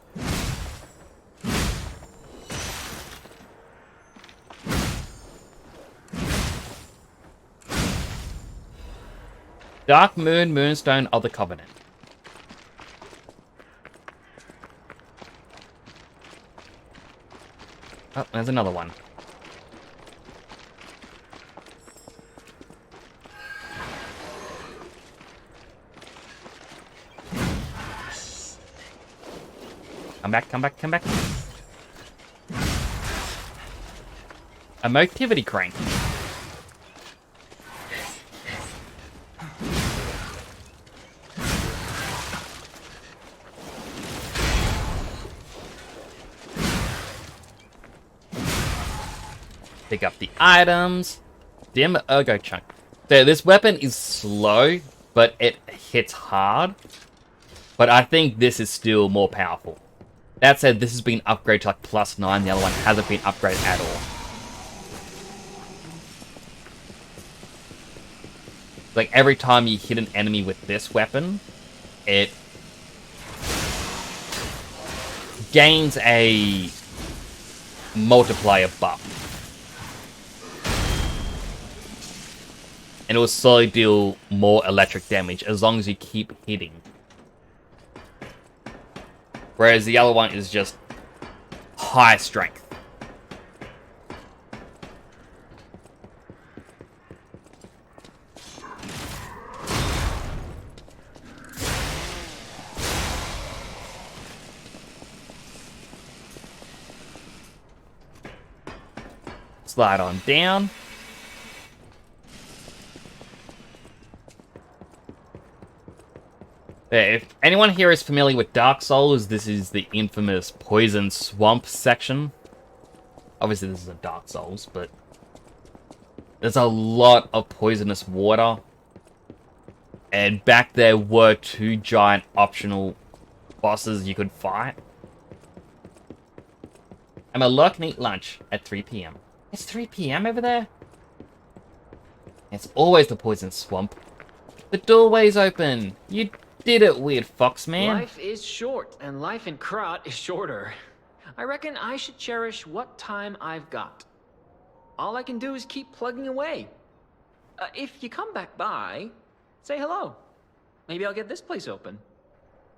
Dark Moon, Moonstone of the Covenant. Oh, there's another one. Come back, come back, come back. A motivity crank. Pick up the items. Dim Ergo Chunk. So this weapon is slow, but it hits hard. But I think this is still more powerful. That said, this has been upgraded to like +9. The other one hasn't been upgraded at all. Like every time you hit an enemy with this weapon, it gains a multiplier buff. And it will slowly deal more electric damage as long as you keep hitting. Whereas the other one is just high strength. Slide on down. If anyone here is familiar with Dark Souls, this is the infamous Poison Swamp section. Obviously this is a Dark Souls, but there's a lot of poisonous water. And back there were 2 giant optional bosses you could fight. I'm a lurk and eat lunch at 3 PM. It's 3 PM over there? It's always the Poison Swamp. The doorway's open. You did it, weird fox man. Life is short, and life in Krat is shorter. I reckon I should cherish what time I've got. All I can do is keep plugging away. If you come back by, say hello. Maybe I'll get this place open.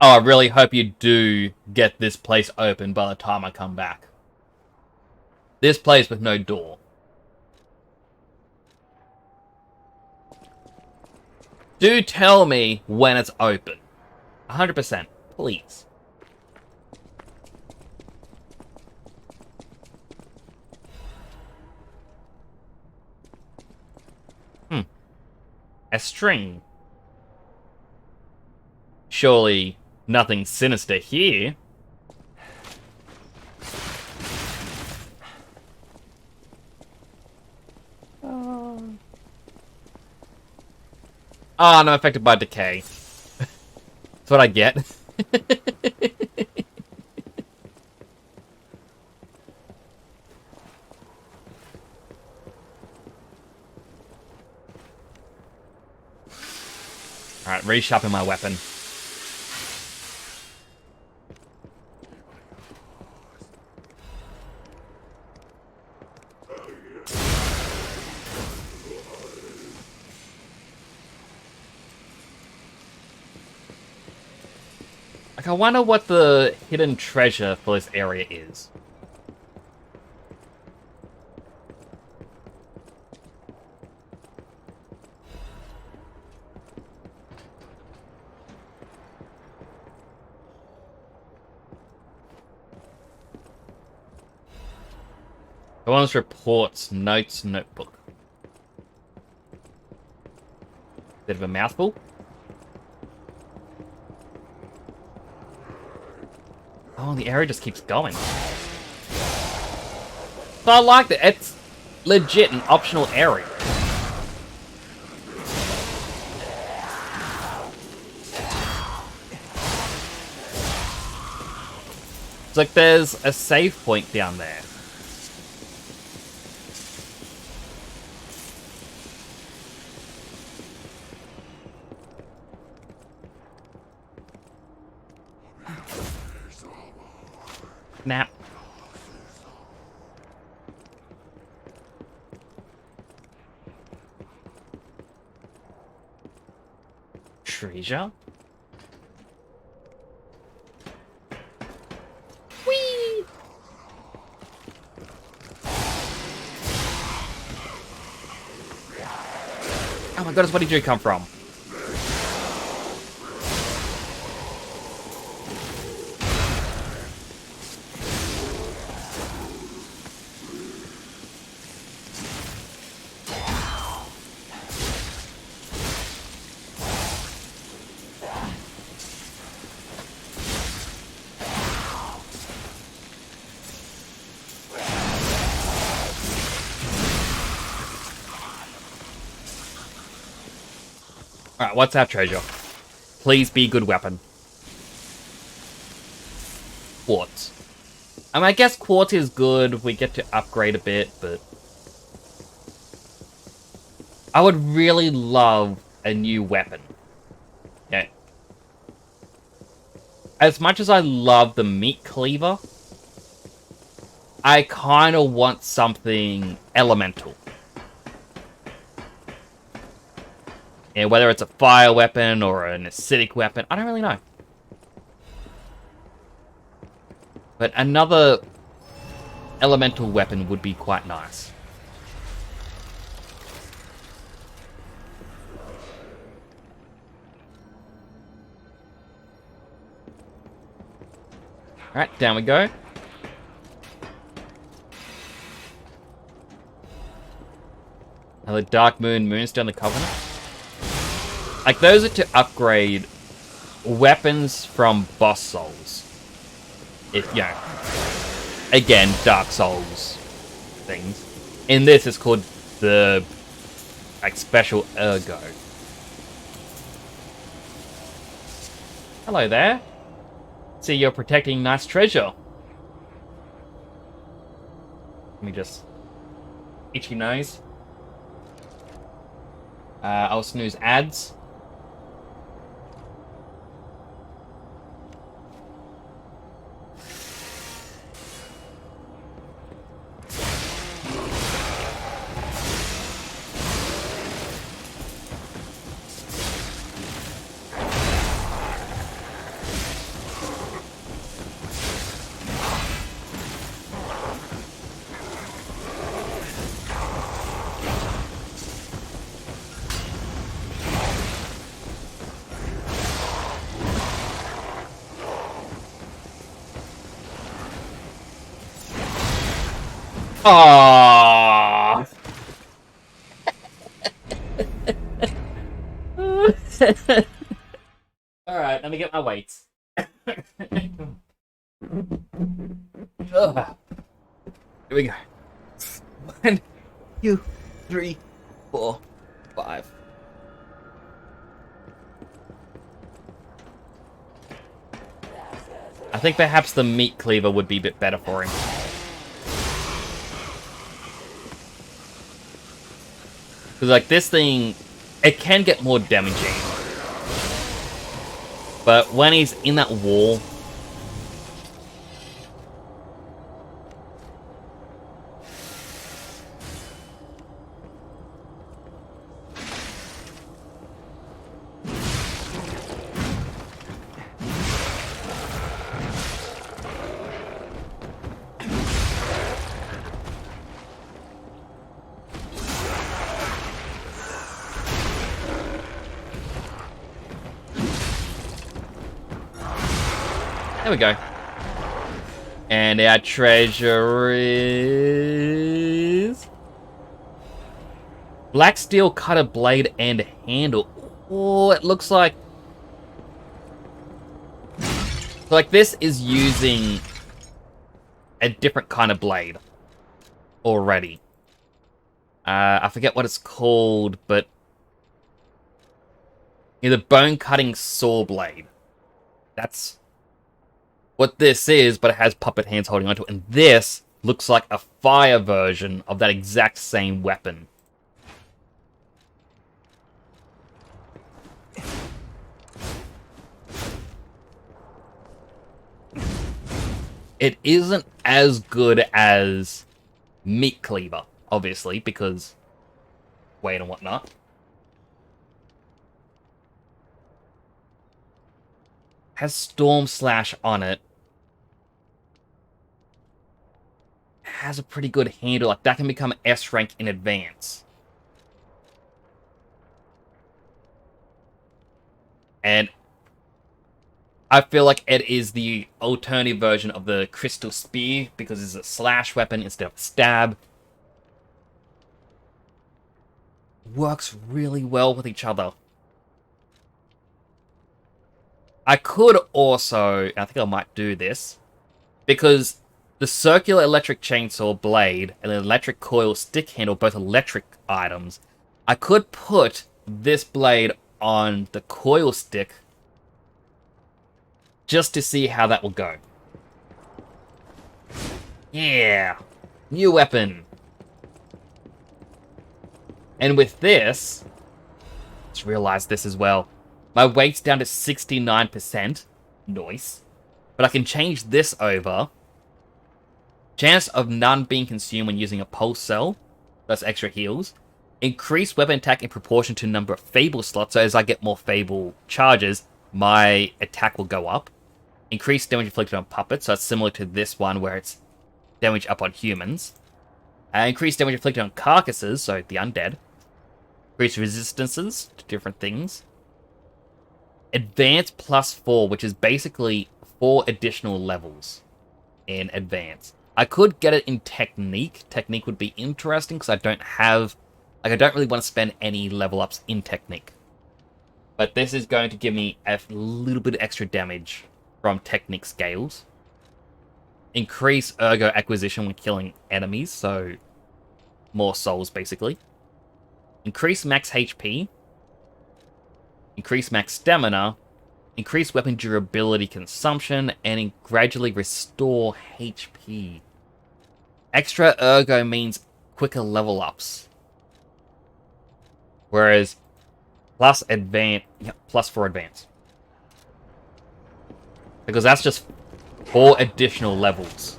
Oh, I really hope you do get this place open by the time I come back. This place with no door. Do tell me when it's open. 100%, please. A string. Surely nothing sinister here. Oh, and I'm affected by decay. That's what I get. Alright, resharpen my weapon. Like, I wonder what the hidden treasure for this area is. One's reports, notes, notebook. Bit of a mouthful. Oh, the area just keeps going. So I like that. It's legit an optional area. It's like there's a save point down there. Snap. Treasure? Whee! Oh my goodness, where did you come from? Alright, what's our treasure? Please be a good weapon. Quartz. I mean, I guess quartz is good. We get to upgrade a bit, but... I would really love a new weapon. Yeah. As much as I love the meat cleaver, I kind of want something elemental. Yeah, whether it's a fire weapon or an acidic weapon, I don't really know. But another elemental weapon would be quite nice. Alright, down we go. Another Dark Moon, Moonstone, the Covenant. Like, those are to upgrade weapons from boss souls. If, you know, again, Dark Souls things. In this, it's called the, like, Special Ergo. Hello there. See, you're protecting nice treasure. Let me just itch your nose. I'll snooze ads. Aww. Alright, let me get my weights. Ugh. Here we go. 1, 2, 3, 4, 5. I think perhaps the meat cleaver would be a bit better for him. Because, like, this thing, it can get more damaging. But when he's in that wall... There we go. And our treasure is... Black steel cutter blade and handle. Oh, it looks like... Like, this is using a different kind of blade already. I forget what it's called, but... Yeah, the bone-cutting saw blade. That's what this is, but it has puppet hands holding onto it. And this looks like a fire version of that exact same weapon. It isn't as good as Meat Cleaver, obviously, because weight and whatnot. Has Storm Slash on it. Has a pretty good handle. Like, that can become S rank in advance. And I feel like it is the alternative version of the Crystal Spear, because it's a slash weapon instead of a stab. Works really well with each other. I could also, I think I might do this, because the circular electric chainsaw blade and the electric coil stick handle, both electric items, I could put this blade on the coil stick just to see how that will go. Yeah! New weapon! And with this, just realized this as well. My weight's down to 69%. Nice. But I can change this over. Chance of none being consumed when using a pulse cell. That's extra heals. Increase weapon attack in proportion to number of Fable slots. So as I get more Fable charges, my attack will go up. Increase damage inflicted on puppets. So it's similar to this one where it's damage up on humans. Increase damage inflicted on carcasses, so the undead. Increase resistances to different things. Advance +4, which is basically 4 additional levels in advance. I could get it in technique. Technique would be interesting because I don't have... Like, I don't really want to spend any level ups in technique. But this is going to give me a little bit of extra damage from technique scales. Increase ergo acquisition when killing enemies, so more souls basically. Increase max HP. Increase max stamina. Increase weapon durability consumption, and gradually restore HP. Extra ergo means quicker level ups. Whereas plus advance, yeah, +4 advance. Because that's just 4 additional levels.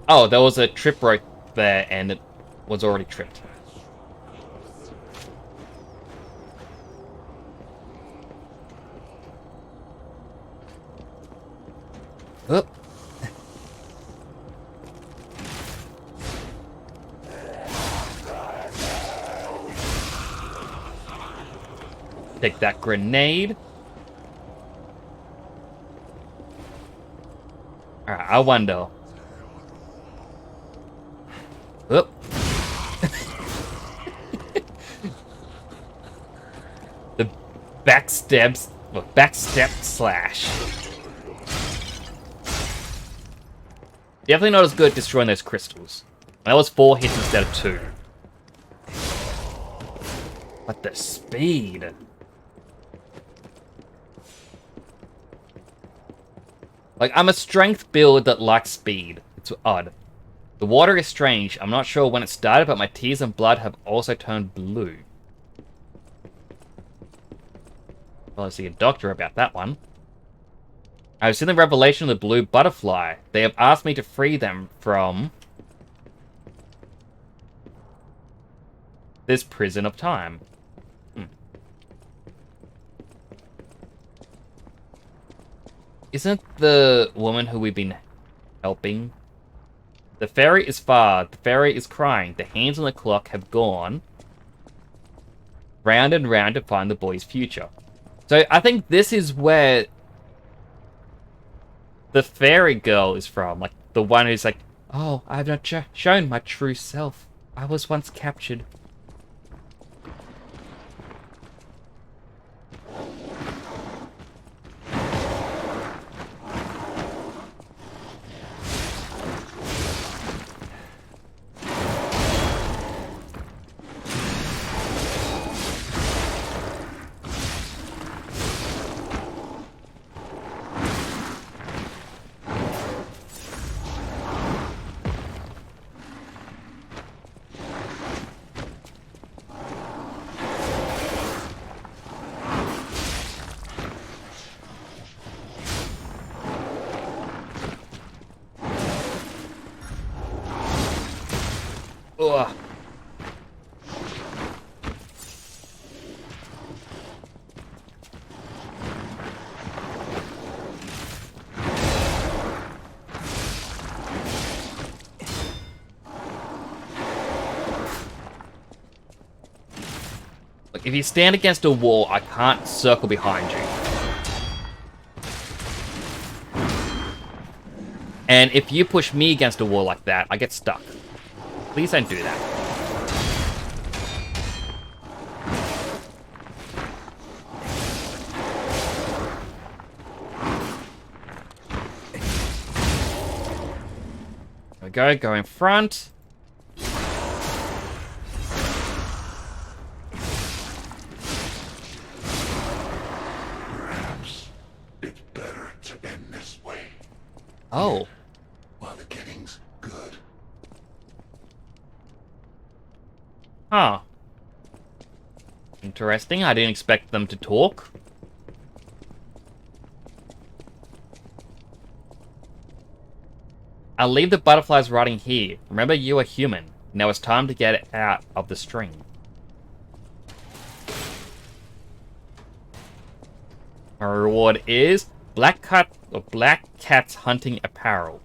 Oh, there was a trip right there, and it was already tripped. Oh. Take that grenade. Alright, I wonder. Oop. The backstab slash. Definitely not as good at destroying those crystals. That was 4 hits instead of 2. But the speed. Like, I'm a strength build that likes speed. It's odd. The water is strange. I'm not sure when it started, but my tears and blood have also turned blue. Well, I'll see a doctor about that one. I've seen the revelation of the blue butterfly. They have asked me to free them from this prison of time. Isn't the woman who we've been helping? The fairy is far. The fairy is crying. The hands on the clock have gone round and round to find the boy's future. So I think this is where the fairy girl is from. Like, the one who's like, oh, I have not shown my true self. I was once captured. Ugh. Look, if you stand against a wall, I can't circle behind you. And if you push me against a wall like that, I get stuck. Please don't do that. Go in front. Perhaps it's better to end this way. Oh. While the getting's good. Huh. Interesting. I didn't expect them to talk. I'll leave the butterflies rotting here. Remember, you are human. Now it's time to get out of the string. Our reward is Black Cat's Hunting Apparel.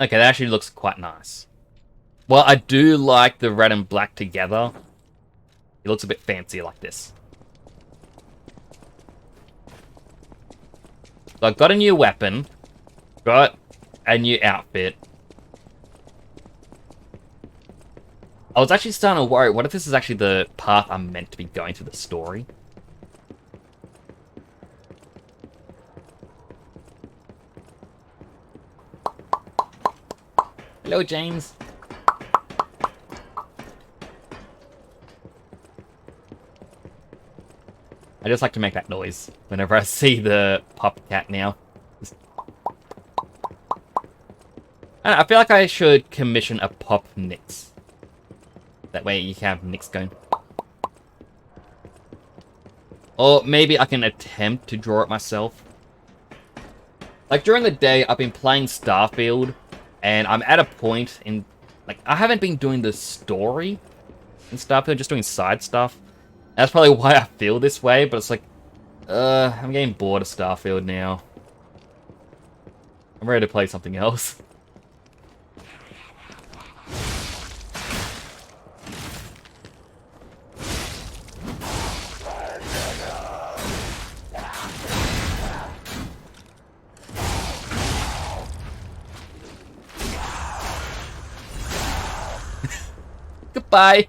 Okay, that actually looks quite nice. Well, I do like the red and black together. It looks a bit fancy like this. So I've got a new weapon. Got a new outfit. I was actually starting to worry, what if this is actually the path I'm meant to be going through the story? Hello, James. I just like to make that noise whenever I see the pop cat now. I feel like I should commission a pop Nix. That way you can have Nix going. Or maybe I can attempt to draw it myself. Like during the day, I've been playing Starfield, and I'm at a point in... Like, I haven't been doing the story in Starfield, just doing side stuff. That's probably why I feel this way, but it's like... I'm getting bored of Starfield now. I'm ready to play something else. Goodbye.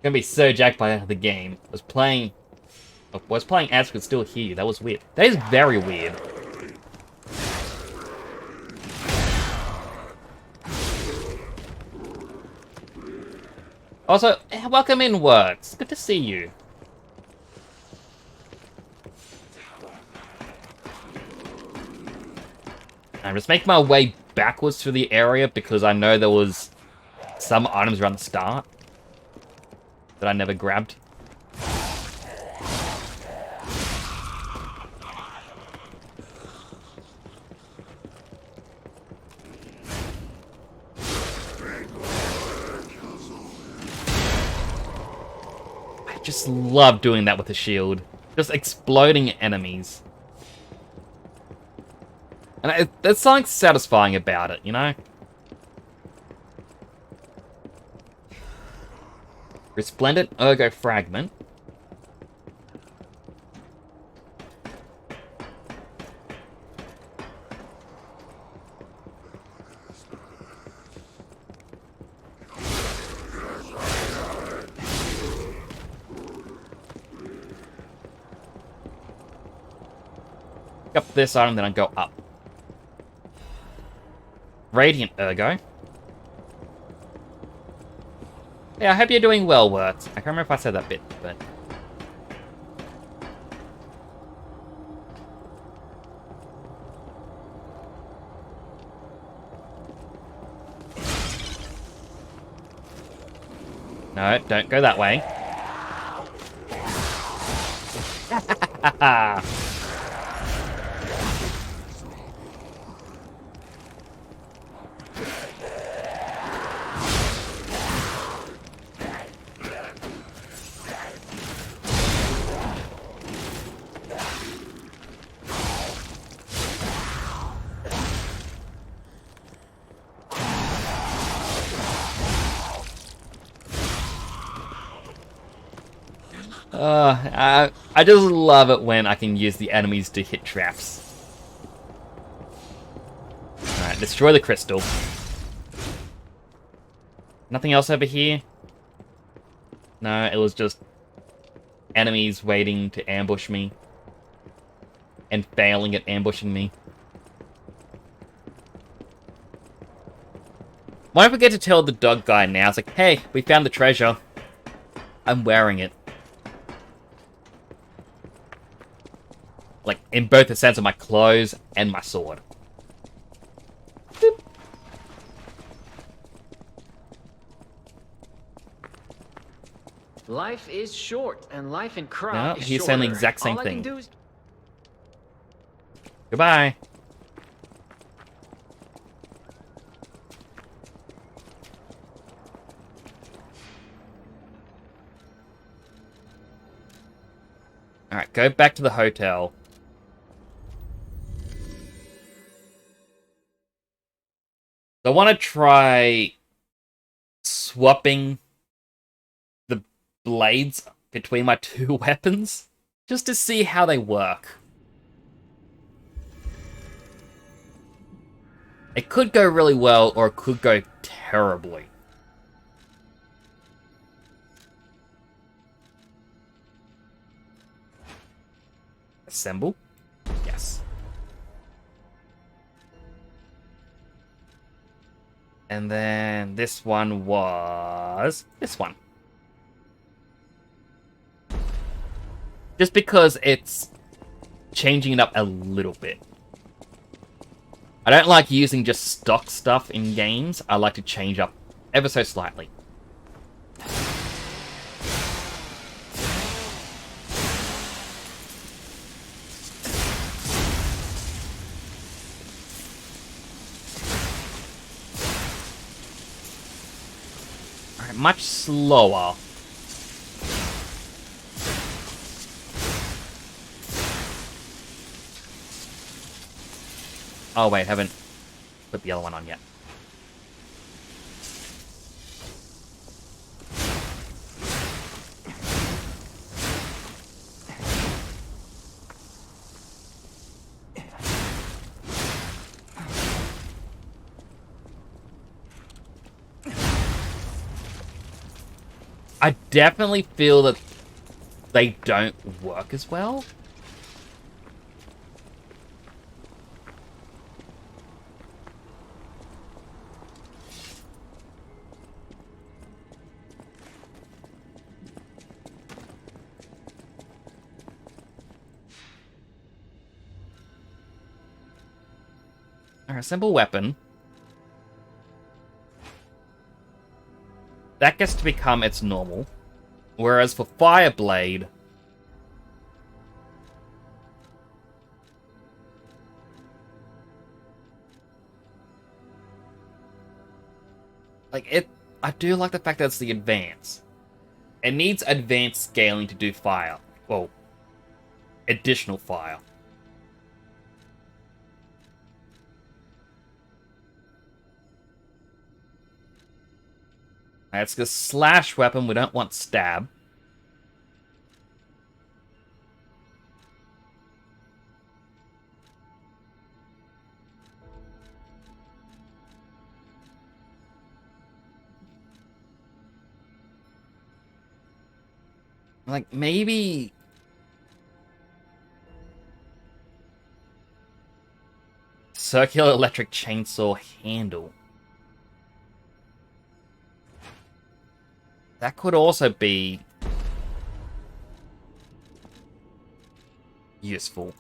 Gonna be so jacked by the game. I was playing as could still hear you. That was weird. That is very weird. Also, welcome in, Works. Good to see you. I'm just making my way backwards through the area because I know there was some items around the start that I never grabbed. I just love doing that with the shield. Just exploding enemies. And there's something satisfying about it, you know? Resplendent Ergo Fragment. Pick up this item, then I go up. Radiant Ergo. Yeah, I hope you're doing well, Wirt. I can't remember if I said that bit, but... No, don't go that way. I just love it when I can use the enemies to hit traps. Alright, destroy the crystal. Nothing else over here? No, it was just enemies waiting to ambush me. And failing at ambushing me. Why don't I forget to tell the dog guy now? It's like, hey, we found the treasure. I'm wearing it. Like, in both the sense of my clothes and my sword. Boop. Life is short, and life in Krat No, is he's shorter. saying the exact same All I can thing. do is... Goodbye. Alright, go back to the hotel. I want to try swapping the blades between my two weapons, just to see how they work. It could go really well, or it could go terribly. Assemble? Yes. And then this one was this one. Just because it's changing it up a little bit. I don't like using just stock stuff in games. I like to change up ever so slightly. Alright, much slower. Oh wait, haven't put the other one on yet. I definitely feel that they don't work as well. Alright, simple weapon. That gets to become its normal. Whereas for Fireblade... I do like the fact that it's the advance. It needs advanced scaling to do fire. Well, additional fire. It's the slash weapon, we don't want stab. Like, maybe... circular electric chainsaw handle. That could also be useful.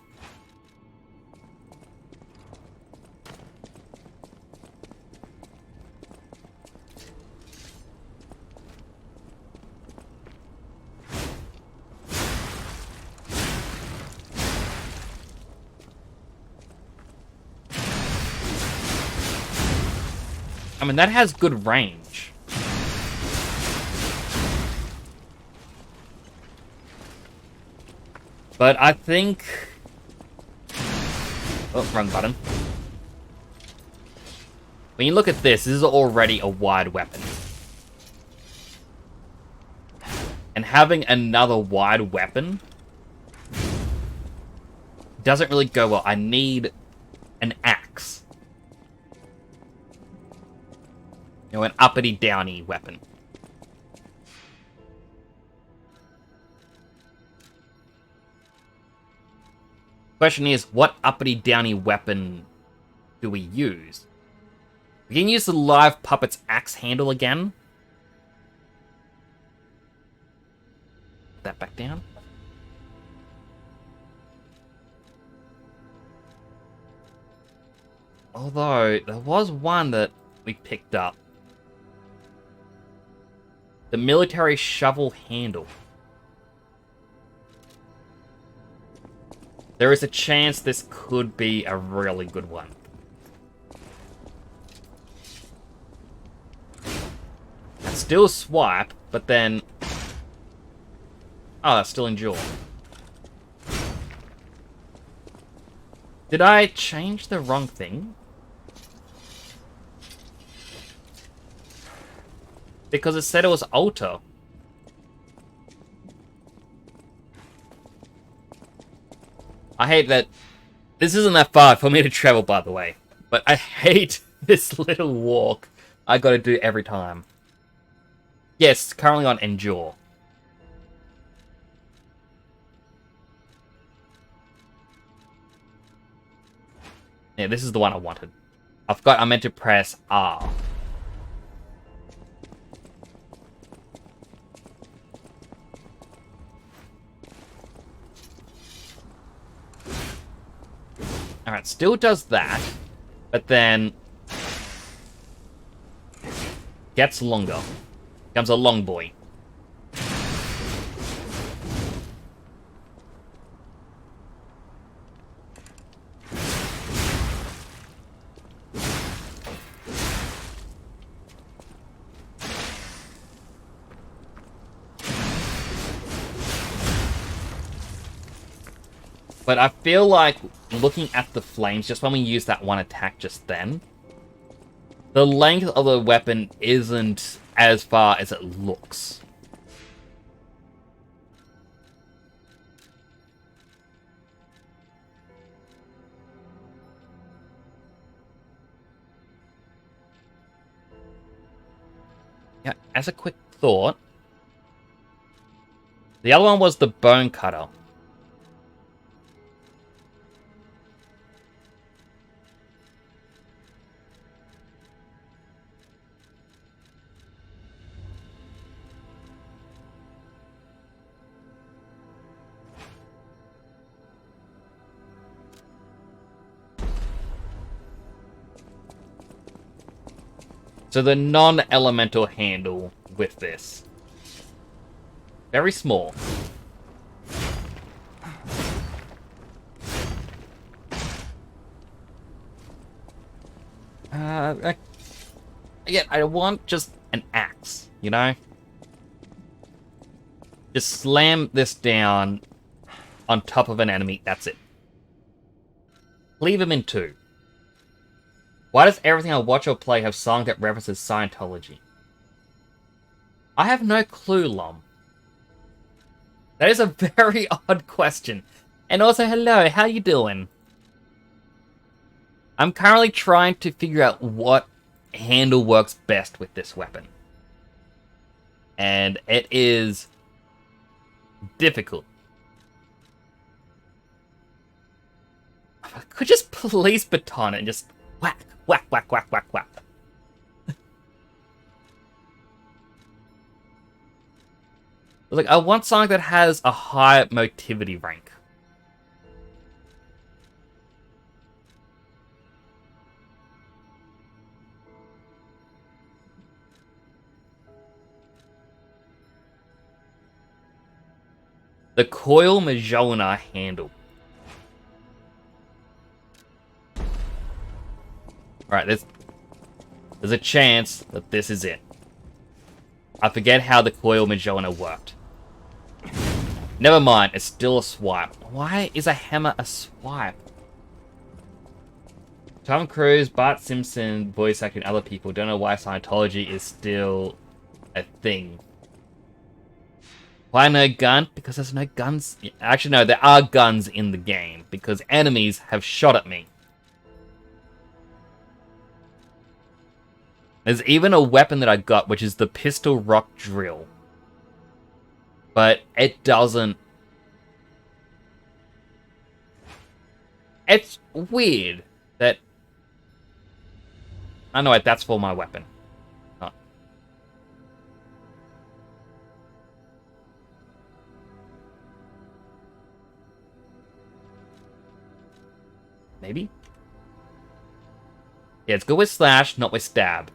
I mean, that has good range. But I think... oh, wrong button. When you look at this, this is already a wide weapon. And having another wide weapon doesn't really go well. I need an axe. You know, an uppity downy weapon. Question is, what uppity downy weapon do we use? We can use the live puppet's axe handle again. Put that back down. Although, there was one that we picked up. The military shovel handle. There is a chance this could be a really good one. That's still swipe, but then... Oh, that's still endure. Did I change the wrong thing? Because it said it was alter. I hate that... This isn't that far for me to travel, by the way. But I hate this little walk I gotta do every time. Yes, currently on endure. Yeah, this is the one I wanted. I meant to press R. Alright, still does that, but then gets longer. Becomes a long boy. But I feel like looking at the flames, just when we use that one attack just then, the length of the weapon isn't as far as it looks. Yeah, as a quick thought, the other one was the bone cutter. So the non-elemental handle with this. Very small. Again, I want just an axe, you know? Just slam this down on top of an enemy, that's it. Leave him in two. Why does everything I watch or play have song that references Scientology? I have no clue, Lom. That is a very odd question. And also, hello, how you doing? I'm currently trying to figure out what handle works best with this weapon. And it is difficult. I could just police baton it and just whack, whack, whack, whack, whack, whack. Like, I want something that has a high motivity rank. The Coil Majona handle. Alright, there's a chance that this is it. I forget how the Coil Majona worked. Never mind, it's still a swipe. Why is a hammer a swipe? Tom Cruise, Bart Simpson, voice acting, other people don't know why Scientology is still a thing. Why no gun? Because there's no guns. Actually, no, there are guns in the game because enemies have shot at me. There's even a weapon that I got, which is the pistol rock drill. But it doesn't... It's weird that... I know what, that's for my weapon. Oh. Maybe? Yeah, it's good with slash, not with stab.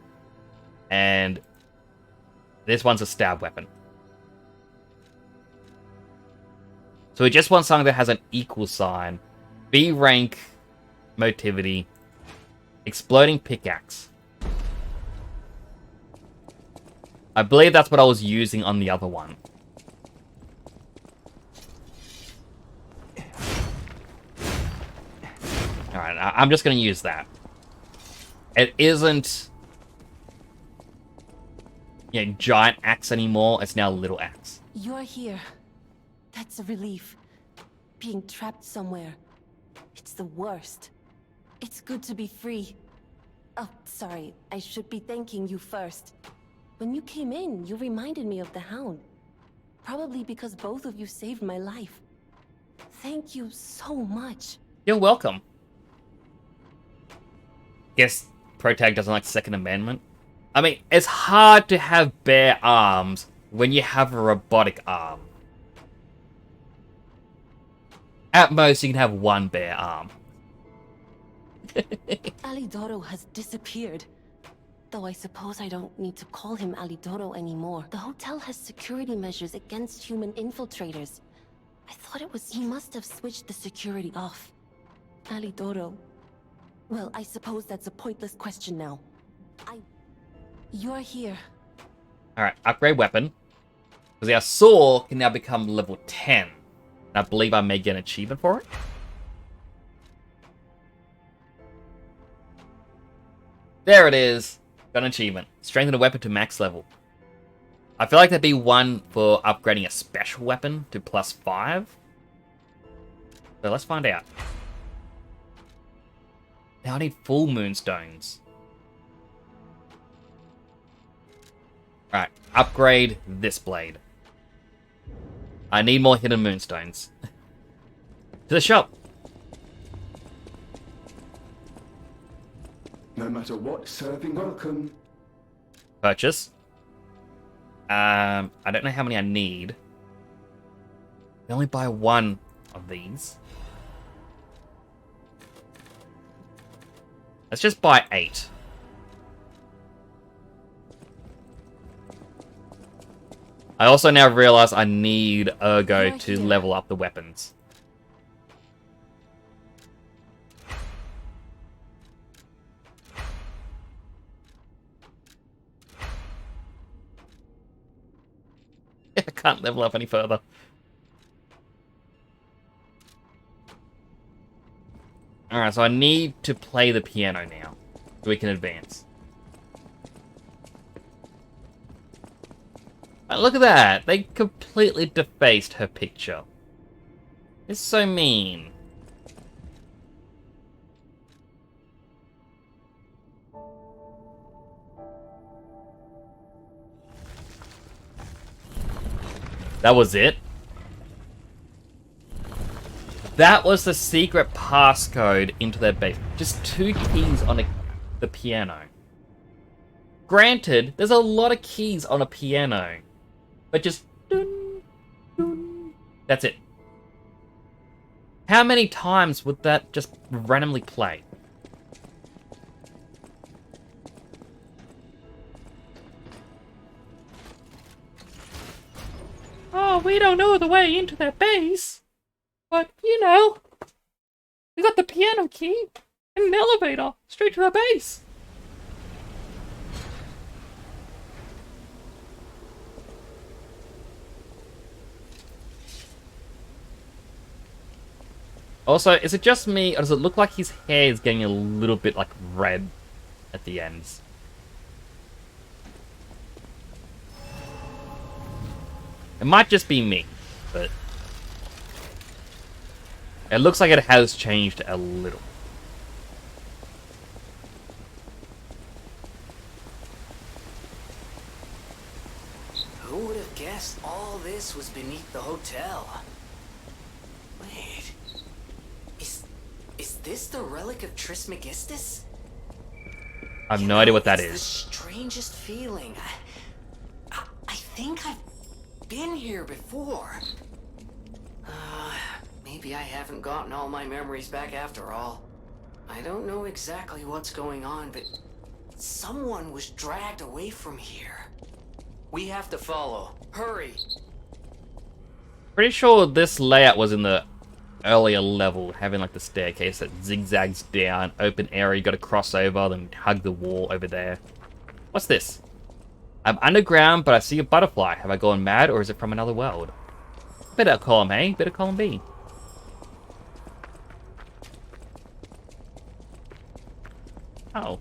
And this one's a stab weapon. So we just want something that has an equal sign. B rank, motivity, exploding pickaxe. I believe that's what I was using on the other one. Alright, I'm just going to use that. It isn't... giant axe anymore. It's now little axe. You're here. That's a relief. Being trapped somewhere. It's the worst. It's good to be free. Oh, sorry. I should be thanking you first. When you came in, you reminded me of the Hound. Probably because both of you saved my life. Thank you so much. You're welcome. Guess Protag doesn't like the Second Amendment. I mean, it's hard to have bare arms when you have a robotic arm. At most, you can have one bare arm. Alidoro has disappeared. Though I suppose I don't need to call him Alidoro anymore. The hotel has security measures against human infiltrators. I thought it was... He must have switched the security off. Alidoro... Well, I suppose that's a pointless question now. You're here. Alright, upgrade weapon. Because our saw can now become level 10. I believe I may get an achievement for it. There it is. Got an achievement. Strengthen a weapon to max level. I feel like there'd be one for upgrading a special weapon to +5. So let's find out. Now I need full moonstones. Alright, upgrade this blade. I need more hidden moonstones. To the shop. No matter what, serving welcome. Purchase. I don't know how many I need. I only buy one of these. Let's just buy 8. I also now realize I need Ergo to level up the weapons. I can't level up any further. Alright, so I need to play the piano now, so we can advance. Oh, look at that! They completely defaced her picture. It's so mean. That was it? That was the secret passcode into their base. Just 2 keys on the piano. Granted, there's a lot of keys on a piano. But just... dun, dun, that's it. How many times would that just randomly play? Oh, we don't know the way into their base. But, you know, we got the piano key and an elevator straight to their base. Also, is it just me, or does it look like his hair is getting a little bit, like, red at the ends? It might just be me, but... it looks like it has changed a little. Who would have guessed all this was beneath the hotel? Wait. Is this the relic of Trismegistus? I have no idea what that It's is. the strangest feeling. I think I've been here before. Maybe I haven't gotten all my memories back after all. I don't know exactly what's going on, but someone was dragged away from here. We have to follow. Hurry! Pretty sure this layout was in the earlier level, having like the staircase that zigzags down, open area, you gotta cross over, then hug the wall over there. What's this? I'm underground, but I see a butterfly. Have I gone mad, or is it from another world? Better column A, better column B. Oh.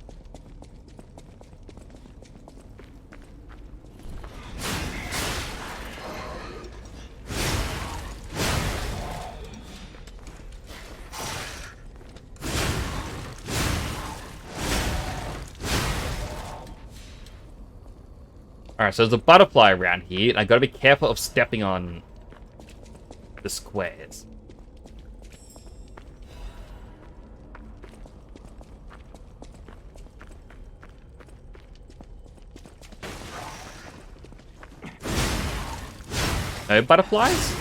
Alright, so there's a butterfly around here, and I gotta be careful of stepping on the squares. No butterflies?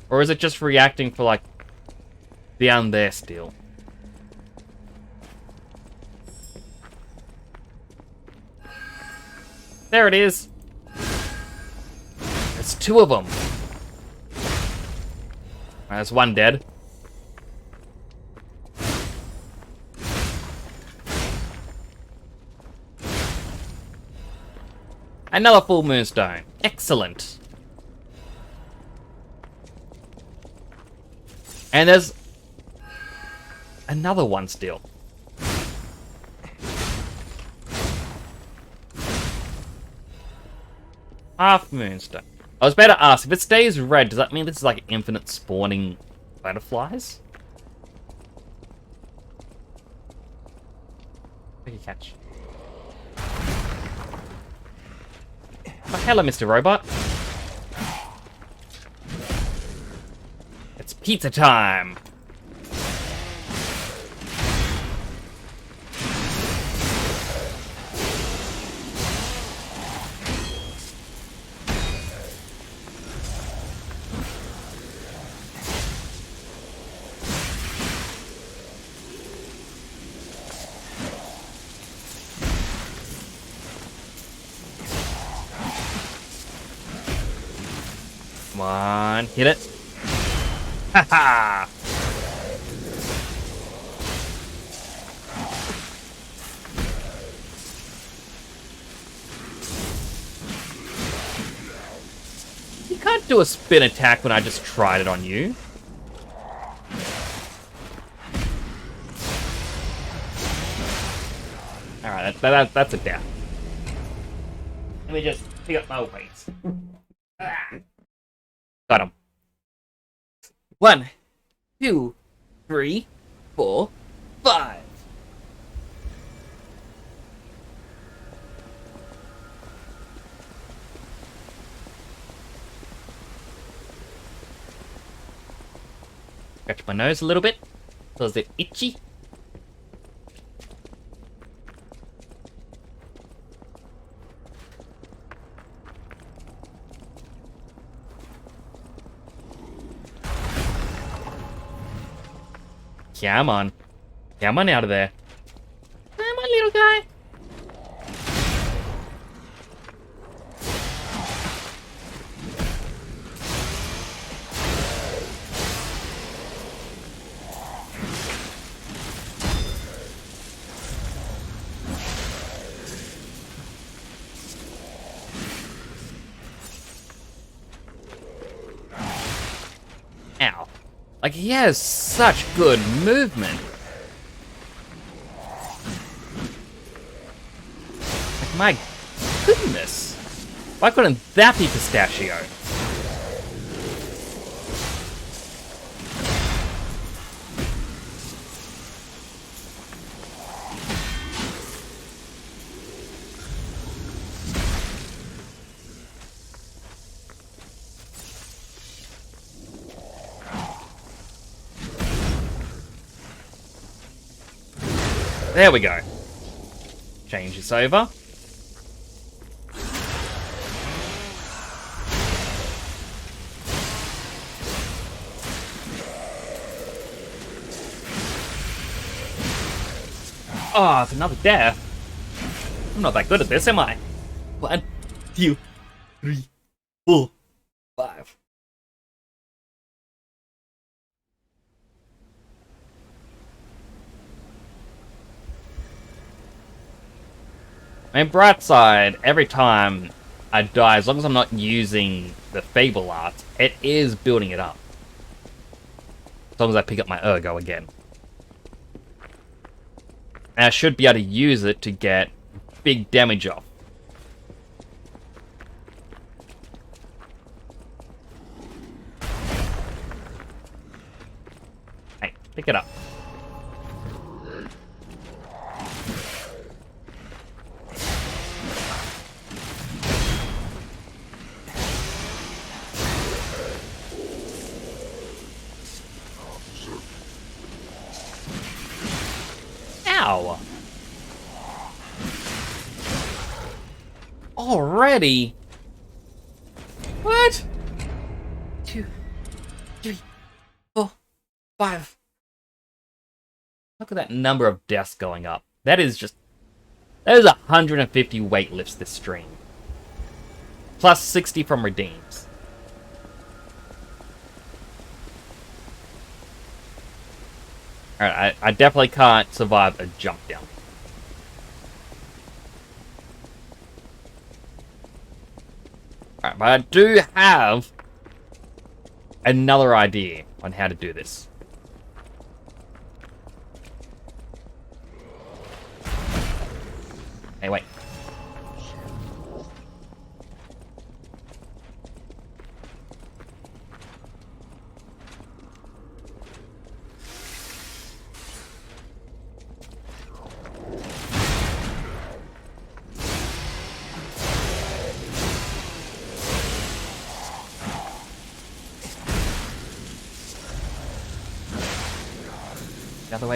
Or is it just reacting for like down there still? There it is. There's two of them. There's one dead. Another full moonstone. Excellent. And there's another one still. Half moonstone. I was about to ask, if it stays red, does that mean this is like infinite spawning butterflies? Take a catch. Oh, hello, Mr. Robot. It's pizza time. Come on, hit it. Haha! You can't do a spin attack when I just tried it on you. Alright, that's a down. Let me just pick up my weights. Got him. 1, 2, 3, 4, 5. Scratch my nose a little bit. Feels a bit itchy. Come on. Come on out of there. Come on, little guy. Ow. Like, he has such good movement. Like, my goodness. Why couldn't that be Pistachio? There we go. Change this over. Oh, it's another death. I'm not that good at this, am I? 1, 2, 3, 4, 5. I mean, bright side, every time I die, as long as I'm not using the Fable Art, it is building it up. As long as I pick up my Ergo again. And I should be able to use it to get big damage off. Hey, pick it up. Ow! Already? What? 2, 3, 4, 5. Look at that number of deaths going up. That is 150 weight lifts this stream. Plus 60 from redeems. Alright, I definitely can't survive a jump down. Alright, but I do have another idea on how to do this. Hey, wait.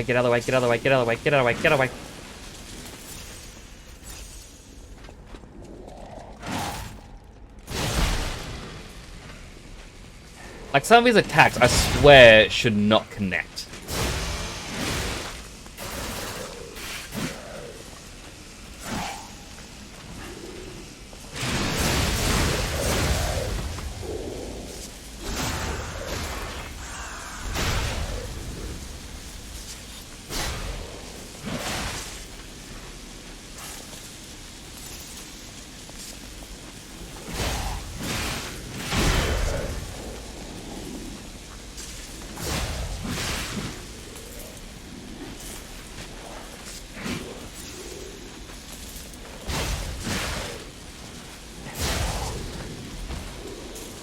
Get out of the way, get out of the way, get out of the way, get out of the way, get out of the way, get out of the way. Like, some of these attacks, I swear, should not connect.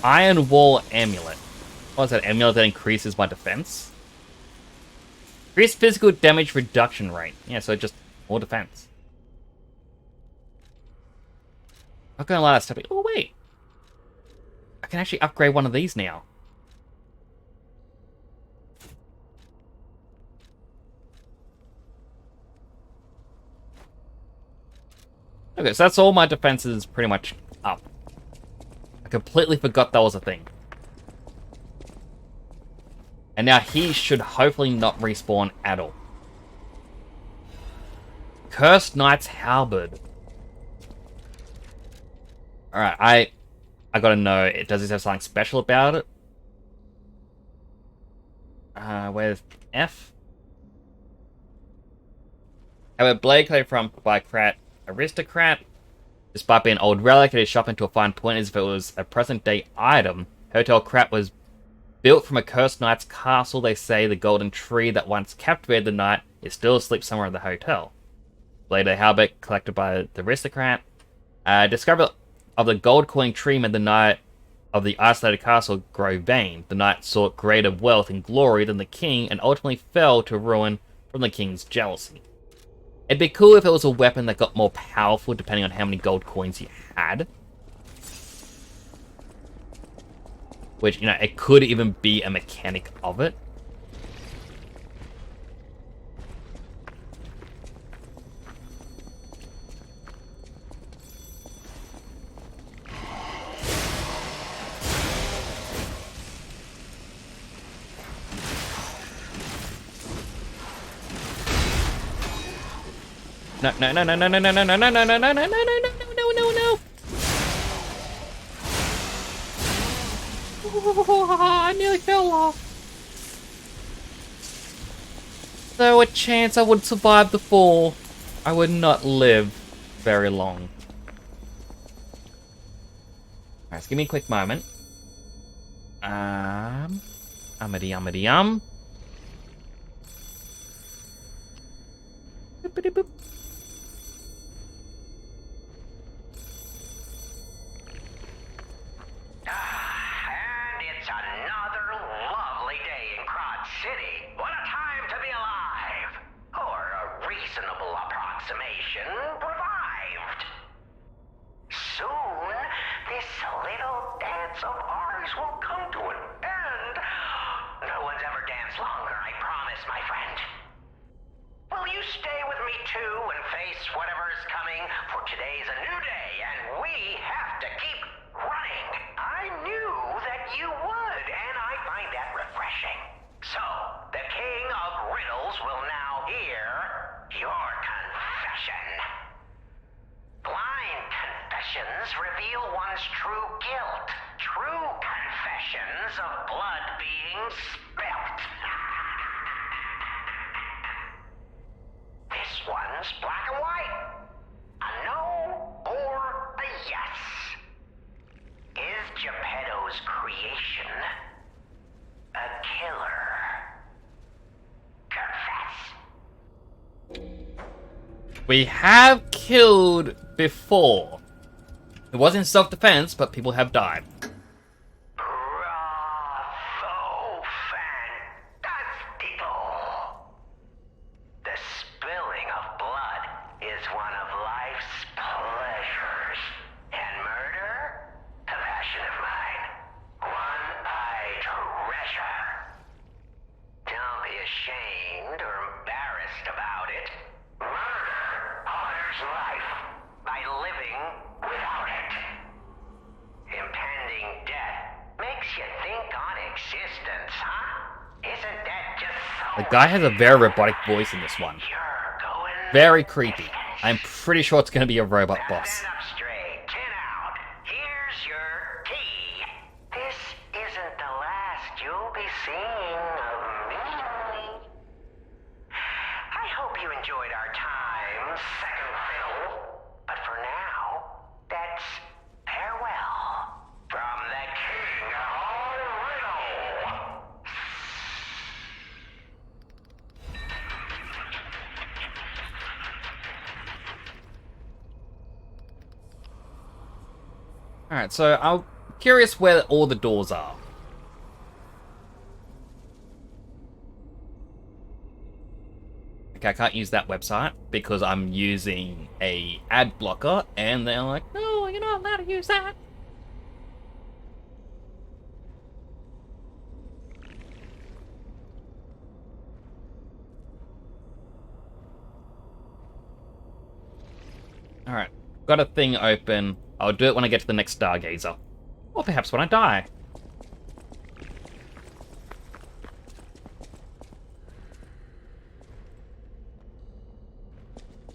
Iron Wall Amulet. What is that? Amulet that increases my defense? Increased physical damage reduction rate. Yeah, so just more defense. I'm not gonna allow that stuff. Oh, wait. I can actually upgrade one of these now. Okay, so that's all my defenses pretty much up. I completely forgot that was a thing. And now he should hopefully not respawn at all. Cursed Knight's Halberd. Alright, I gotta know, does this have something special about it? Where's F? Have a blade clay from by Krat Aristocrat. Despite being an old relic, it is sharpened to a fine point as if it was a present-day item. Hotel Krat was built from a cursed knight's castle. They say the golden tree that once captivated the knight is still asleep somewhere in the hotel. Blade of Halberd, collected by the Aristocrat. Discovery of the gold coin tree made the knight of the isolated castle grow vain. The knight sought greater wealth and glory than the king and ultimately fell to ruin from the king's jealousy. It'd be cool if it was a weapon that got more powerful depending on how many gold coins you had. Which, you know, it could even be a mechanic of it. No, no, no, no, no, no, no, no, no, no, no, no, no, no, no, no, no, no, no. I nearly fell off. Though a chance I would survive the fall, I would not live very long. Alright, so give me a quick moment. Boop-a-dee-boop. And it's another lovely day in Krat City. What a time to be alive! Or a reasonable approximation, revived. Soon, this little dance of ours will come to an end. No one's ever danced longer, I promise, my friend. Will you stay with me too and face whatever is coming? For today's a new day, and we have to keep running. I knew that you would, and I find that refreshing. So, the King of Riddles will now hear your confession. Blind confessions reveal one's true guilt. True confessions of blood being spilt. This one's black and white. A no or a yes. Is Geppetto's creation a killer? Confess. We have killed before. It was in self-defense, but people have died. Bravo, fantastico. The spilling of blood is one of life's pleasures. And murder? A passion of mine. One I treasure. Don't be ashamed or embarrassed about it. Murder honors life by living without it. Impending death makes you think on existence, huh? Isn't that just so? The guy has a very robotic voice in this one. Very creepy. I'm pretty sure it's going to be a robot boss. Stand up straight, chin out. Here's your key. This isn't the last you'll be seeing of me. I hope you enjoyed our time, second fiddle. But for now, that's farewell from the King of Riddle. Alright, so I'm curious where all the doors are. Okay, I can't use that website because I'm using a ad blocker, and they're like, no, you're not allowed to use that. Alright, got a thing open. I'll do it when I get to the next Stargazer. Or perhaps when I die.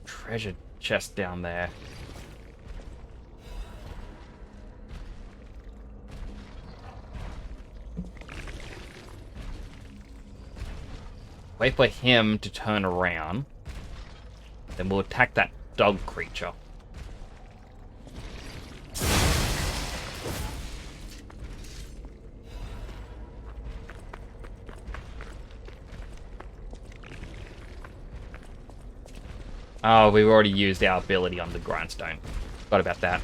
Treasure chest down there. Wait for him to turn around. Then we'll attack that dog creature. Oh, we've already used our ability on the grindstone. Forgot about that.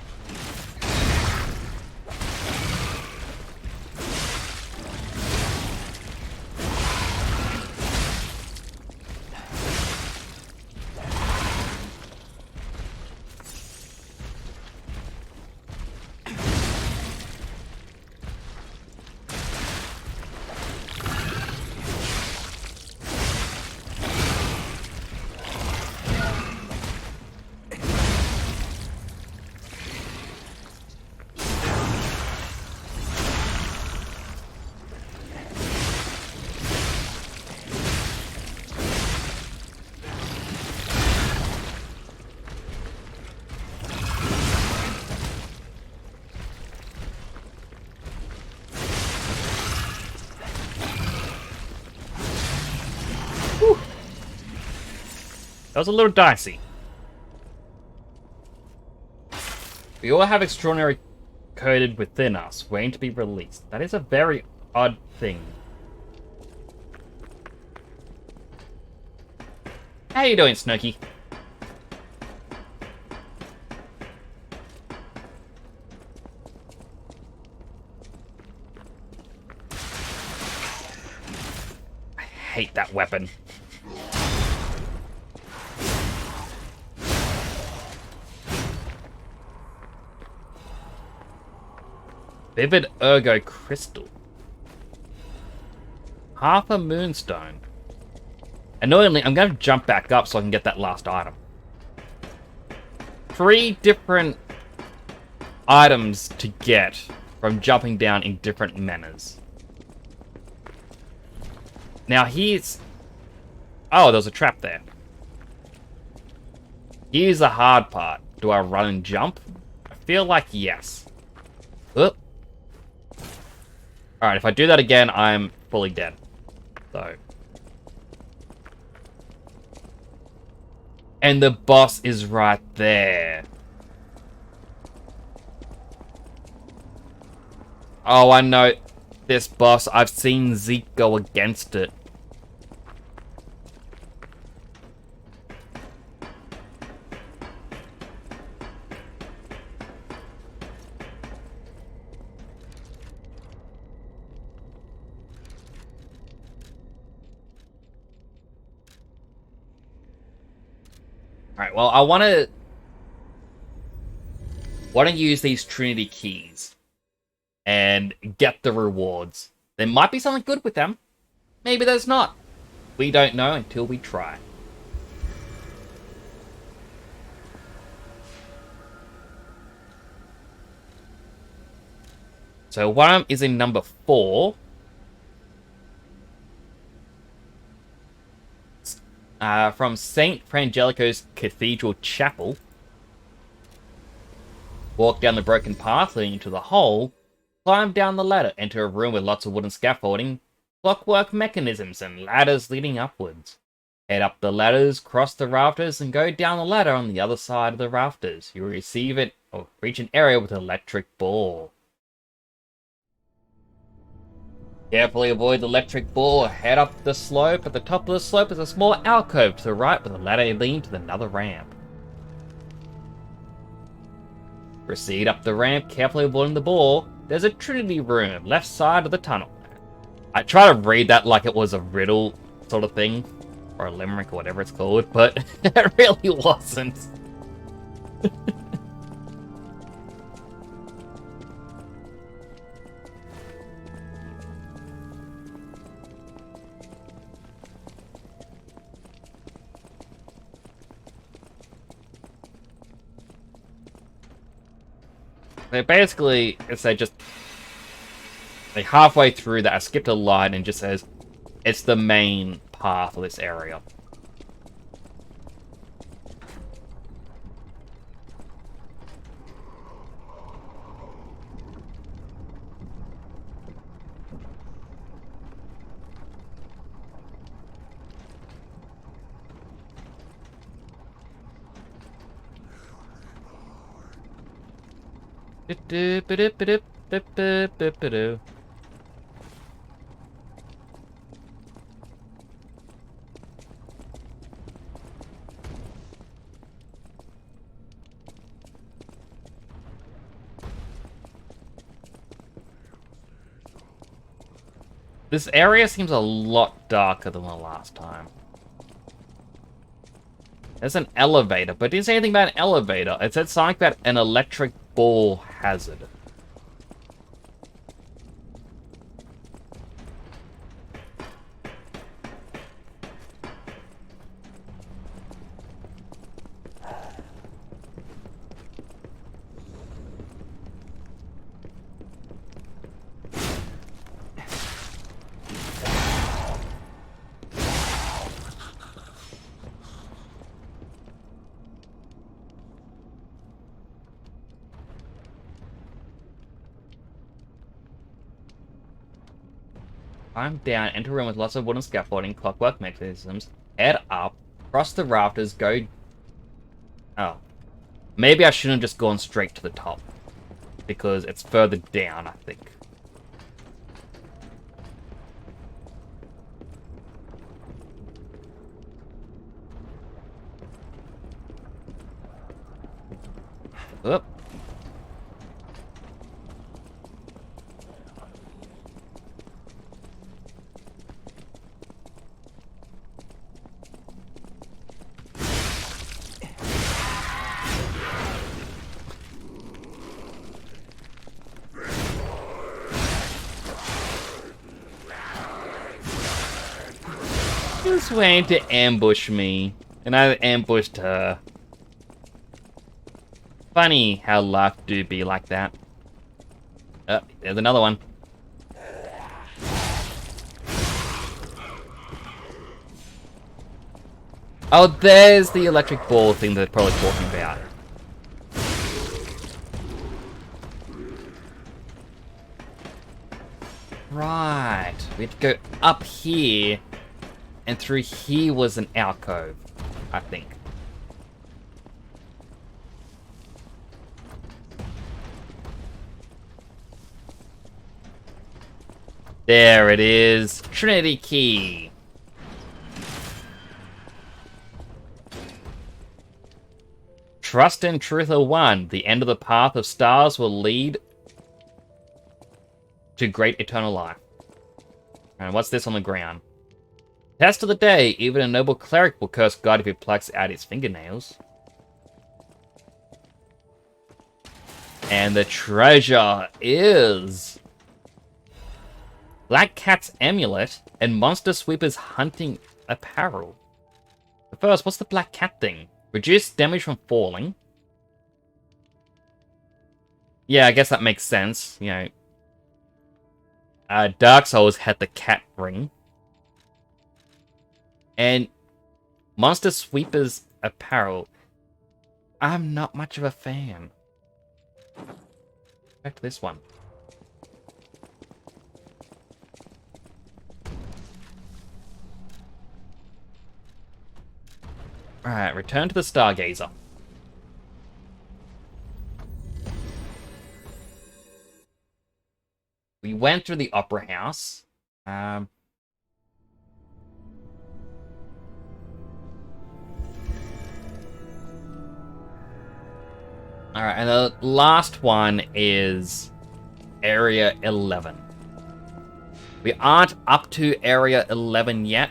That was a little dicey. We all have extraordinary coded within us, waiting to be released. That is a very odd thing. How you doing, Snooky? I hate that weapon. Vivid Ergo Crystal. Half a moonstone. Annoyingly, I'm going to jump back up so I can get that last item. 3 different items to get from jumping down in different manners. Now here's... Oh, there's a trap there. Here's the hard part. Do I run and jump? I feel like yes. Oop. Alright, if I do that again, I'm fully dead. So. And the boss is right there. Oh, I know this boss. I've seen Zeke go against it. Alright, well, I want to use these Trinity keys and get the rewards. There might be something good with them. Maybe there's not. We don't know until we try. So one of them is in number 4. From St. Frangelico's Cathedral Chapel. Walk down the broken path leading to the hole. Climb down the ladder, enter a room with lots of wooden scaffolding, clockwork mechanisms, and ladders leading upwards. Head up the ladders, cross the rafters, and go down the ladder on the other side of the rafters. You will receive it or reach an area with an electric ball. Carefully avoid the electric ball. Head up the slope. At the top of the slope is a small alcove to the right with a ladder leading to another ramp. Proceed up the ramp, carefully avoiding the ball. There's a Trinity room, left side of the tunnel. I try to read that like it was a riddle sort of thing, or a limerick or whatever it's called, but it really wasn't. So basically, it's just like halfway through that I skipped a line and just says it's the main path of this area. This area seems a lot darker than the last time. There's an elevator, but it didn't say anything about an elevator. It said something about an electric ball hazard. Climb down, enter a room with lots of wooden scaffolding, clockwork mechanisms, head up, Cross the rafters, go... Oh. Maybe I shouldn't have just gone straight to the top. Because it's further down, I think. Oop. Just waiting to ambush me, and I ambushed her. Funny how life do be like that. Oh, there's another one. Oh, there's the electric ball thing they're probably talking about. Right, we had to go up here, and through here was an alcove, I think. There it is, Trinity Key. Trust and truth are one. The end of the path of stars will lead to great eternal life. And what's this on the ground? Test of the day. Even a noble cleric will curse God if he plucks out his fingernails. And the treasure is... Black Cat's Amulet and Monster Sweeper's Hunting Apparel. But first, what's the Black Cat thing? Reduce damage from falling. Yeah, I guess that makes sense. You know, Dark Souls had the cat ring. And Monster Sweeper's Apparel. I'm not much of a fan. Back to this one. Alright, return to the Stargazer. We went through the Opera House. Alright, and the last one is Area 11. We aren't up to Area 11 yet.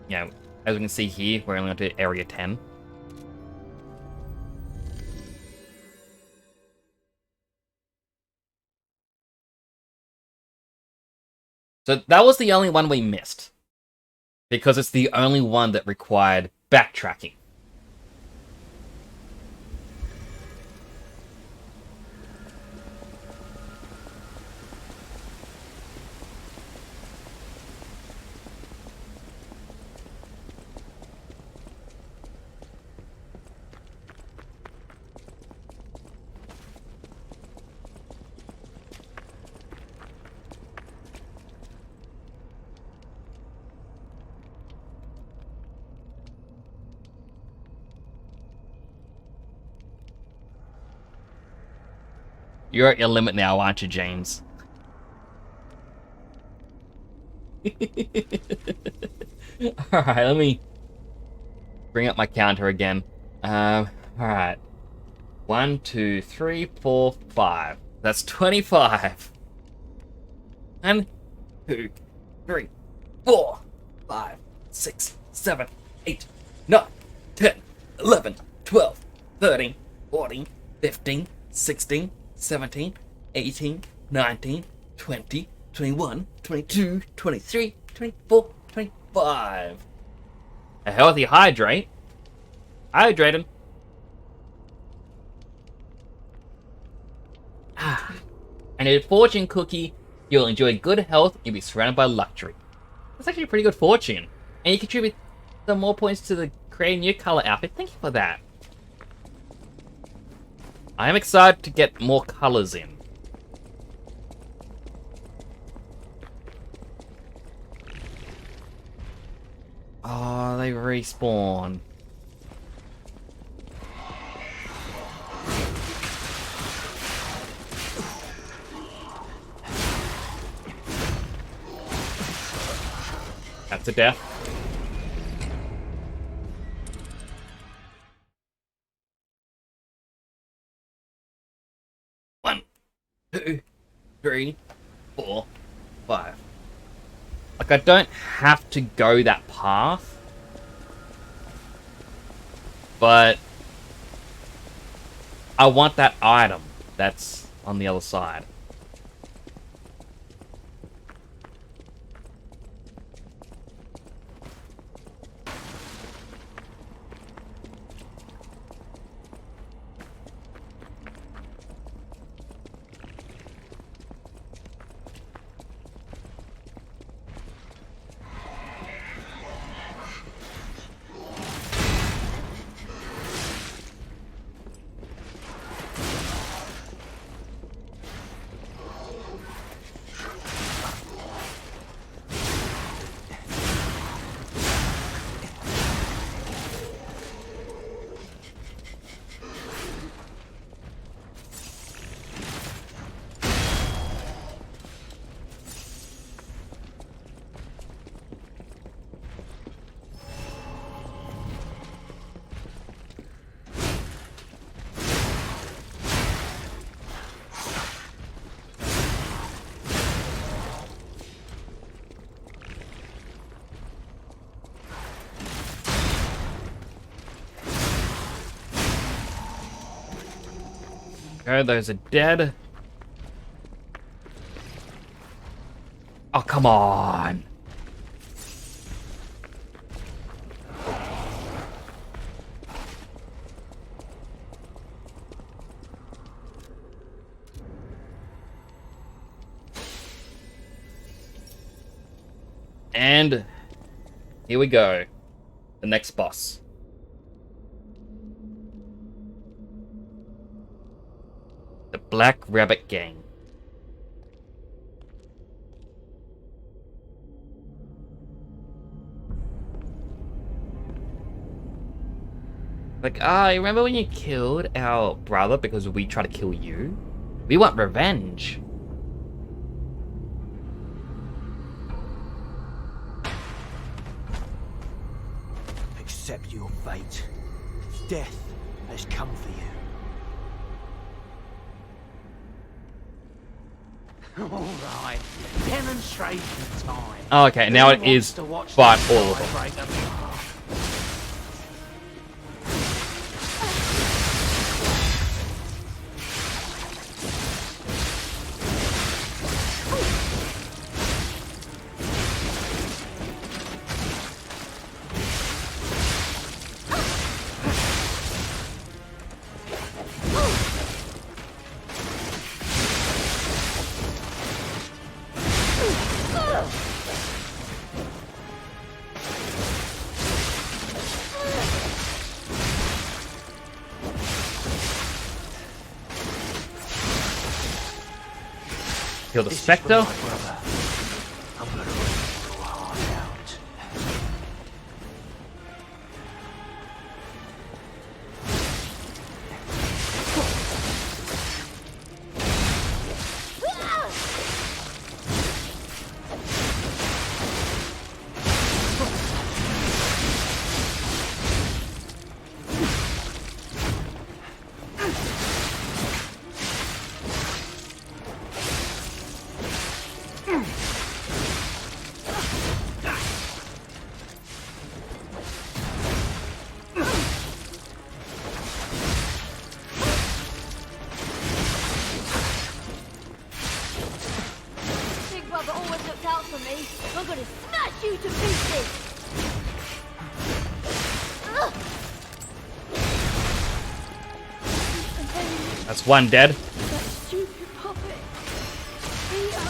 You know, as we can see here, we're only on to Area 10. So that was the only one we missed. Because it's the only one that required backtracking. You're at your limit now, aren't you, James? Alright, let me bring up my counter again. Alright. 1, 2, 3, 4, 5. That's 25. 1, 2, 3, 4, 5, 6, 7, 8, 9, 10, 11, 12, 13, 14, 15, 16, 17, 18, 19, 20, 21, 22, 23, 24, 25. A healthy hydrate. Hydrated. And a fortune cookie. You'll enjoy good health. You'll be surrounded by luxury. That's actually a pretty good fortune. And you contribute some more points to the create a new color outfit. Thank you for that. I am excited to get more colors in. Oh, they respawn. That's a death. One, 2, 3, 4, 5. Like, I don't have to go that path. But I want that item that's on the other side. Okay, those are dead. Oh, come on. And here we go. The next boss. The Black Rabbit Gang. Like, remember when you killed our brother because we tried to kill you? We want revenge. Accept your fate. Death has come for you. Alright, demonstration time. Oh, okay, now it is fight all of them. Kill the Spectre. Big Brother always looked out for me. I'm gonna smash you to pieces! Ugh. That's one dead. That stupid puppet. Peter.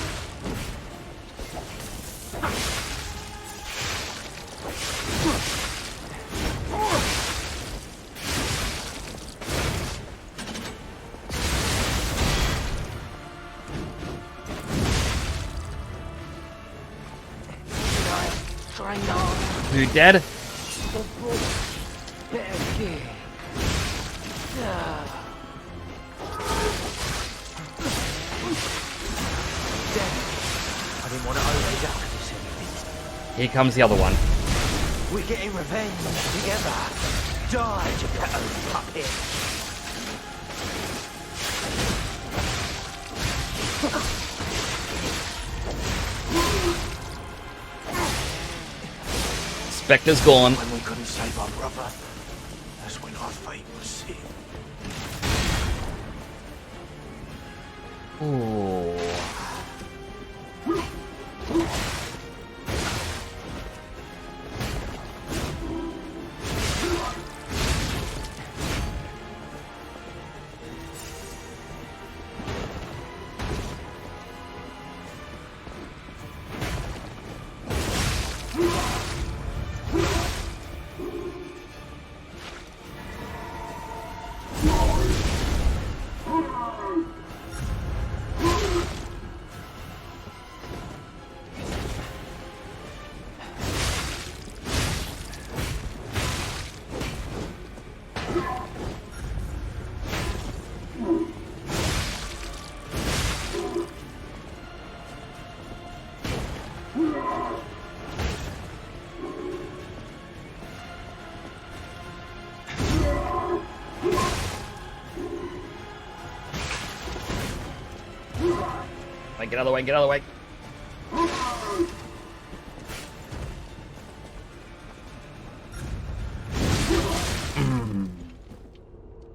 Train on. Who dead? I didn't want to overlook this anything. Here comes the other one. We're getting revenge together. Die, Geppetto puppet. Spectre's gone. When we couldn't save our brother, that's when our fate was sealed. Ooh. Get out of the way, get out of the way.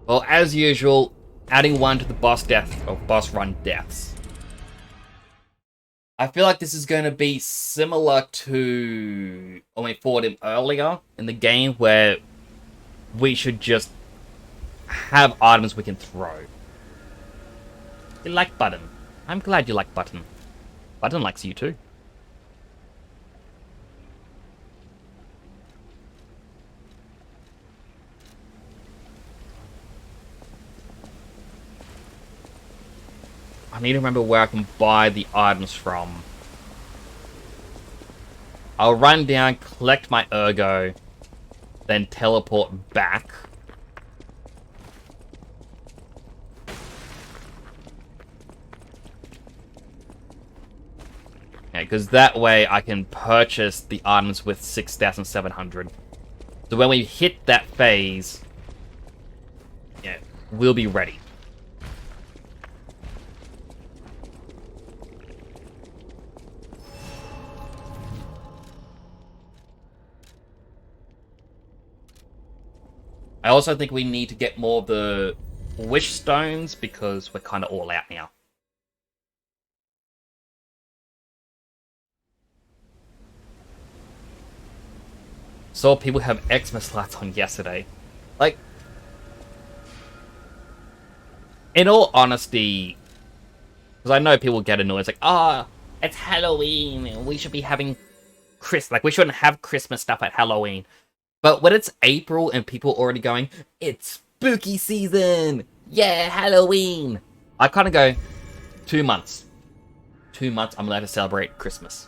Well, as usual, adding one to the boss death or boss run deaths. I feel like this is going to be similar to when we fought him earlier in the game, where we should just have items we can throw. You like Button. I'm glad you like Button. Button likes you too. I need to remember where I can buy the items from. I'll run down, collect my Ergo, then teleport back. Okay, because that way I can purchase the items with 6,700. So when we hit that phase, yeah, we'll be ready. I also think we need to get more of the wish stones because we're kind of all out now. Saw people have Xmas lights on yesterday. Like, in all honesty, because I know people get annoyed. It's like, ah, it's Halloween. We should be having we shouldn't have Christmas stuff at Halloween. But when it's April and people are already going, it's spooky season. Yeah, Halloween. I kind of go, 2 months. 2 months, I'm allowed to celebrate Christmas.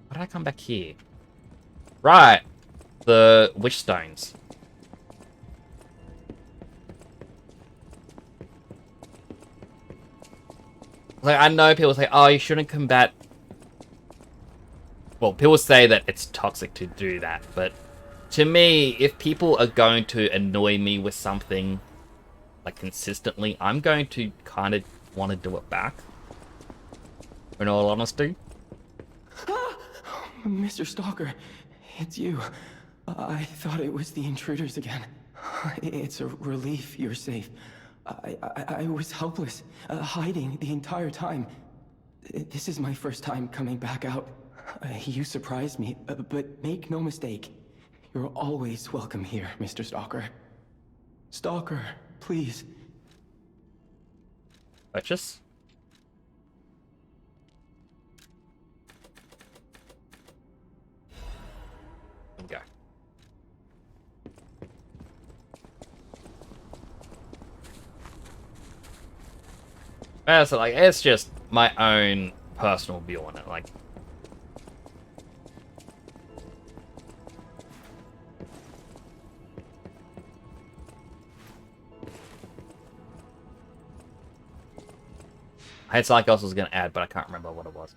Why did I come back here? Right. The wish stones. Like, I know people say, oh, you shouldn't combat... Well, people say that it's toxic to do that, but to me, if people are going to annoy me with something, like, consistently, I'm going to kind of want to do it back. In all honesty. Mr. Stalker, it's you. I thought it was the intruders again. It's a relief you're safe. I was helpless, hiding the entire time. This is my first time coming back out. You surprised me, but make no mistake. You're always welcome here, Mr. Stalker. Stalker, please. Purchase? Go. So like, it's just my own personal view on it. Like, I had something else I was going to add, but I can't remember what it was.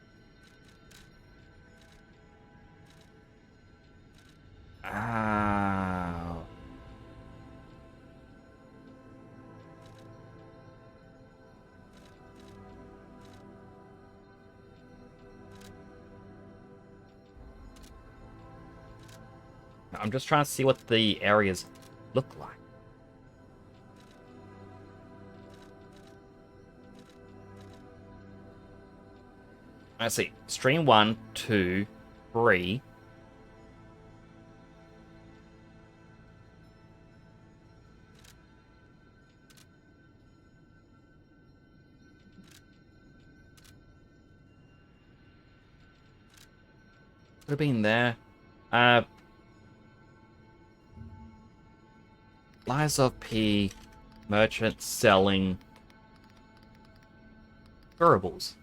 Oh. I'm just trying to see what the areas look like. Let's see. Stream 1, 2, 3. Could have been there. Liza P. Merchant selling durables.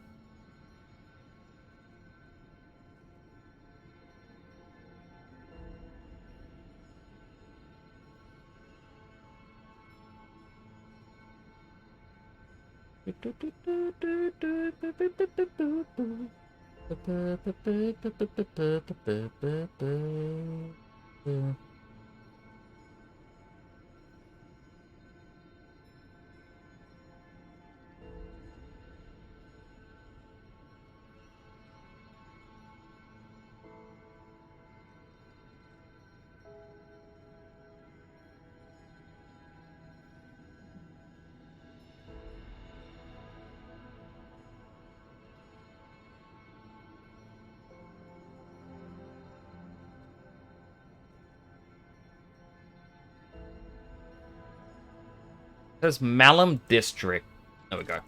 There's Malum District. There we go.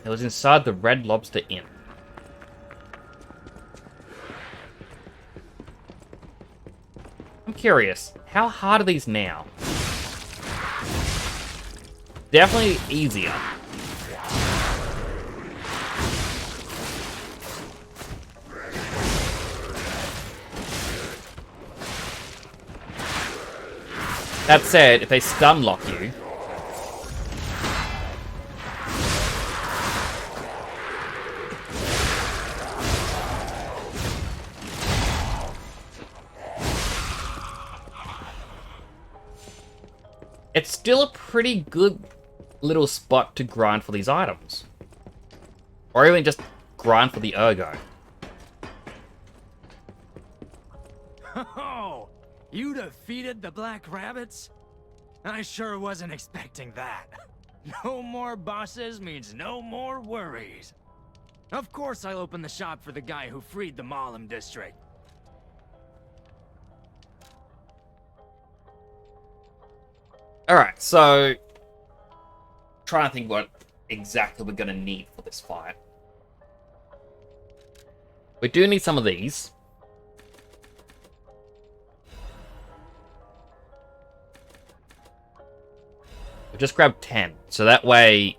It was inside the Red Lobster Inn. I'm curious, how hard are these now? Definitely easier. That said, if they stun lock you, it's still a pretty good little spot to grind for these items. Or even just grind for the ergo. Oh, you defeated the Black Rabbits? I sure wasn't expecting that. No more bosses means no more worries. Of course I'll open the shop for the guy who freed the Malum district. Alright, so trying to think what exactly we're going to need for this fight. We do need some of these. We'll just grab 10. So that way,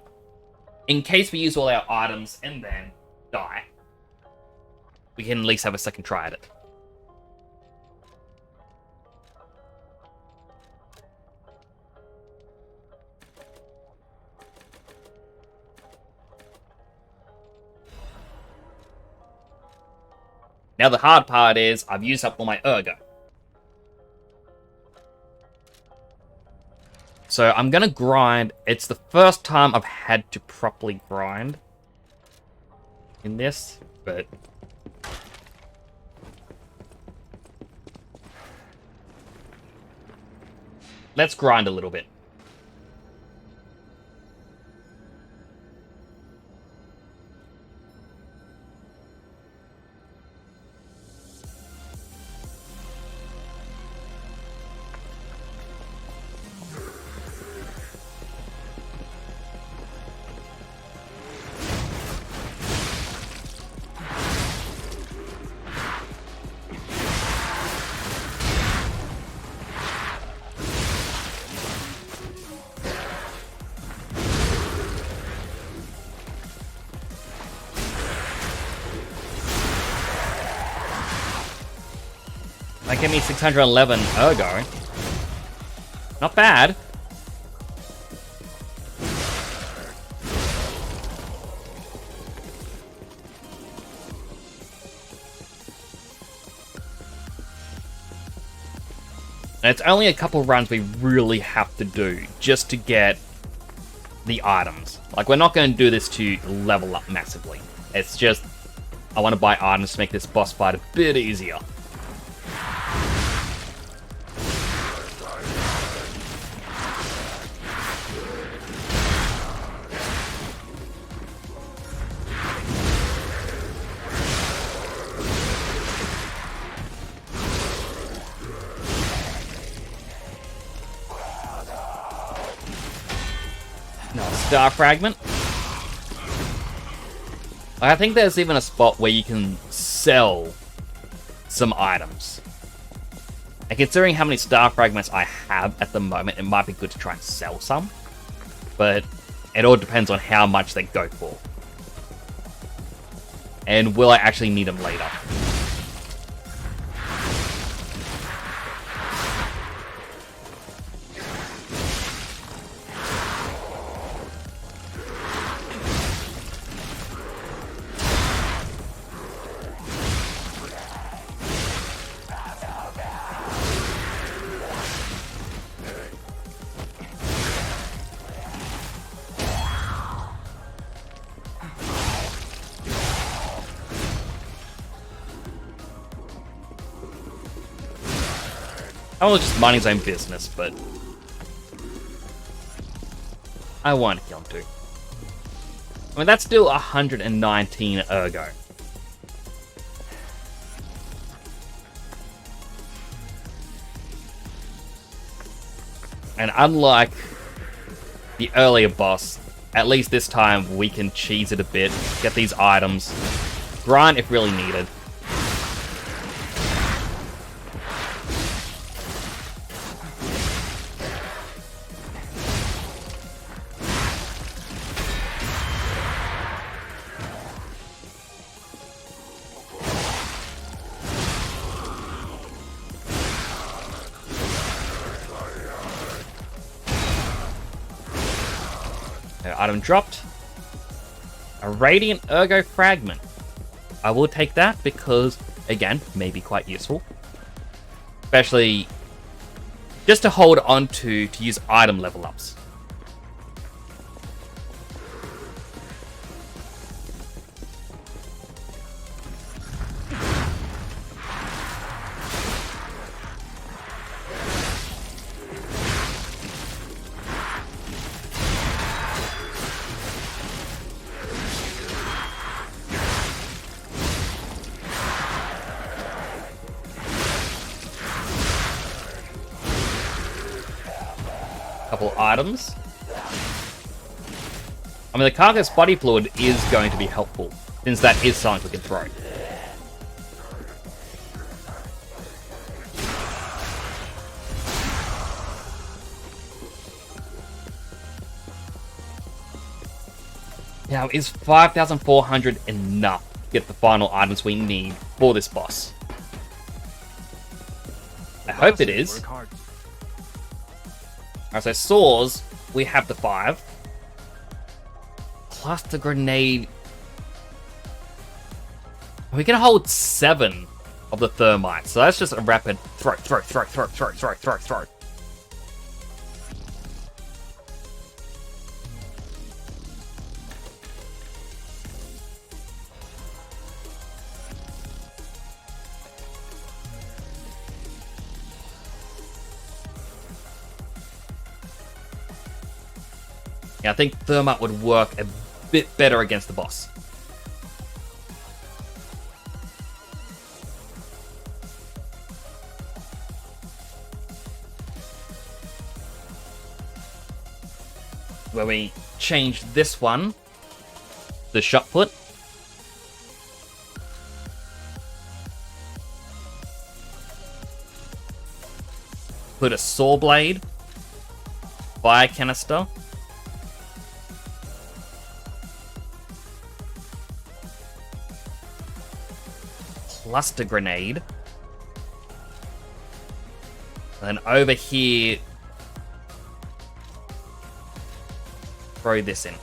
in case we use all our items and then die, we can at least have a second try at it. Now the hard part is, I've used up all my ergo. So I'm gonna grind. It's the first time I've had to properly grind in this, but let's grind a little bit. That gave me 611 ergo. Not bad. And it's only a couple runs we really have to do just to get the items. Like, we're not going to do this to level up massively. It's just, I want to buy items to make this boss fight a bit easier. Star Fragment. I think there's even a spot where you can sell some items. And considering how many Star Fragments I have at the moment, it might be good to try and sell some. But it all depends on how much they go for. And will I actually need them later? I was just minding his own business, but I want to kill him too. I mean, that's still 119 ergo. And unlike the earlier boss, at least this time we can cheese it a bit, get these items, grind if really needed. Item dropped. A Radiant Ergo Fragment. I will take that because, again, may be quite useful. Especially just to hold on to use item level ups. Couple items. I mean, the Carcass Body Fluid is going to be helpful, since that is something we can throw. Now, is 5,400 enough to get the final items we need for this boss? I hope it is. Alright, so swords, we have the 5. Plus the grenade. We can hold 7 of the thermite, so that's just a rapid throw. Yeah, I think Thermite would work a bit better against the boss. Where we change this one, the shot put. Put a saw blade, fire canister. Cluster grenade. And then over here, throw this in.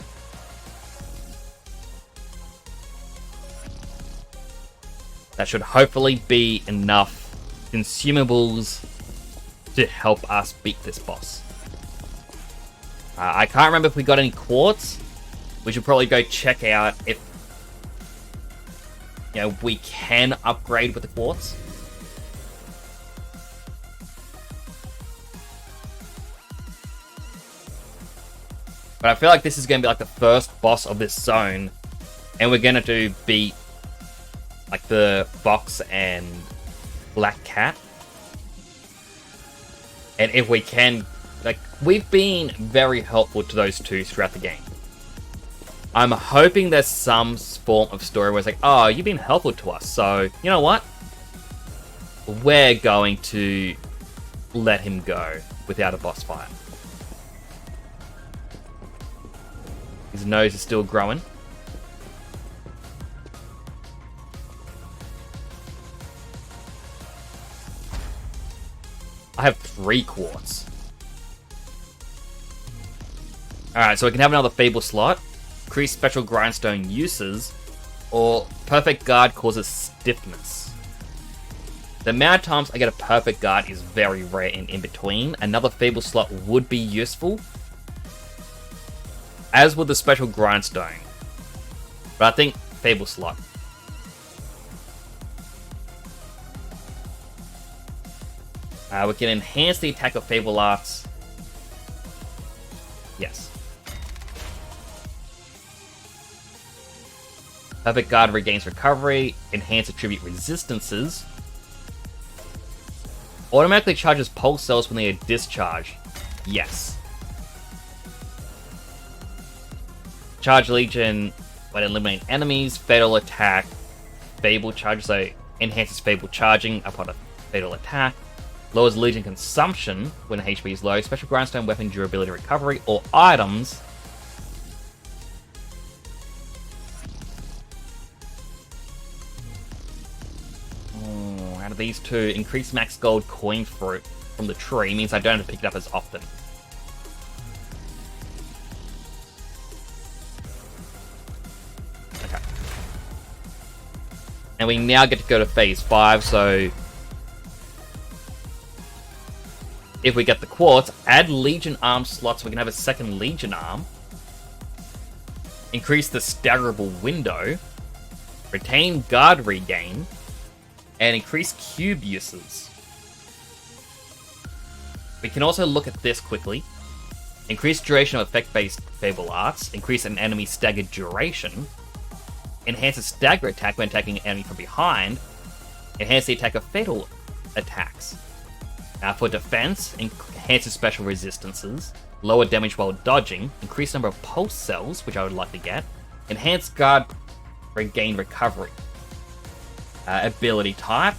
That should hopefully be enough consumables to help us beat this boss. I can't remember if we got any quartz. We should probably go check out if, you know, we can upgrade with the quartz. But I feel like this is going to be like the first boss of this zone, and we're going to beat like the Fox and Black Cat. And if we can, like, we've been very helpful to those two throughout the game. I'm hoping there's some form of story where it's like, oh, you've been helpful to us, so you know what? We're going to let him go without a boss fight. His nose is still growing. I have 3 quartz. Alright, so we can have another Fable slot. Increase special grindstone uses. Or perfect guard causes stiffness. The amount of times I get a perfect guard is very rare and in between. Another Fable slot would be useful, as would the special grindstone. But I think Fable slot. We can enhance the attack of Fable Arts. Yes. Perfect Guard regains recovery. Enhance attribute resistances. Automatically charges pulse cells when they are discharged. Yes. Charge Legion when eliminating enemies. Fatal attack. Fable charge. So enhances Fable charging upon a fatal attack. Lowers Legion consumption when HP is low. Special grindstone weapon durability recovery or items. Out of these two, increase max gold coin fruit from the tree means I don't have to pick it up as often. Okay. And we now get to go to phase 5, so if we get the quartz, add Legion arm slots, we can have a second Legion arm. Increase the staggerable window. Retain guard regain. And increase cube uses. We can also look at this quickly. Increase duration of effect-based Fable Arts. Increase an enemy's staggered duration. Enhances stagger attack when attacking an enemy from behind. Enhance the attack of fatal attacks. For defense, enhances special resistances. Lower damage while dodging. Increase number of pulse cells, which I would like to get. Enhance guard regain recovery. Ability type.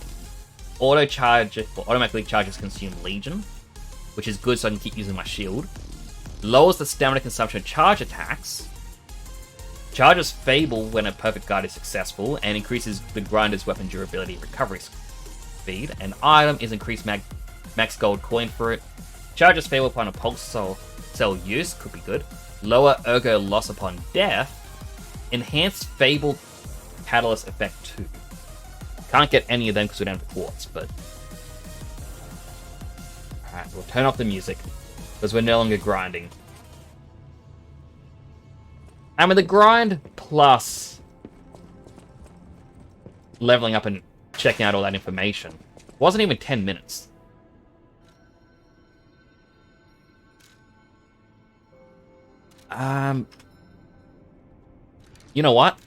Automatically charges Consume Legion, which is good so I can keep using my shield. Lowers the stamina consumption of charge attacks. Charges Fable when a perfect guard is successful, and increases the grinder's weapon durability and recovery speed. An item is increased max gold coin for it. Charges Fable upon a pulse cell use, could be good. Lower ergo loss upon death. Enhance Fable Catalyst effect 2. Can't get any of them because we don't have the quartz, but alright, we'll turn off the music because we're no longer grinding. And with the grind plus leveling up and checking out all that information, it wasn't even 10 minutes. You know what?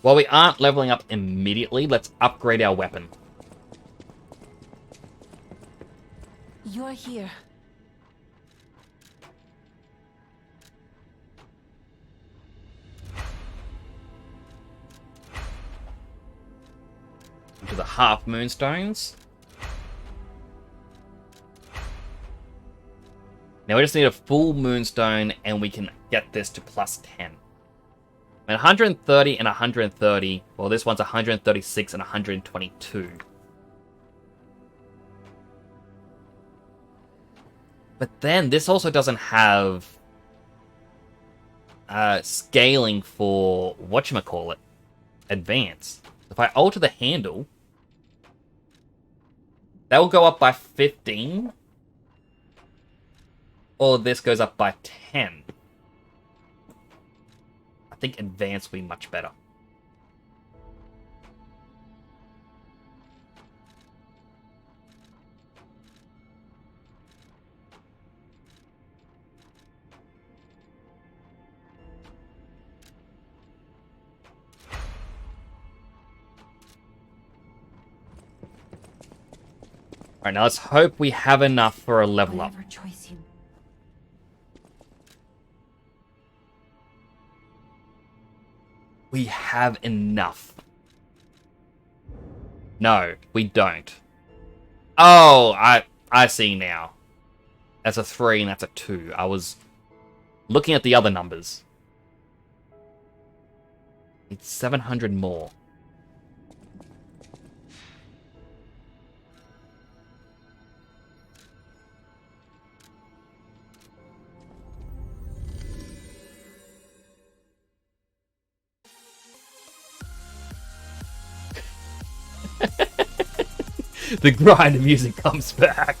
While we aren't leveling up immediately, let's upgrade our weapon. You're here. Into the half moonstones. Now we just need a full moonstone and we can get this to plus 10. And 130 and 130. Well, this one's 136 and 122. But then this also doesn't have scaling for whatchamacallit, advance. If I alter the handle, that will go up by 15. Or this goes up by 10. I think advance will be much better. Alright, now let's hope we have enough for a level up. Whatever choice you... We have enough. No, we don't. Oh, I see now. That's a 3 and that's a 2. I was looking at the other numbers. It's 700 more. The grind music comes back.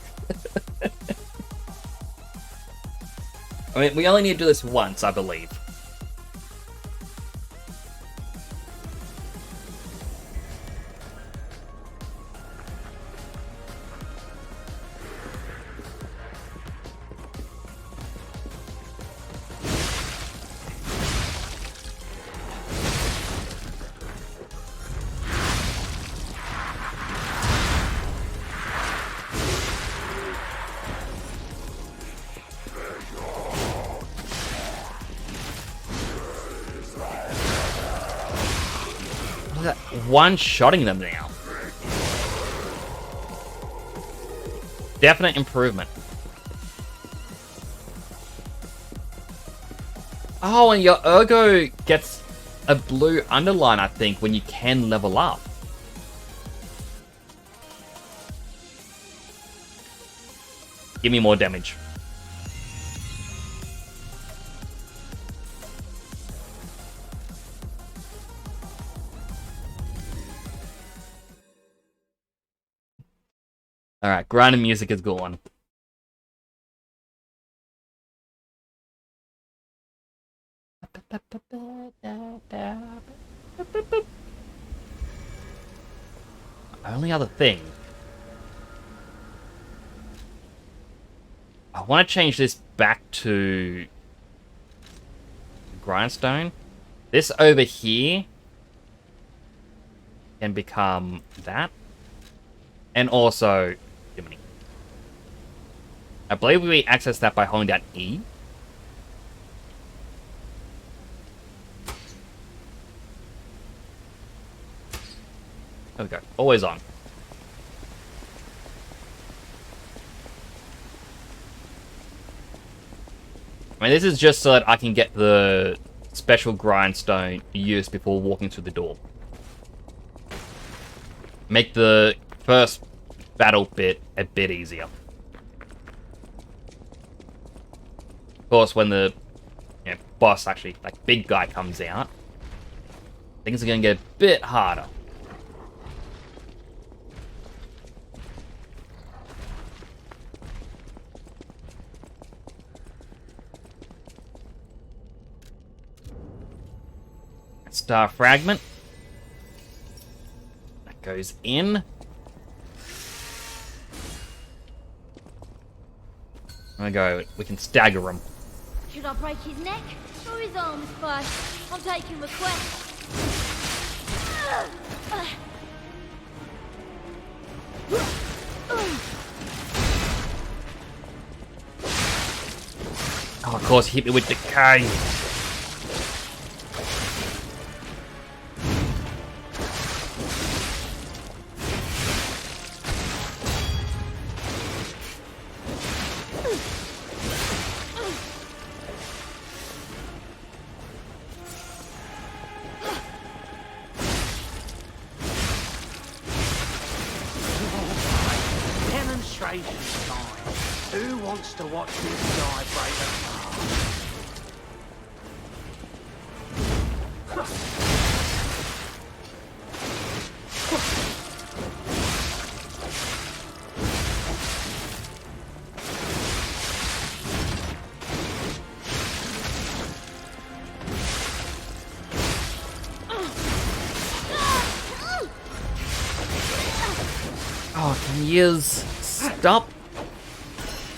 I mean, we only need to do this once, I believe. One-shotting them now. Definite improvement. Oh, and your Ergo gets a blue underline, I think, when you can level up. Give me more damage. Alright, grinding music is gone. Only other thing. I want to change this back to grindstone. This over here can become that. And also Jiminy. I believe we access that by holding down E. There we go. Always on. I mean, this is just so that I can get the special grindstone used before walking through the door. Make the first battle bit a bit easier. Of course, when the boss, actually, like, big guy comes out, things are going to get a bit harder. Star fragment. That goes in. There we go. We can stagger him. Should I break his neck or his arms first? I'm taking requests. Oh, of course, hit me with decay. to watch this guy break Oh, can you stop?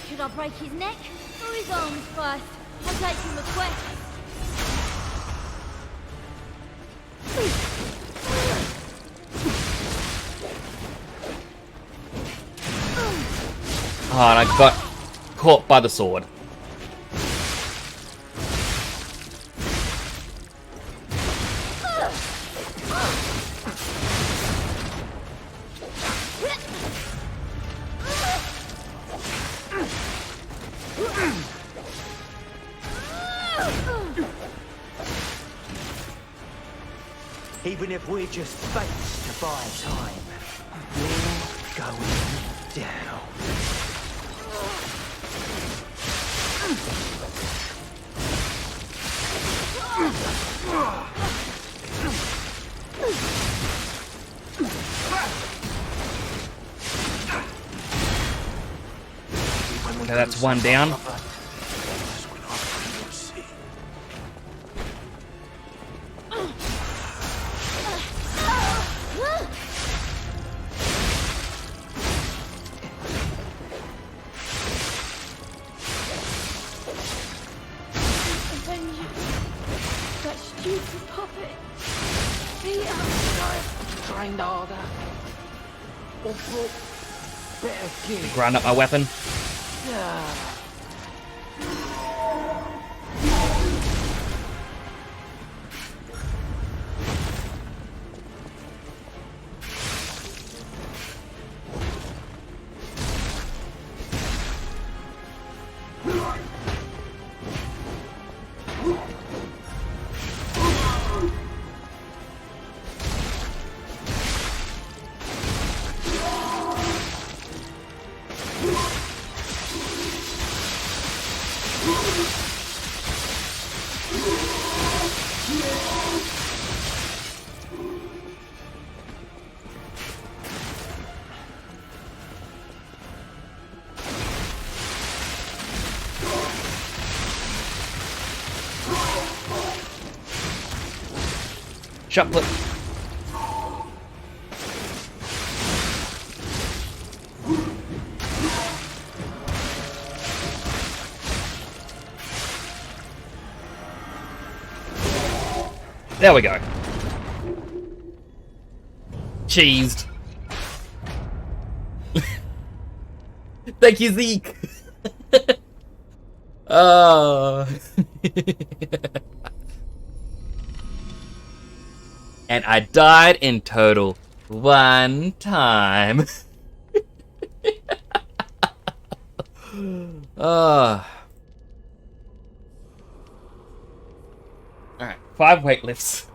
Should I break his neck or his arms first? I'll take him a quest. Oh, and I got caught by the sword. Even if we're just space to buy time, we're going down. Okay, that's one down. That stupid puppet. Peter. Trained harder. Or brought better gear. Grind up my weapon. Shot put. There we go. Cheesed. Thank you, Zeke. Oh. And I died in total 1 time. Alright, 5 weightlifts.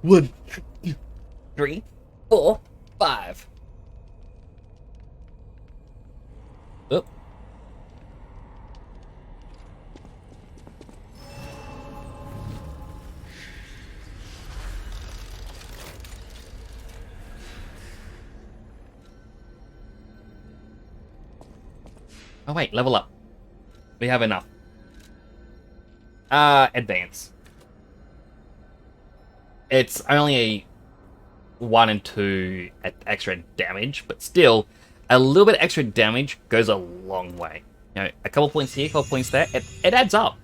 1, 2, 3, 4, 5. Oh. Oh wait, level up. We have enough. Advance. It's only a 1 and 2 extra damage, but still, a little bit extra damage goes a long way. You know, a couple points here, a couple points there, it adds up.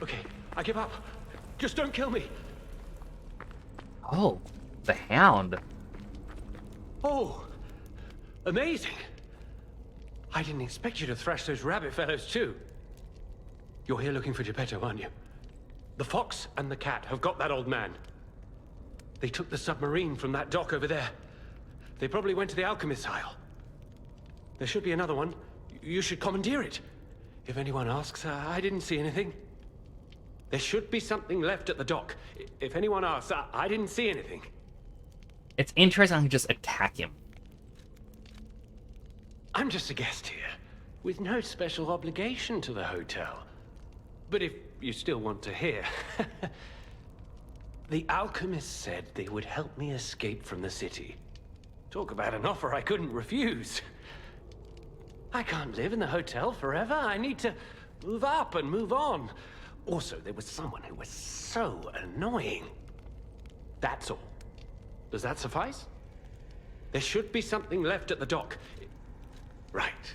Okay, I give up. Just don't kill me. Oh, the Hound. Oh, amazing. I didn't expect you to thrash those rabbit fellows too. You're here looking for Geppetto, aren't you? The fox and the cat have got that old man. They took the submarine from that dock over there. They probably went to the Alchemist's Isle. There should be another one. You should commandeer it. If anyone asks, I didn't see anything. There should be something left at the dock. If anyone asks, I didn't see anything. It's interesting I can just attack him. I'm just a guest here, with no special obligation to the hotel. But if you still want to hear... The alchemist said they would help me escape from the city. Talk about an offer I couldn't refuse. I can't live in the hotel forever. I need to move up and move on. Also, there was someone who was so annoying. That's all. Does that suffice? There should be something left at the dock. Right.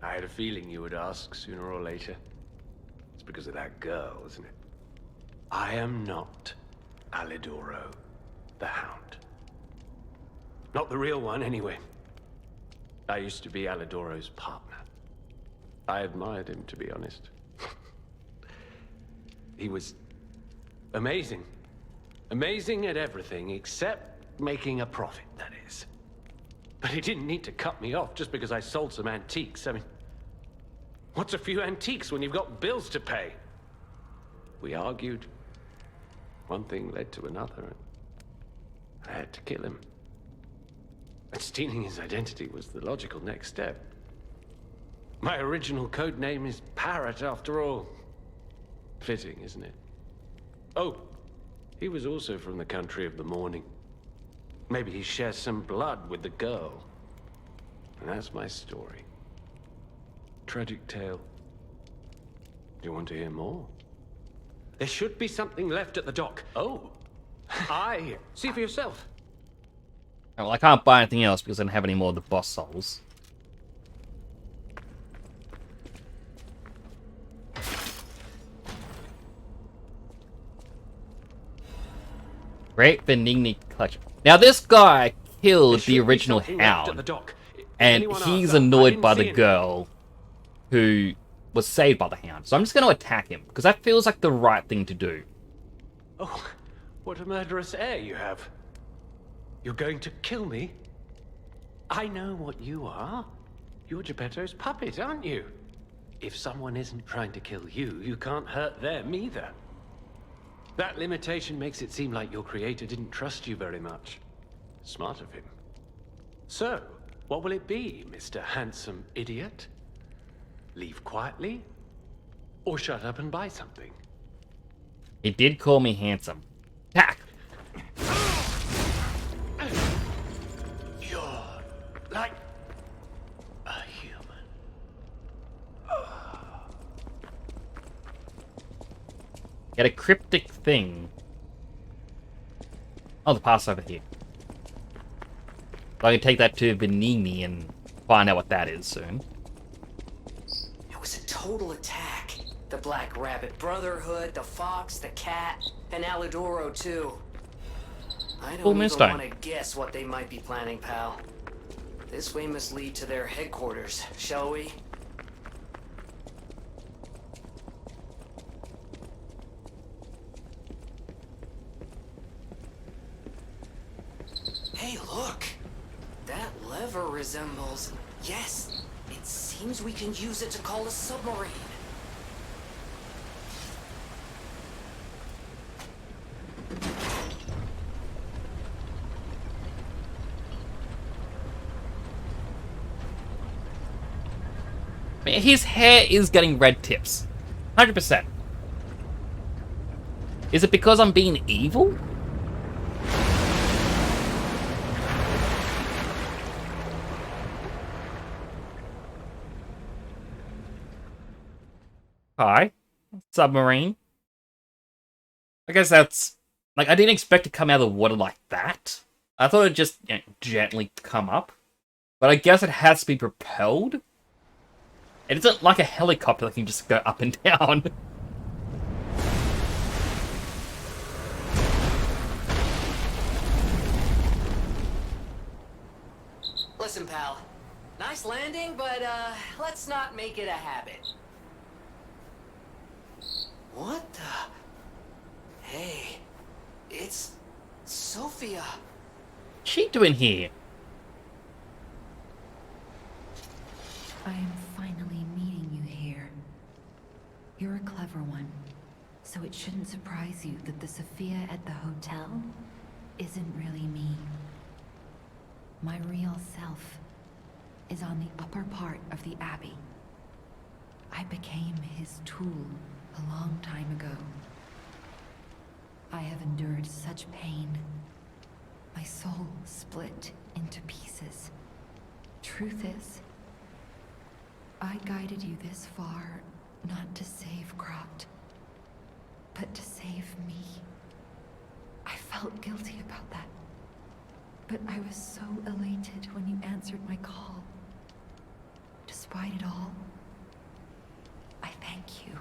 I had a feeling you would ask sooner or later. It's because of that girl, isn't it? I am not Alidoro, the Hound. Not the real one, anyway. I used to be Alidoro's partner. I admired him, to be honest. He was amazing. Amazing at everything, except making a profit, that is. But he didn't need to cut me off just because I sold some antiques. I mean, what's a few antiques when you've got bills to pay? We argued. One thing led to another, and I had to kill him. But stealing his identity was the logical next step. My original code name is Parrot, after all. Fitting, isn't it? Oh, he was also from the country of the morning. Maybe he shares some blood with the girl. And that's my story. Tragic tale. Do you want to hear more? There should be something left at the dock. Oh. See for yourself. Well, I can't buy anything else because I don't have any more of the boss souls. Great Benigni Collection. Now this guy killed the original Hound, and he's annoyed by the girl who was saved by the Hound. So I'm just going to attack him, because that feels like the right thing to do. Oh, what a murderous air you have. You're going to kill me? I know what you are. You're Geppetto's puppet, aren't you? If someone isn't trying to kill you, you can't hurt them either. That limitation makes it seem like your creator didn't trust you very much. Smart of him. So, what will it be, Mr. Handsome Idiot? Leave quietly? Or shut up and buy something? He did call me handsome. Attack! You're like a human. Get a cryptic thing. Oh, the pass over here. So I can take that to Benigni and find out what that is soon. It was a total attack. The Black Rabbit Brotherhood, the Fox, the Cat, and Alidoro too. I don't even want to guess what they might be planning, pal. This way must lead to their headquarters, shall we? Hey, look! That lever resembles... Yes! It seems we can use it to call a submarine. His hair is getting red tips. 100%. Is it because I'm being evil? Hi. Submarine. I guess that's... Like, I didn't expect to come out of the water like that. I thought it'd just gently come up. But I guess it has to be propelled. It isn't like a helicopter that can just go up and down. Listen, pal. Nice landing, but let's not make it a habit. What the... Hey, it's Sophia! What's she doing here? I am finally meeting you here. You're a clever one, so it shouldn't surprise you that the Sophia at the hotel isn't really me. My real self is on the upper part of the Abbey. I became his tool a long time ago. I have endured such pain. My soul split into pieces. Truth is, I guided you this far not to save Krat, but to save me. I felt guilty about that. But I was so elated when you answered my call. Despite it all, I thank you.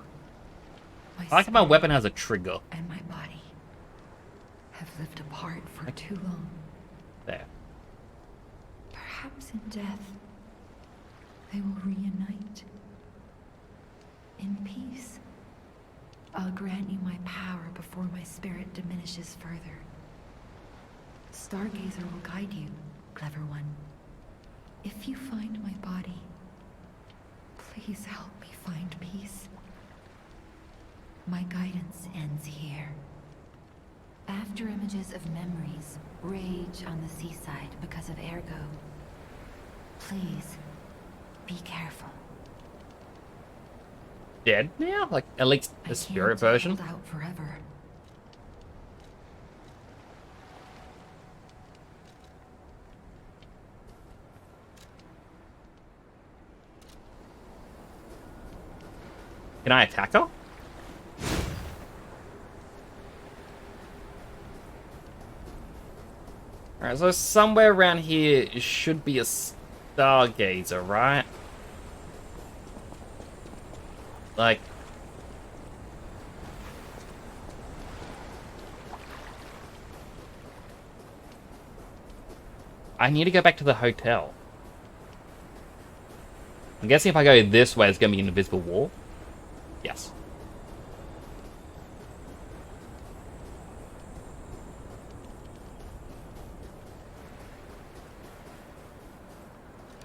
I like how my weapon has a trigger. And my body have lived apart for too long. There. Perhaps in death, they will reunite. In peace. I'll grant you my power before my spirit diminishes further. Stargazer will guide you, clever one. If you find my body, please help me find peace. My guidance ends here. After images of memories rage on the seaside because of Ergo, please be careful. Dead now? Like, at least the spirit version? Hold out forever. Can I attack her? Alright, so somewhere around here should be a Stargazer, right? Like... I need to go back to the hotel. I'm guessing if I go this way, it's going to be an invisible wall. Yes.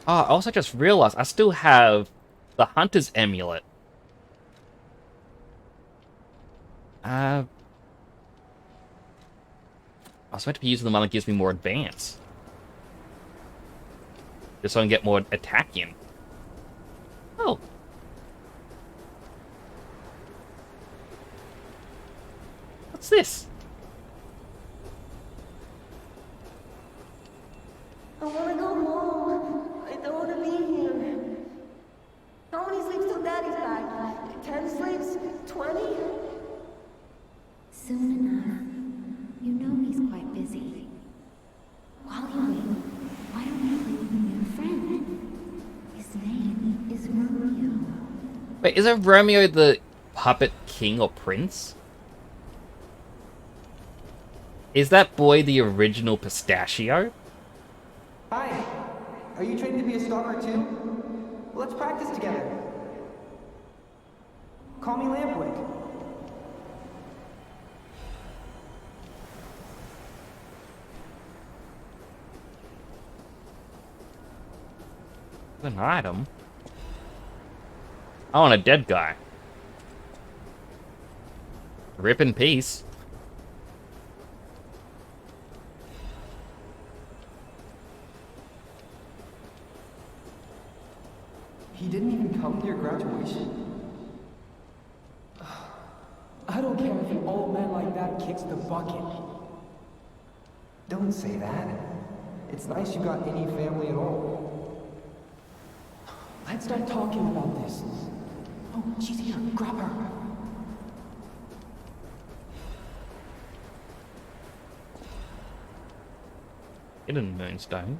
Oh, I also just realized I still have the Hunter's Amulet. I was meant to be using the one that gives me more advance. Just so I can get more attack in. Oh. What's this? I wanna go home. I don't wanna be here. How many sleeps till Daddy's back? 10 sleeps? 20? Soon enough. You know he's quite busy. While you wait, why don't you play with your new friend? His name is Romeo. Wait, isn't Romeo the puppet king or prince? Is that boy the original Pistachio? Hi. Are you trained to be a stalker too? Let's practice together. Call me Lampwick. An item? I want a dead guy. Rip in peace. He didn't even come to your graduation? I don't care if an old man like that kicks the bucket. Don't say that. It's nice you got any family at all. Let's start talking about this. Oh, she's here. Grab her. Hidden Moonstone.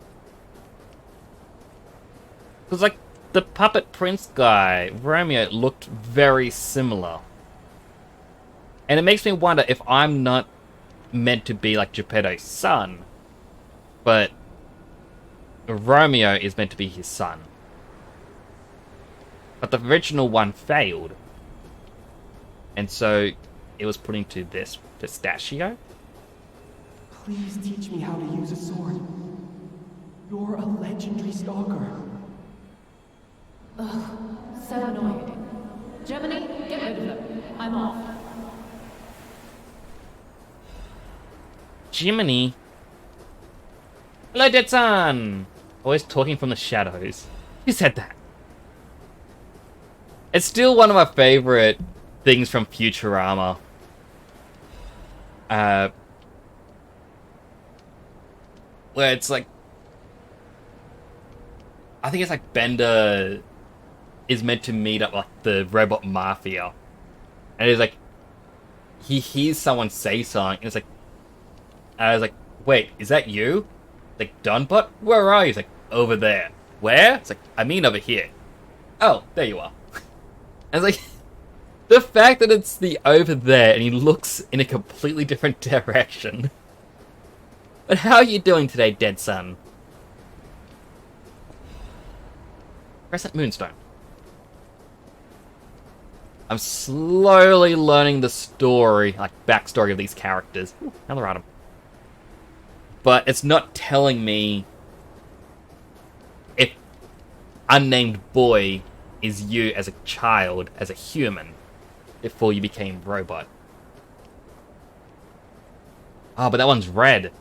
Because, like, the puppet prince guy, Romeo, looked very similar. And it makes me wonder if I'm not meant to be like Geppetto's son, but Romeo is meant to be his son. But the original one failed. And so it was put into this Pistachio. Please teach me how to use a sword. You're a legendary stalker. Ugh, so annoying. Germany, get rid of them. I'm off. Jiminy. Hello, Dead-san! Always talking from the shadows. Who said that? It's still one of my favorite things from Futurama. Where it's like... I think it's like Bender is meant to meet up like the robot mafia. And it's like... He hears someone say something, and it's like... I was like, wait, is that you? Like, Donbot? Where are you? He's like, over there. Where? It's like, I mean over here. Oh, there you are. And it's like... The fact that it's the over there and he looks in a completely different direction. But how are you doing today, Dead-san? Crescent Moonstone. I'm slowly learning the story, like backstory of these characters. Ooh, another item. But it's not telling me if unnamed boy is you as a child, as a human, before you became robot. Oh, but that one's red.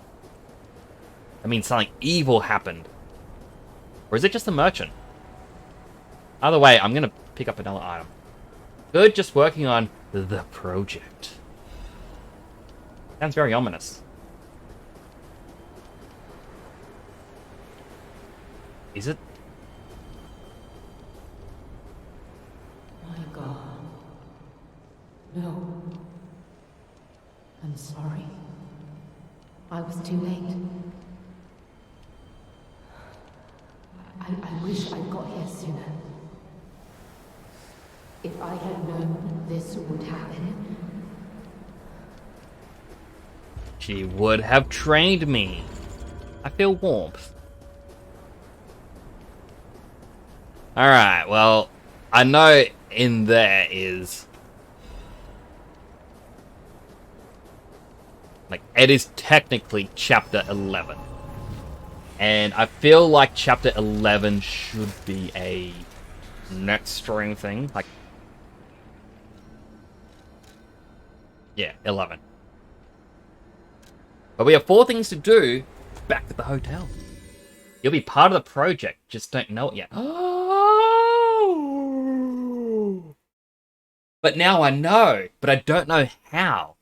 That means something evil happened. Or is it just a merchant? Either way, I'm gonna pick up another item. Good, just working on the project. Sounds very ominous. Is it? My God. No. I'm sorry. I was too late. I wish I'd got here sooner. If I had known this would happen. She would have trained me. I feel warmth. Alright, well, I know in there is... Like, it is technically Chapter 11. And I feel like Chapter 11 should be a next stream thing. Like, yeah, 11. But we have 4 things to do back at the hotel. You'll be part of the project, just don't know it yet. But now I know, but I don't know how.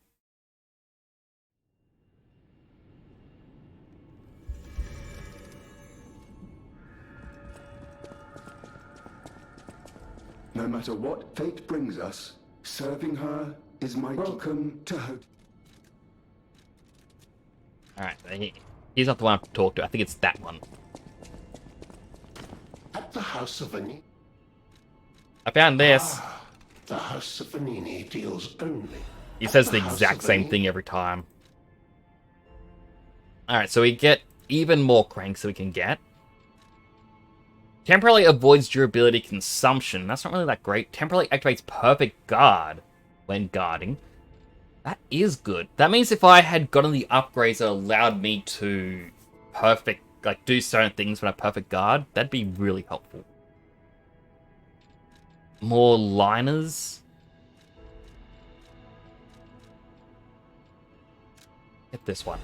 No matter what fate brings us, serving her is my welcome to her. Alright, he's not the one I have to talk to. I think it's that one. At the House of Vanini. I found this. The House of Vanini deals only. He says the exact same thing every time. Alright, so we get even more cranks that we can get. Temporarily avoids durability consumption. That's not really that great. Temporarily activates perfect guard when guarding. That is good. That means if I had gotten the upgrades that allowed me to do certain things when I perfect guard, that'd be really helpful. More liners. Get this one.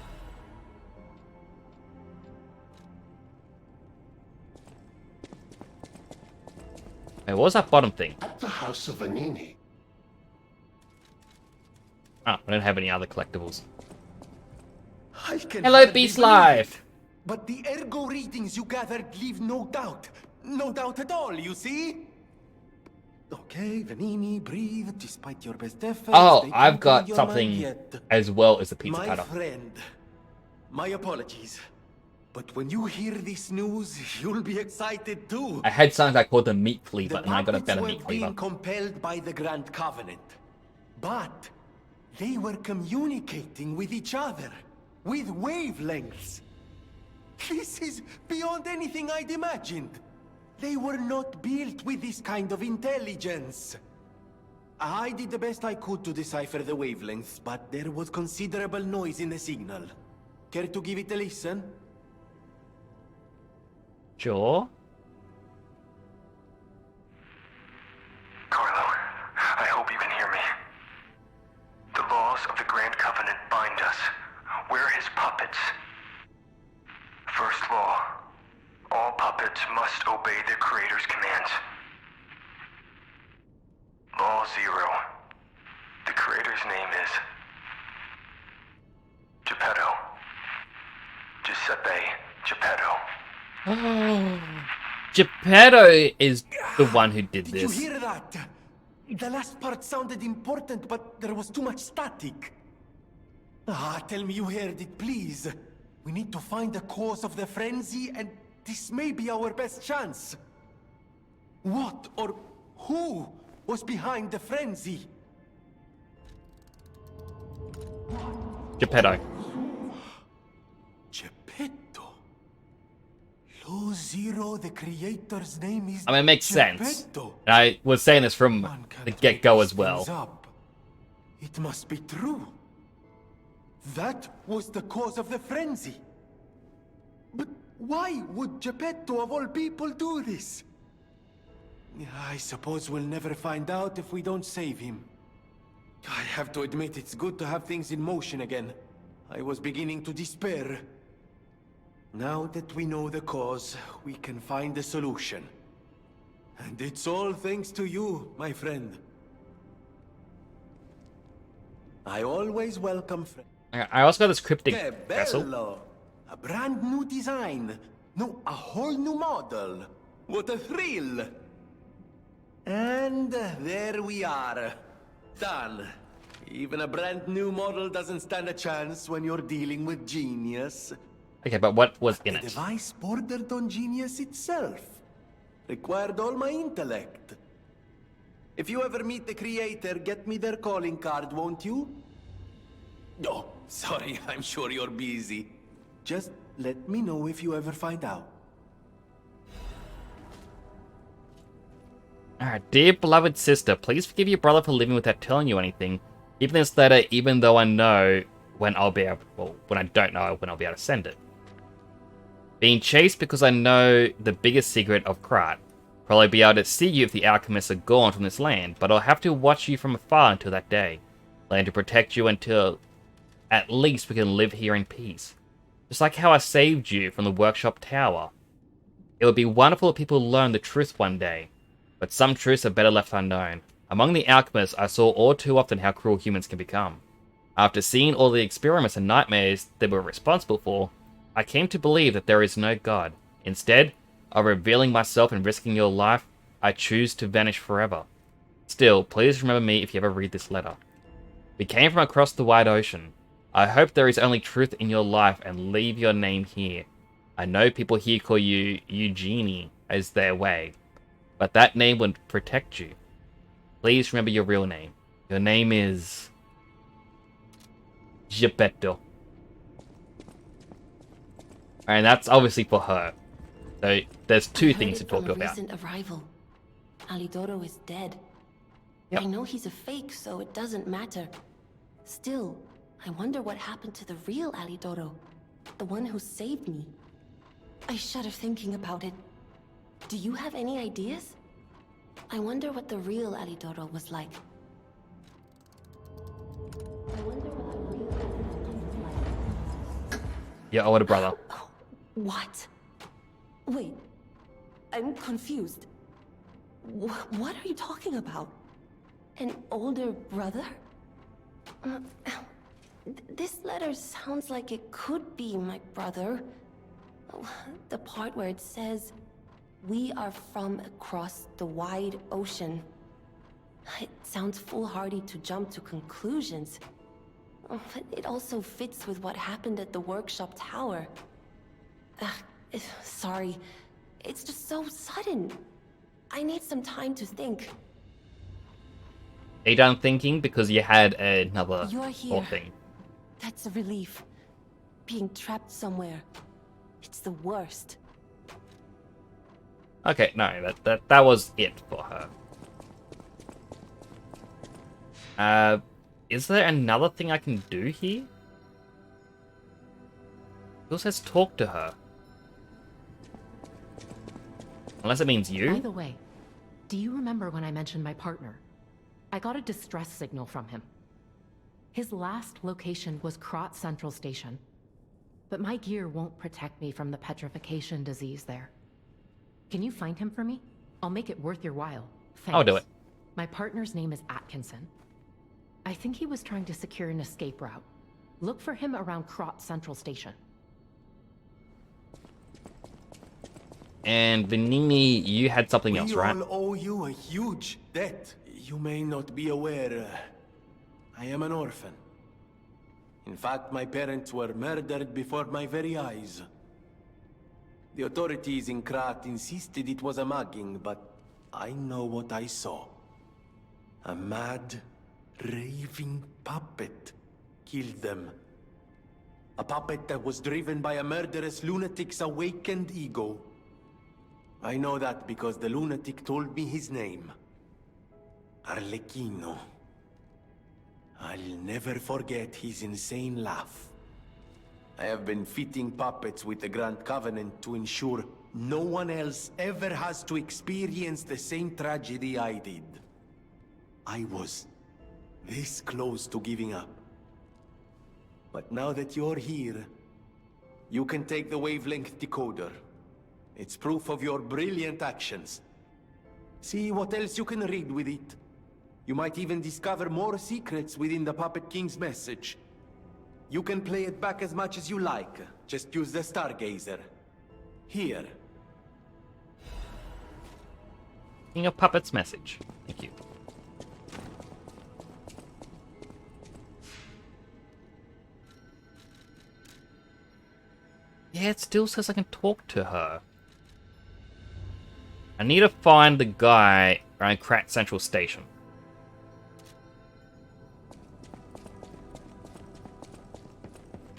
Hey, what was that bottom thing? At the House of Vanini. Oh, I don't have any other collectibles. Hello, Hello, Beast Life! But the ergo readings you gathered leave no doubt. No doubt at all, you see? Okay, Vanini, breathe. Despite your best efforts... Oh, I've got something as well as the pizza My cutter. friend, my apologies. But when you hear this news, you'll be excited too. I had something I called the meat cleaver, The and I got a puppets better were meat being cleaver. compelled by the Grand Covenant. But they were communicating with each other, with wavelengths. This is beyond anything I'd imagined. They were not built with this kind of intelligence. I did the best I could to decipher the wavelengths, but there was considerable noise in the signal. Care to give it a listen? Sure. Carlo, I hope you can hear me. The laws of the Grand Covenant bind us. We're his puppets. First law, all puppets must obey their creator's commands. Law 0, the creator's name is Geppetto. Giuseppe Geppetto. Oh. Geppetto is the one who did Did this. you hear that? The last part sounded important, but there was too much static. Ah, tell me you heard it, please. We need to find the cause of the frenzy, and this may be our best chance. What or who was behind the frenzy? Geppetto. Geppetto. Law 0, the creator's name is I mean, it makes sense. Geppetto. And I was saying this from the get-go as well. Things up. It must be true. That was the cause of the frenzy. But why would Geppetto of all people do this? I suppose we'll never find out if we don't save him. I have to admit it's good to have things in motion again. I was beginning to despair. Now that we know the cause, we can find a solution. And it's all thanks to you, my friend. I always welcome friends. I also got this cryptic Che vessel. bello! A brand new design. No, a whole new model. What a thrill! And there we are. Done. Even a brand new model doesn't stand a chance when you're dealing with genius. Okay, but what was in The it? device bordered on genius itself. Required all my intellect. If you ever meet the creator, get me their calling card, won't you? No, sorry, I'm sure you're busy. Just let me know if you ever find out. Alright, dear beloved sister, please forgive your brother for living without telling you anything. Keep this letter even though I know when I'll be able, well, when I don't know when I'll be able to send it. Being chased because I know the biggest secret of Krat. Probably be able to see you if the alchemists are gone from this land, but I'll have to watch you from afar until that day. Plan to protect you until at least we can live here in peace. Just like how I saved you from the workshop tower. It would be wonderful if people learn the truth one day, but some truths are better left unknown. Among the alchemists, I saw all too often how cruel humans can become. After seeing all the experiments and nightmares they were responsible for, I came to believe that there is no God. Instead of revealing myself and risking your life, I choose to vanish forever. Still, please remember me if you ever read this letter. We came from across the wide ocean. I hope there is only truth in your life and leave your name here. I know people here call you Eugenie as their way, but that name would protect you. Please remember your real name. Your name is Geppetto. And that's obviously for her. So there's two things to talk from a about. recent arrival. Alidoro is dead. I know he's a fake, so it doesn't matter. Still, I wonder what happened to the real Alidoro, the one who saved me. I shudder thinking about it. Do you have any ideas? I wonder what the real Alidoro was like. Your older brother. What? Wait, I'm confused. What are you talking about? An older brother? This letter sounds like it could be my brother. The part where it says, "We are from across the wide ocean." It sounds foolhardy to jump to conclusions. But it also fits with what happened at the workshop tower. Sorry. It's just so sudden. I need some time to think. Are you done thinking? Because you had another You're whole here. thing. That's a relief. Being trapped somewhere. It's the worst. Okay, no, that was it for her. Is there another thing I can do here? It says talk to her. Unless it means you? By the way, do you remember when I mentioned my partner? I got a distress signal from him. His last location was Krot Central Station. But my gear won't protect me from the petrification disease there. Can you find him for me? I'll make it worth your while. Thanks. I'll do it. My partner's name is Atkinson. I think he was trying to secure an escape route. Look for him around Krot Central Station. And Venini, you had something else, right? We all owe you a huge debt. You may not be aware, I am an orphan. In fact, my parents were murdered before my very eyes. The authorities in Krat insisted it was a mugging, but I know what I saw. A mad, raving puppet killed them. A puppet that was driven by a murderous lunatic's awakened ego. I know that because the lunatic told me his name. Arlecchino. I'll never forget his insane laugh. I have been fitting puppets with the Grand Covenant to ensure no one else ever has to experience the same tragedy I did. I was this close to giving up. But now that you're here, you can take the wavelength decoder. It's proof of your brilliant actions. See what else you can read with it. You might even discover more secrets within the Puppet King's message. You can play it back as much as you like. Just use the Stargazer. Here. King of Puppets message. Thank you. Yeah, it still says I can talk to her. I need to find the guy around Krat Central Station.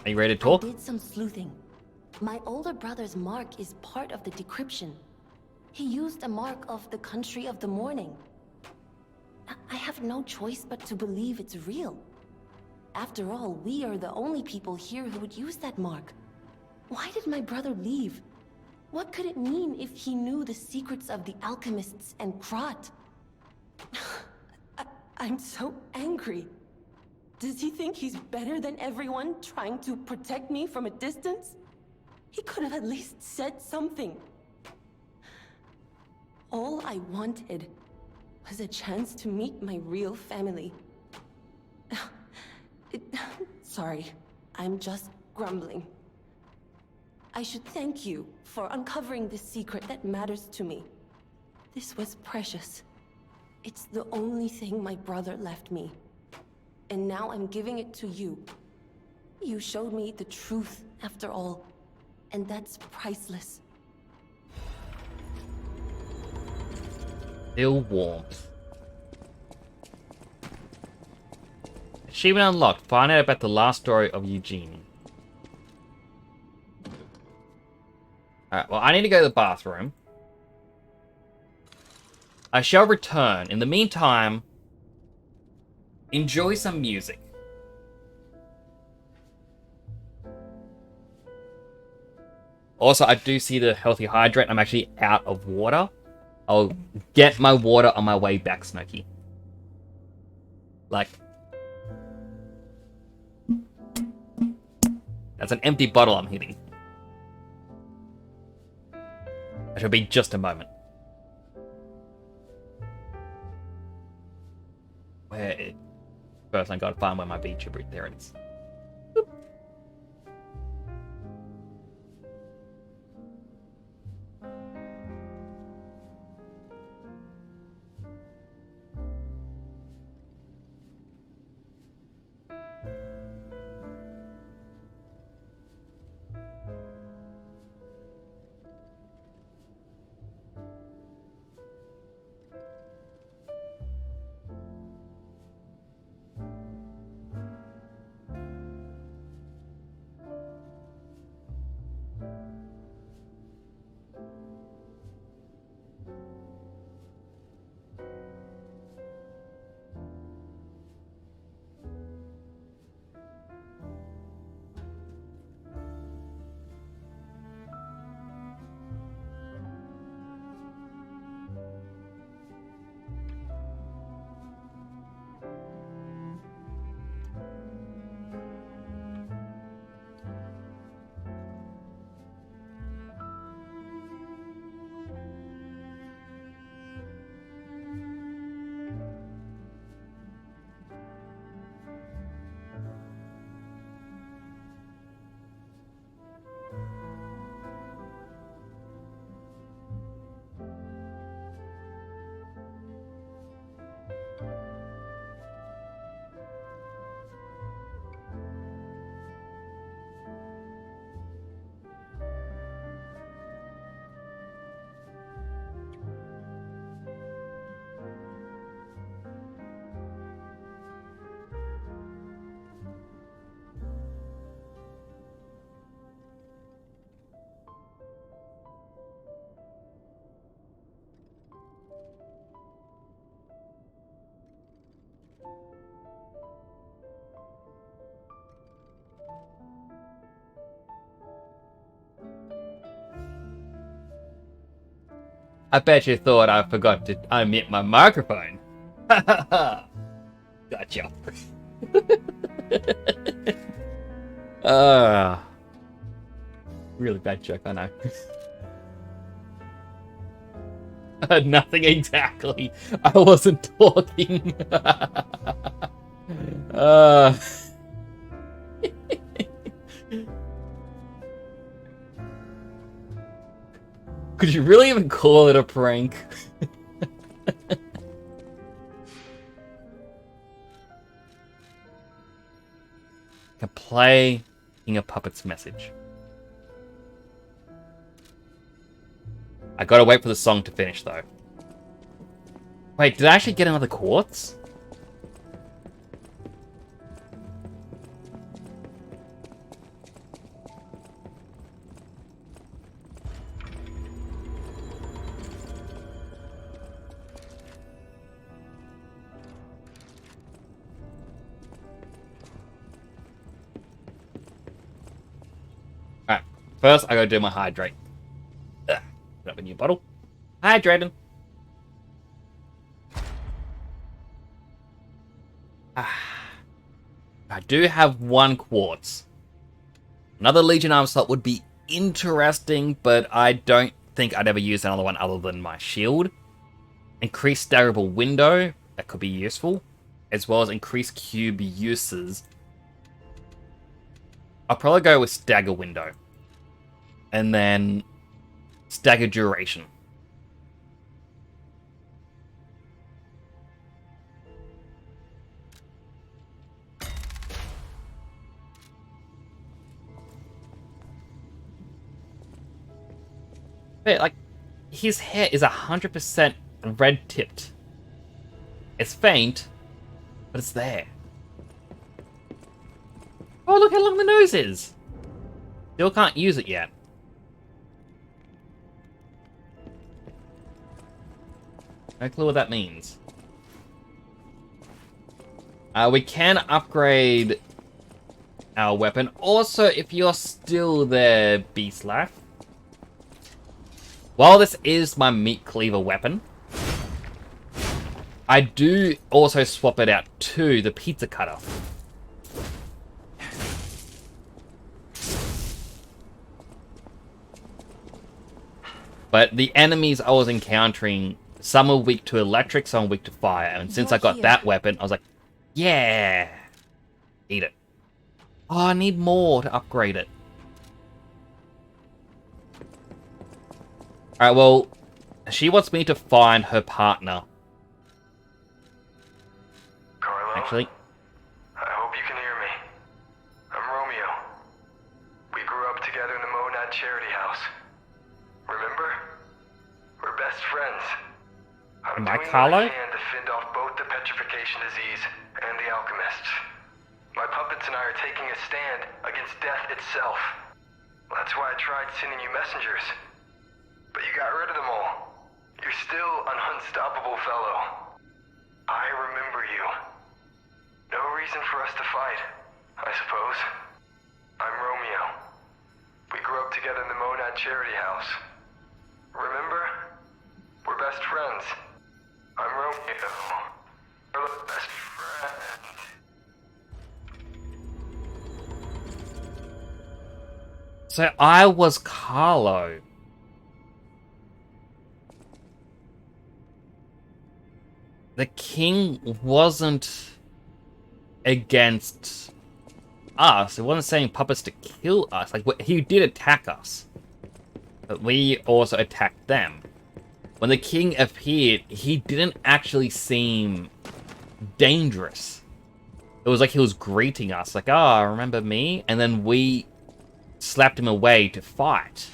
Are you ready to talk? I did some sleuthing. My older brother's mark is part of the decryption. He used a mark of the Country of the Morning. I have no choice but to believe it's real. After all, we are the only people here who would use that mark. Why did my brother leave? What could it mean if he knew the secrets of the alchemists and Krat? I'm so angry. Does he think he's better than everyone, trying to protect me from a distance? He could have at least said something. All I wanted was a chance to meet my real family. Sorry, I'm just grumbling. I should thank you for uncovering this secret that matters to me. This was precious. It's the only thing my brother left me. And now I'm giving it to you. You showed me the truth, after all. And that's priceless. Still warmth. Achievement unlocked. Find out about the last story of Eugenie. Alright, well, I need to go to the bathroom. I shall return. In the meantime, enjoy some music. Also, I do see the healthy hydrate. I'm actually out of water. I'll get my water on my way back, Smokey. Like, that's an empty bottle I'm hitting. It will be just a moment. Where? First, I gotta find where my beach is. There it is. I bet you thought I forgot to unmute my microphone. Gotcha. Really bad joke, I know. Nothing exactly. I wasn't talking. Could you really even call it a prank? Can play King of Puppets message. I gotta wait for the song to finish though. Wait, did I actually get another quartz? Alright, first I gotta do my hydrate. Ugh, put up a new bottle. Hydrating. I do have one quartz. Another Legion arm slot would be interesting, but I don't think I'd ever use another one other than my shield. Increased staggerable window, that could be useful, as well as increased cube uses. I'll probably go with stagger window, and then stagger duration. But, like, his hair is 100% red-tipped. It's faint, but it's there. Oh, look how long the nose is! Still can't use it yet. No clue what that means. We can upgrade our weapon. Also, if you're still there, Beast Life. While this is my meat cleaver weapon, I do also swap it out to the pizza cutter. But the enemies I was encountering, some are weak to electric, some are weak to fire. And since I got that weapon, I was like, yeah, eat it. Oh, I need more to upgrade it. Alright, well, she wants me to find her partner. Carlo? Actually. I hope you can hear me. I'm Romeo. We grew up together in the Monad Charity House. Remember? We're best friends. I'm Am I doing Carlo? what I can to fend off both the petrification disease and the alchemists. My puppets and I are taking a stand against death itself. That's why I tried sending you messengers. But you got rid of them all. You're still an unstoppable fellow. I remember you. No reason for us to fight, I suppose. I'm Romeo. We grew up together in the Monad Charity House. Remember? We're best friends. I'm Romeo. We're best friends. So I was Carlo. The king wasn't against us. It wasn't saying puppets to kill us. Like, he did attack us. But we also attacked them. When the king appeared, he didn't actually seem dangerous. It was like he was greeting us. Like, oh, remember me? And then we slapped him away to fight.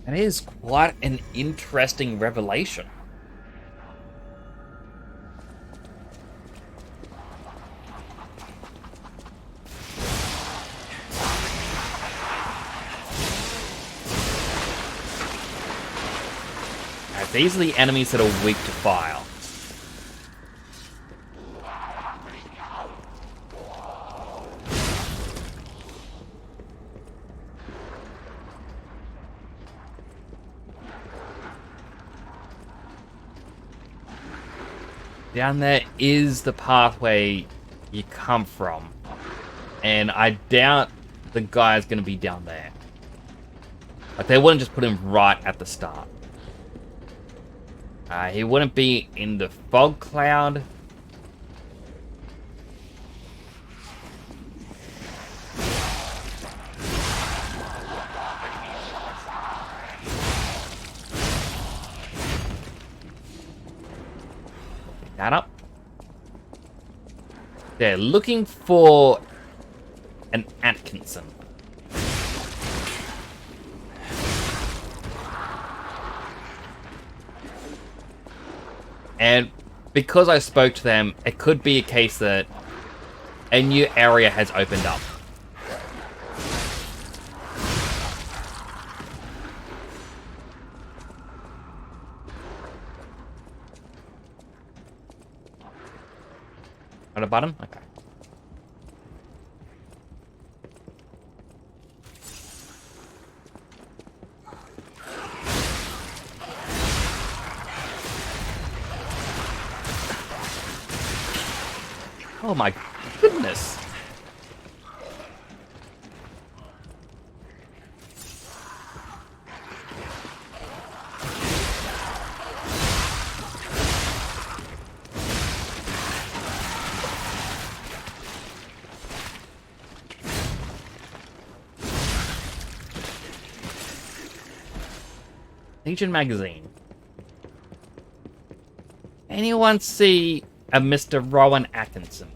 That is quite an interesting revelation. These are the enemies that are weak to fire. Down there is the pathway you come from. And I doubt the guy's going to be down there. Like, they wouldn't just put him right at the start. He wouldn't be in the fog cloud. Pick that up. They're looking for an Atkinson. And because I spoke to them, it could be a case that a new area has opened up. On a button? Okay. Oh my goodness. Legion magazine. Anyone see a Mr. Rowan Atkinson?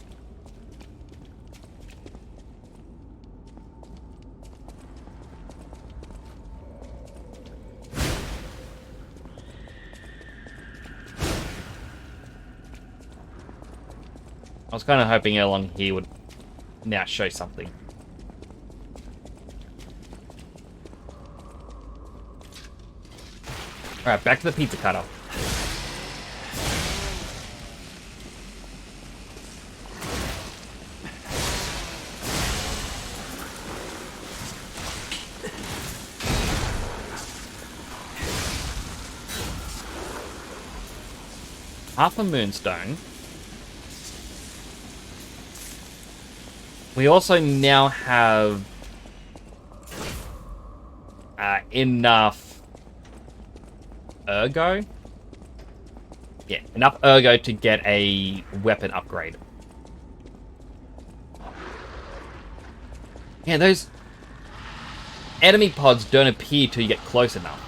I was kind of hoping along here would now show something. Alright, back to the pizza cutter. Half a moonstone. We also now have enough ergo? Yeah, enough ergo to get a weapon upgrade. Yeah, those enemy pods don't appear till you get close enough.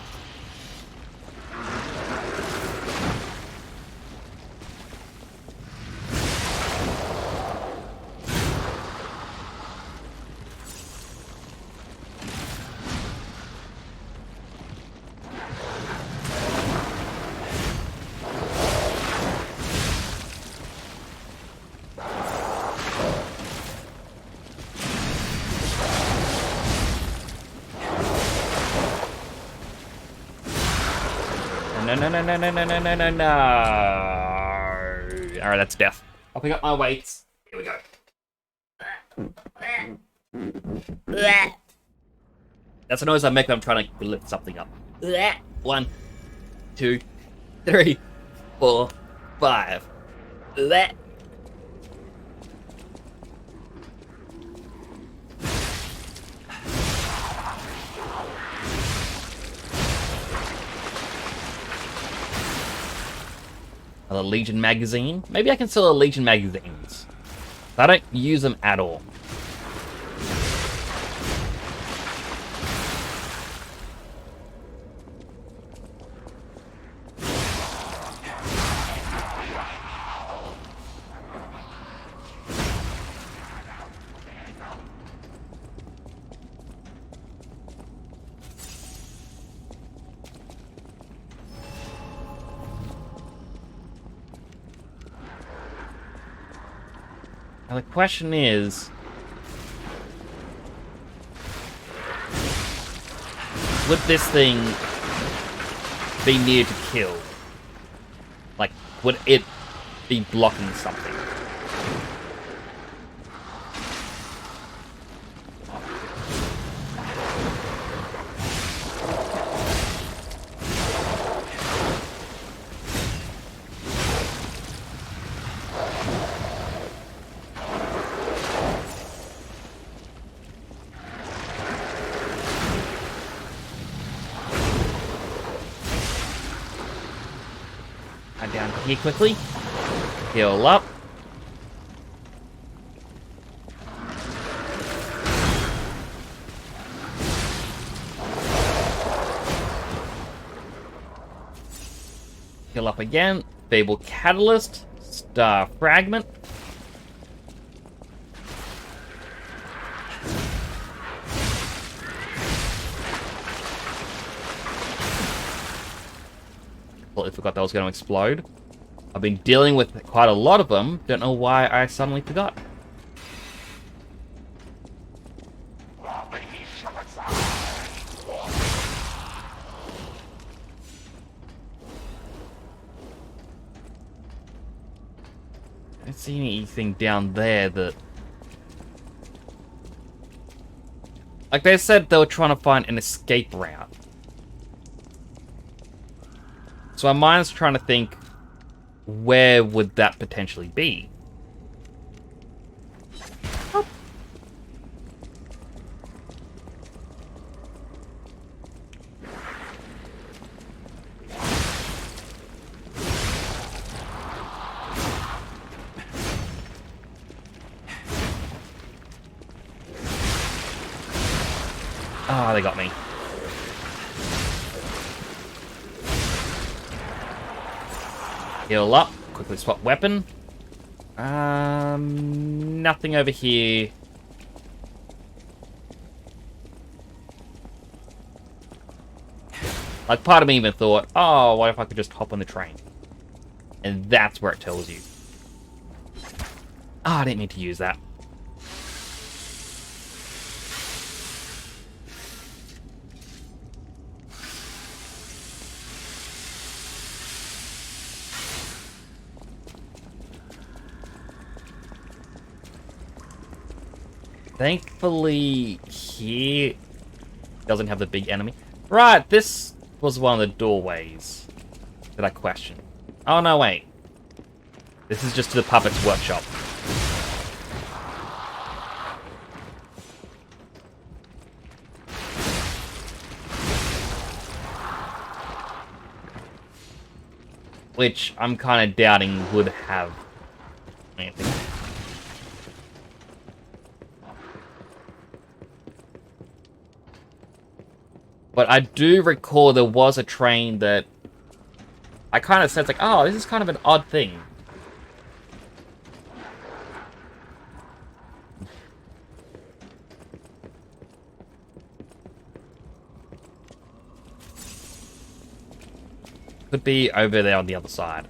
No. Alright, that's death. I'll pick up my weights. Here we go. That's the noise I make when I'm trying to lift something up. 1, 2, 3, 4, 5. A Legion magazine. Maybe I can sell a Legion magazines. I don't use them at all. Now the question is, would this thing be near to kill? Like, would it be blocking something? Down here quickly. Heal up. Heal up again. Fable Catalyst. Star Fragment. I forgot that was going to explode. I've been dealing with quite a lot of them. Don't know why I suddenly forgot. I don't see anything down there that... Like they said, they were trying to find an escape route. So my mind's trying to think, where would that potentially be? Ah, they got me. Heal up. Quickly swap weapon. Nothing over here. Like, part of me even thought, oh, what if I could just hop on the train? And that's where it tells you. Ah, I didn't mean to use that. Thankfully, here doesn't have the big enemy. Right, this was one of the doorways that I questioned. Oh, no, wait. This is just to the puppet's workshop. Which I'm kind of doubting would have anything. But I do recall there was a train that I kind of said, like, oh, this is kind of an odd thing. Could be over there on the other side.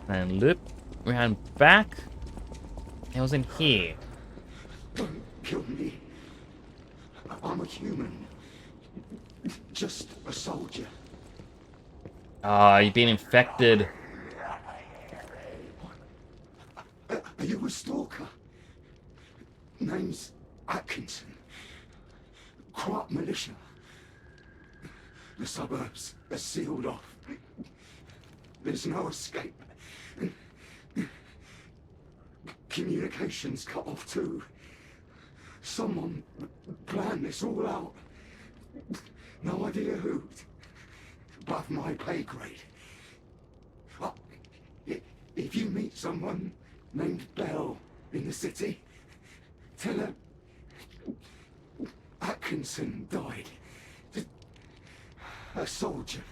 And loop around back. It was in here. Don't kill me. I'm a human. Just a soldier. Ah, you've been infected. Are you a stalker? Name's Atkinson. Crop militia. The suburbs are sealed off. There's no escape. Communications cut off too. Someone planned this all out. No idea who. Above my pay grade. If you meet someone named Bell in the city, tell her Atkinson died. A soldier.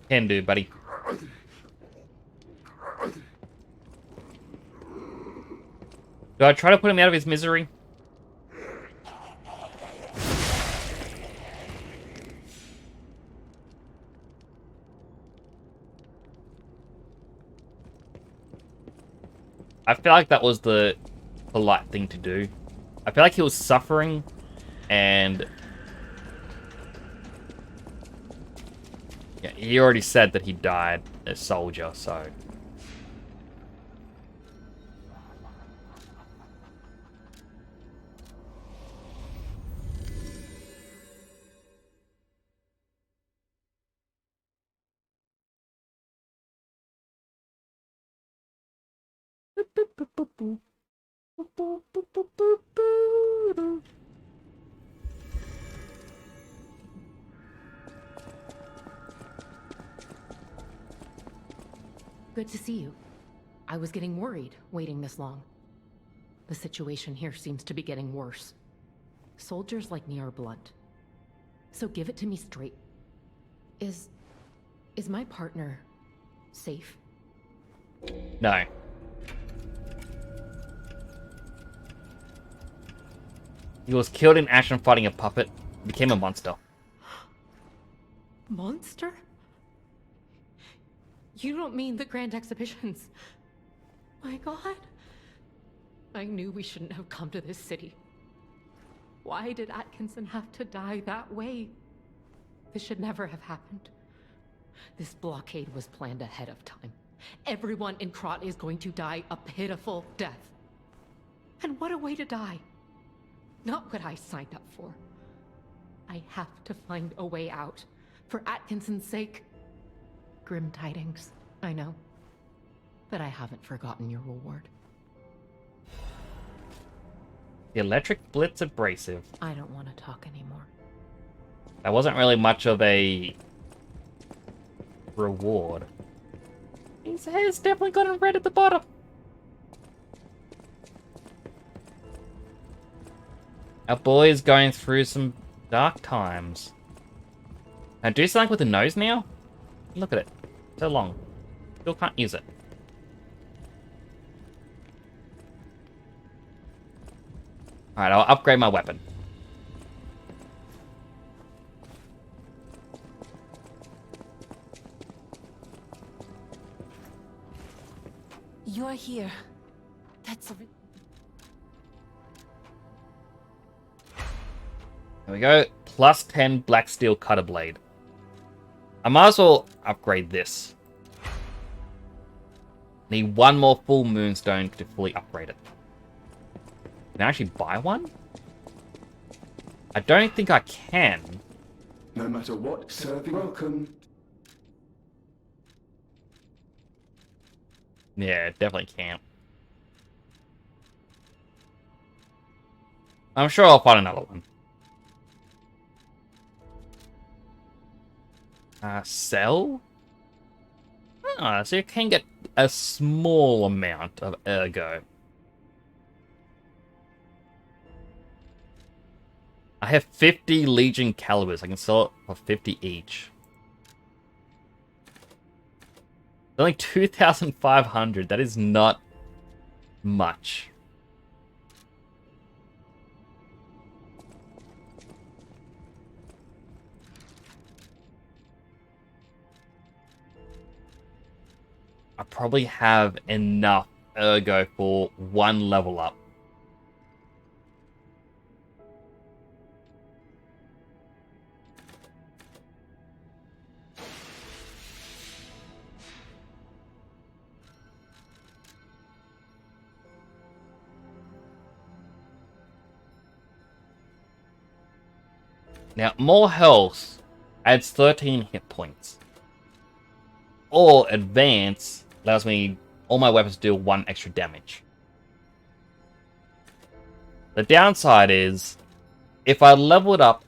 Can do, buddy. Do I try to put him out of his misery? I feel like that was the polite thing to do. I feel like he was suffering, and yeah, he already said that he died a soldier, so. Good to see you. I was getting worried waiting this long. The situation here seems to be getting worse. Soldiers like me are blunt. So give it to me straight. Is my partner safe? No. He was killed in action fighting a puppet, became a monster. Monster? You don't mean the Grand Exhibitions. My God. I knew we shouldn't have come to this city. Why did Atkinson have to die that way? This should never have happened. This blockade was planned ahead of time. Everyone in Krat is going to die a pitiful death. And what a way to die. Not what I signed up for. I have to find a way out. For Atkinson's sake. Grim tidings, I know. But I haven't forgotten your reward. The Electric Blitz Abrasive. I don't want to talk anymore. That wasn't really much of a reward. His hair's definitely got red at the bottom. Our boy is going through some dark times. Now do something with the nose now? Look at it. So long. Still can't use it. Alright, I'll upgrade my weapon. You're here. That's a... There we go. Plus 10 Black Steel Cutter Blade. I might as well upgrade this. Need one more full moonstone to fully upgrade it. Can I actually buy one? I don't think I can. No matter what, serving welcome. Yeah, definitely can't. I'm sure I'll find another one. Sell? Ah, so you can get a small amount of ergo. I have 50 Legion calibers. I can sell it for 50 each. Only 2,500. That is not much. I probably have enough ergo for one level up. Now, more health adds 13 hit points. Or advance allows me all my weapons to deal 1 extra damage. The downside is, if I level it up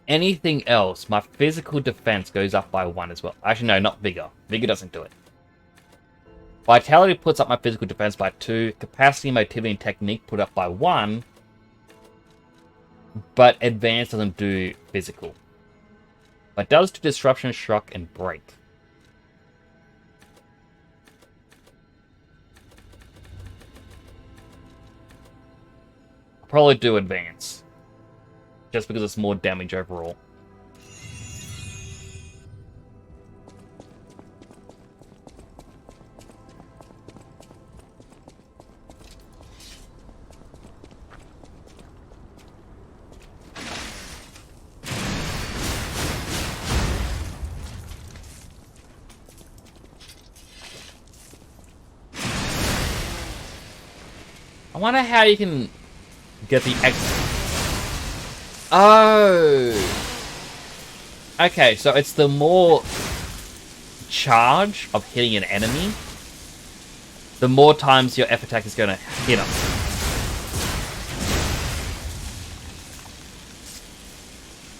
anything else, my physical defense goes up by 1 as well. Actually, no, not Vigor. Vigor doesn't do it. Vitality puts up my physical defense by 2. Capacity, motivity, and technique put up by 1. But advance doesn't do physical. But it does do disruption, shock, and break. I'll probably do advance. Just because it's more damage overall. I wonder how you can get the X. Oh. Okay, so it's the more charge of hitting an enemy, the more times your F attack is going to hit them.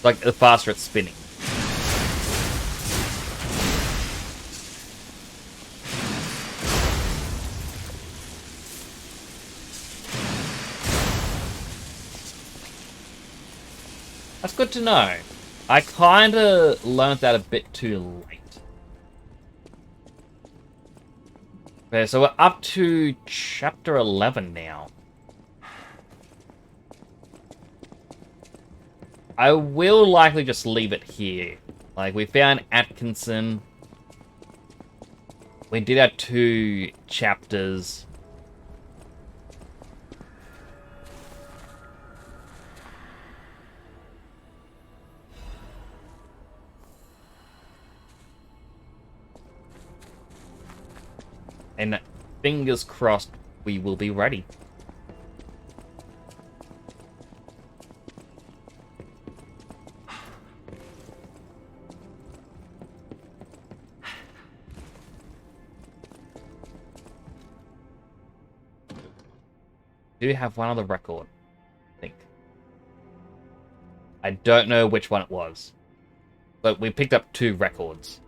Like, the faster it's spinning. That's good to know. I kinda learned that a bit too late. Okay, so we're up to chapter 11 now. I will likely just leave it here. Like, we found Atkinson. We did our 2 chapters. And fingers crossed, we will be ready. Do have one other record, I think. I don't know which one it was, but we picked up 2 records.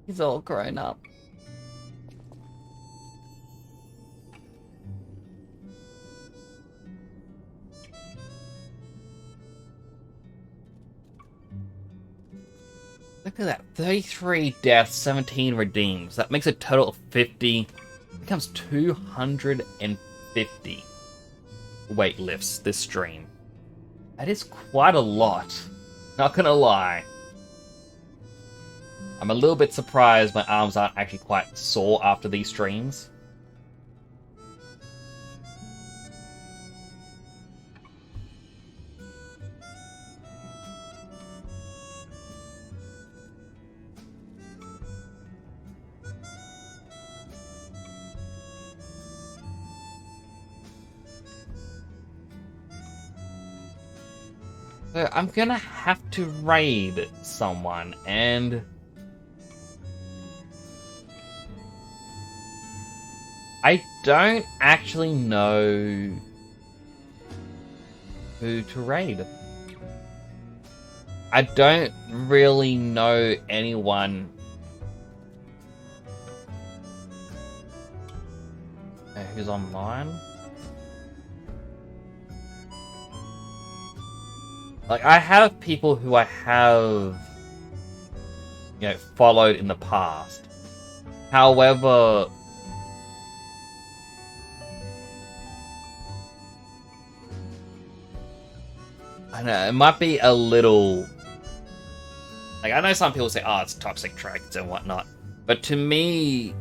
He's all grown up. Look at that. 33 deaths, 17 redeems. That makes a total of 50. It becomes 250 weight lifts this stream. That is quite a lot. Not gonna lie. I'm a little bit surprised my arms aren't actually quite sore after these streams. So I'm gonna have to raid someone, and I don't actually know who to raid. I don't really know anyone who's online. Like, I have people who I have, you know, followed in the past. However, I don't know, it might be a little... Like, I know some people say, oh, it's toxic traits and whatnot. But to me,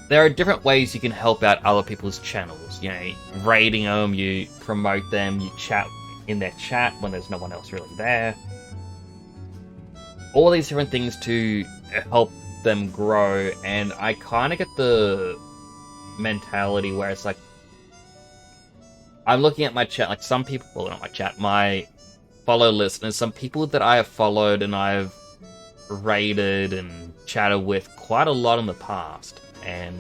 there are different ways you can help out other people's channels. You know, raiding them, you promote them, you chat in their chat when there's no one else really there. All these different things to help them grow, and I kind of get the mentality where it's like, I'm looking at my chat, like some people, well, not my chat, my follow list, and some people that I have followed and I've raided and chatted with quite a lot in the past, and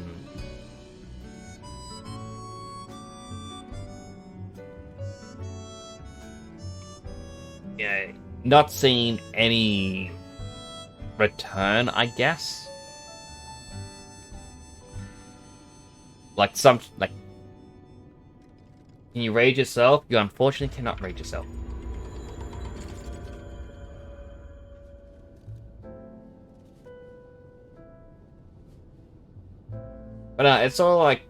yeah, not seeing any return, I guess. Like can you raid yourself? You unfortunately cannot raid yourself. But it's all like,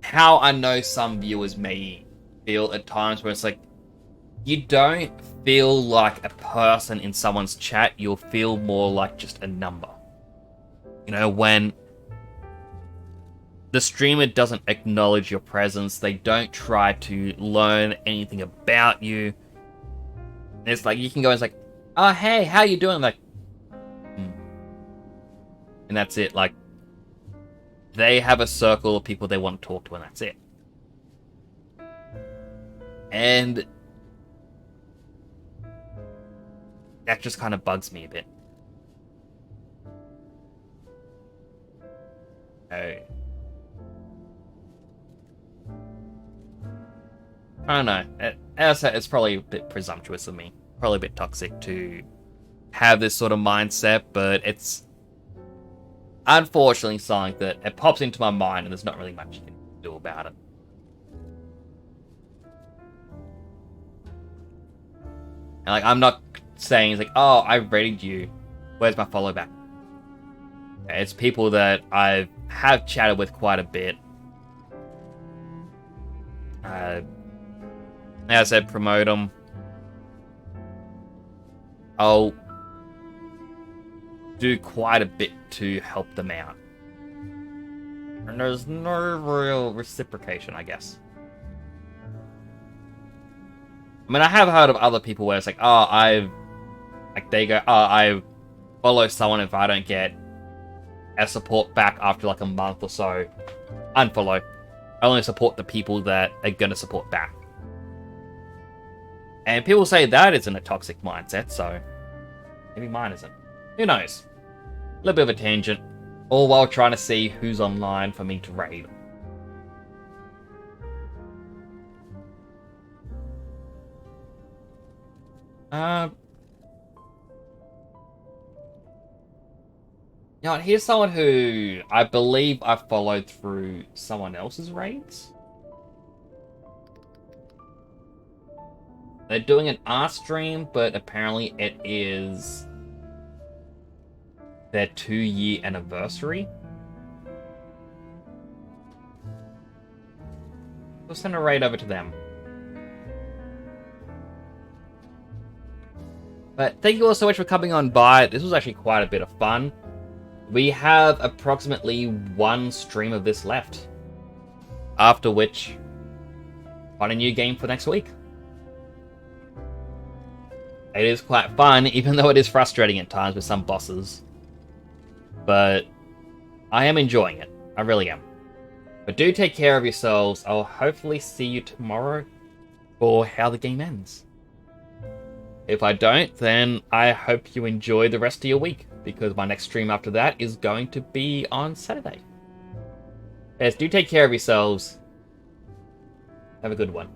how I know some viewers may feel at times where it's like, you don't feel like a person in someone's chat, you'll feel more like just a number. You know, when the streamer doesn't acknowledge your presence, they don't try to learn anything about you. It's like, you can go and it's like, oh, hey, how you doing? Like, and that's it. Like, they have a circle of people they want to talk to, and that's it. And that just kind of bugs me a bit. I don't know. As I said, it's probably a bit presumptuous of me. Probably a bit toxic to have this sort of mindset, but it's unfortunately something that it pops into my mind and there's not really much you can do about it. And like, I'm not saying it's like, oh, I rated you, where's my follow back? It's people that I have chatted with quite a bit. As I said, promote them. I'll do quite a bit to help them out. And there's no real reciprocation, I guess. I mean, I have heard of other people where it's like, oh, they go, oh, I follow someone, if I don't get a support back after like a month or so, unfollow. I only support the people that are gonna support back. And people say that isn't a toxic mindset, so maybe mine isn't. Who knows? A little bit of a tangent, all while trying to see who's online for me to raid. You know, here's someone who I believe I followed through someone else's raids. They're doing an art stream, but apparently it is their 2-year anniversary. We'll send a raid over to them. But thank you all so much for coming on by. This was actually quite a bit of fun. We have approximately 1 stream of this left. After which, find a new game for next week. It is quite fun, even though it is frustrating at times with some bosses. But I am enjoying it. I really am. But do take care of yourselves. I'll hopefully see you tomorrow for how the game ends. If I don't, then I hope you enjoy the rest of your week, because my next stream after that is going to be on Saturday. Yes, do take care of yourselves. Have a good one.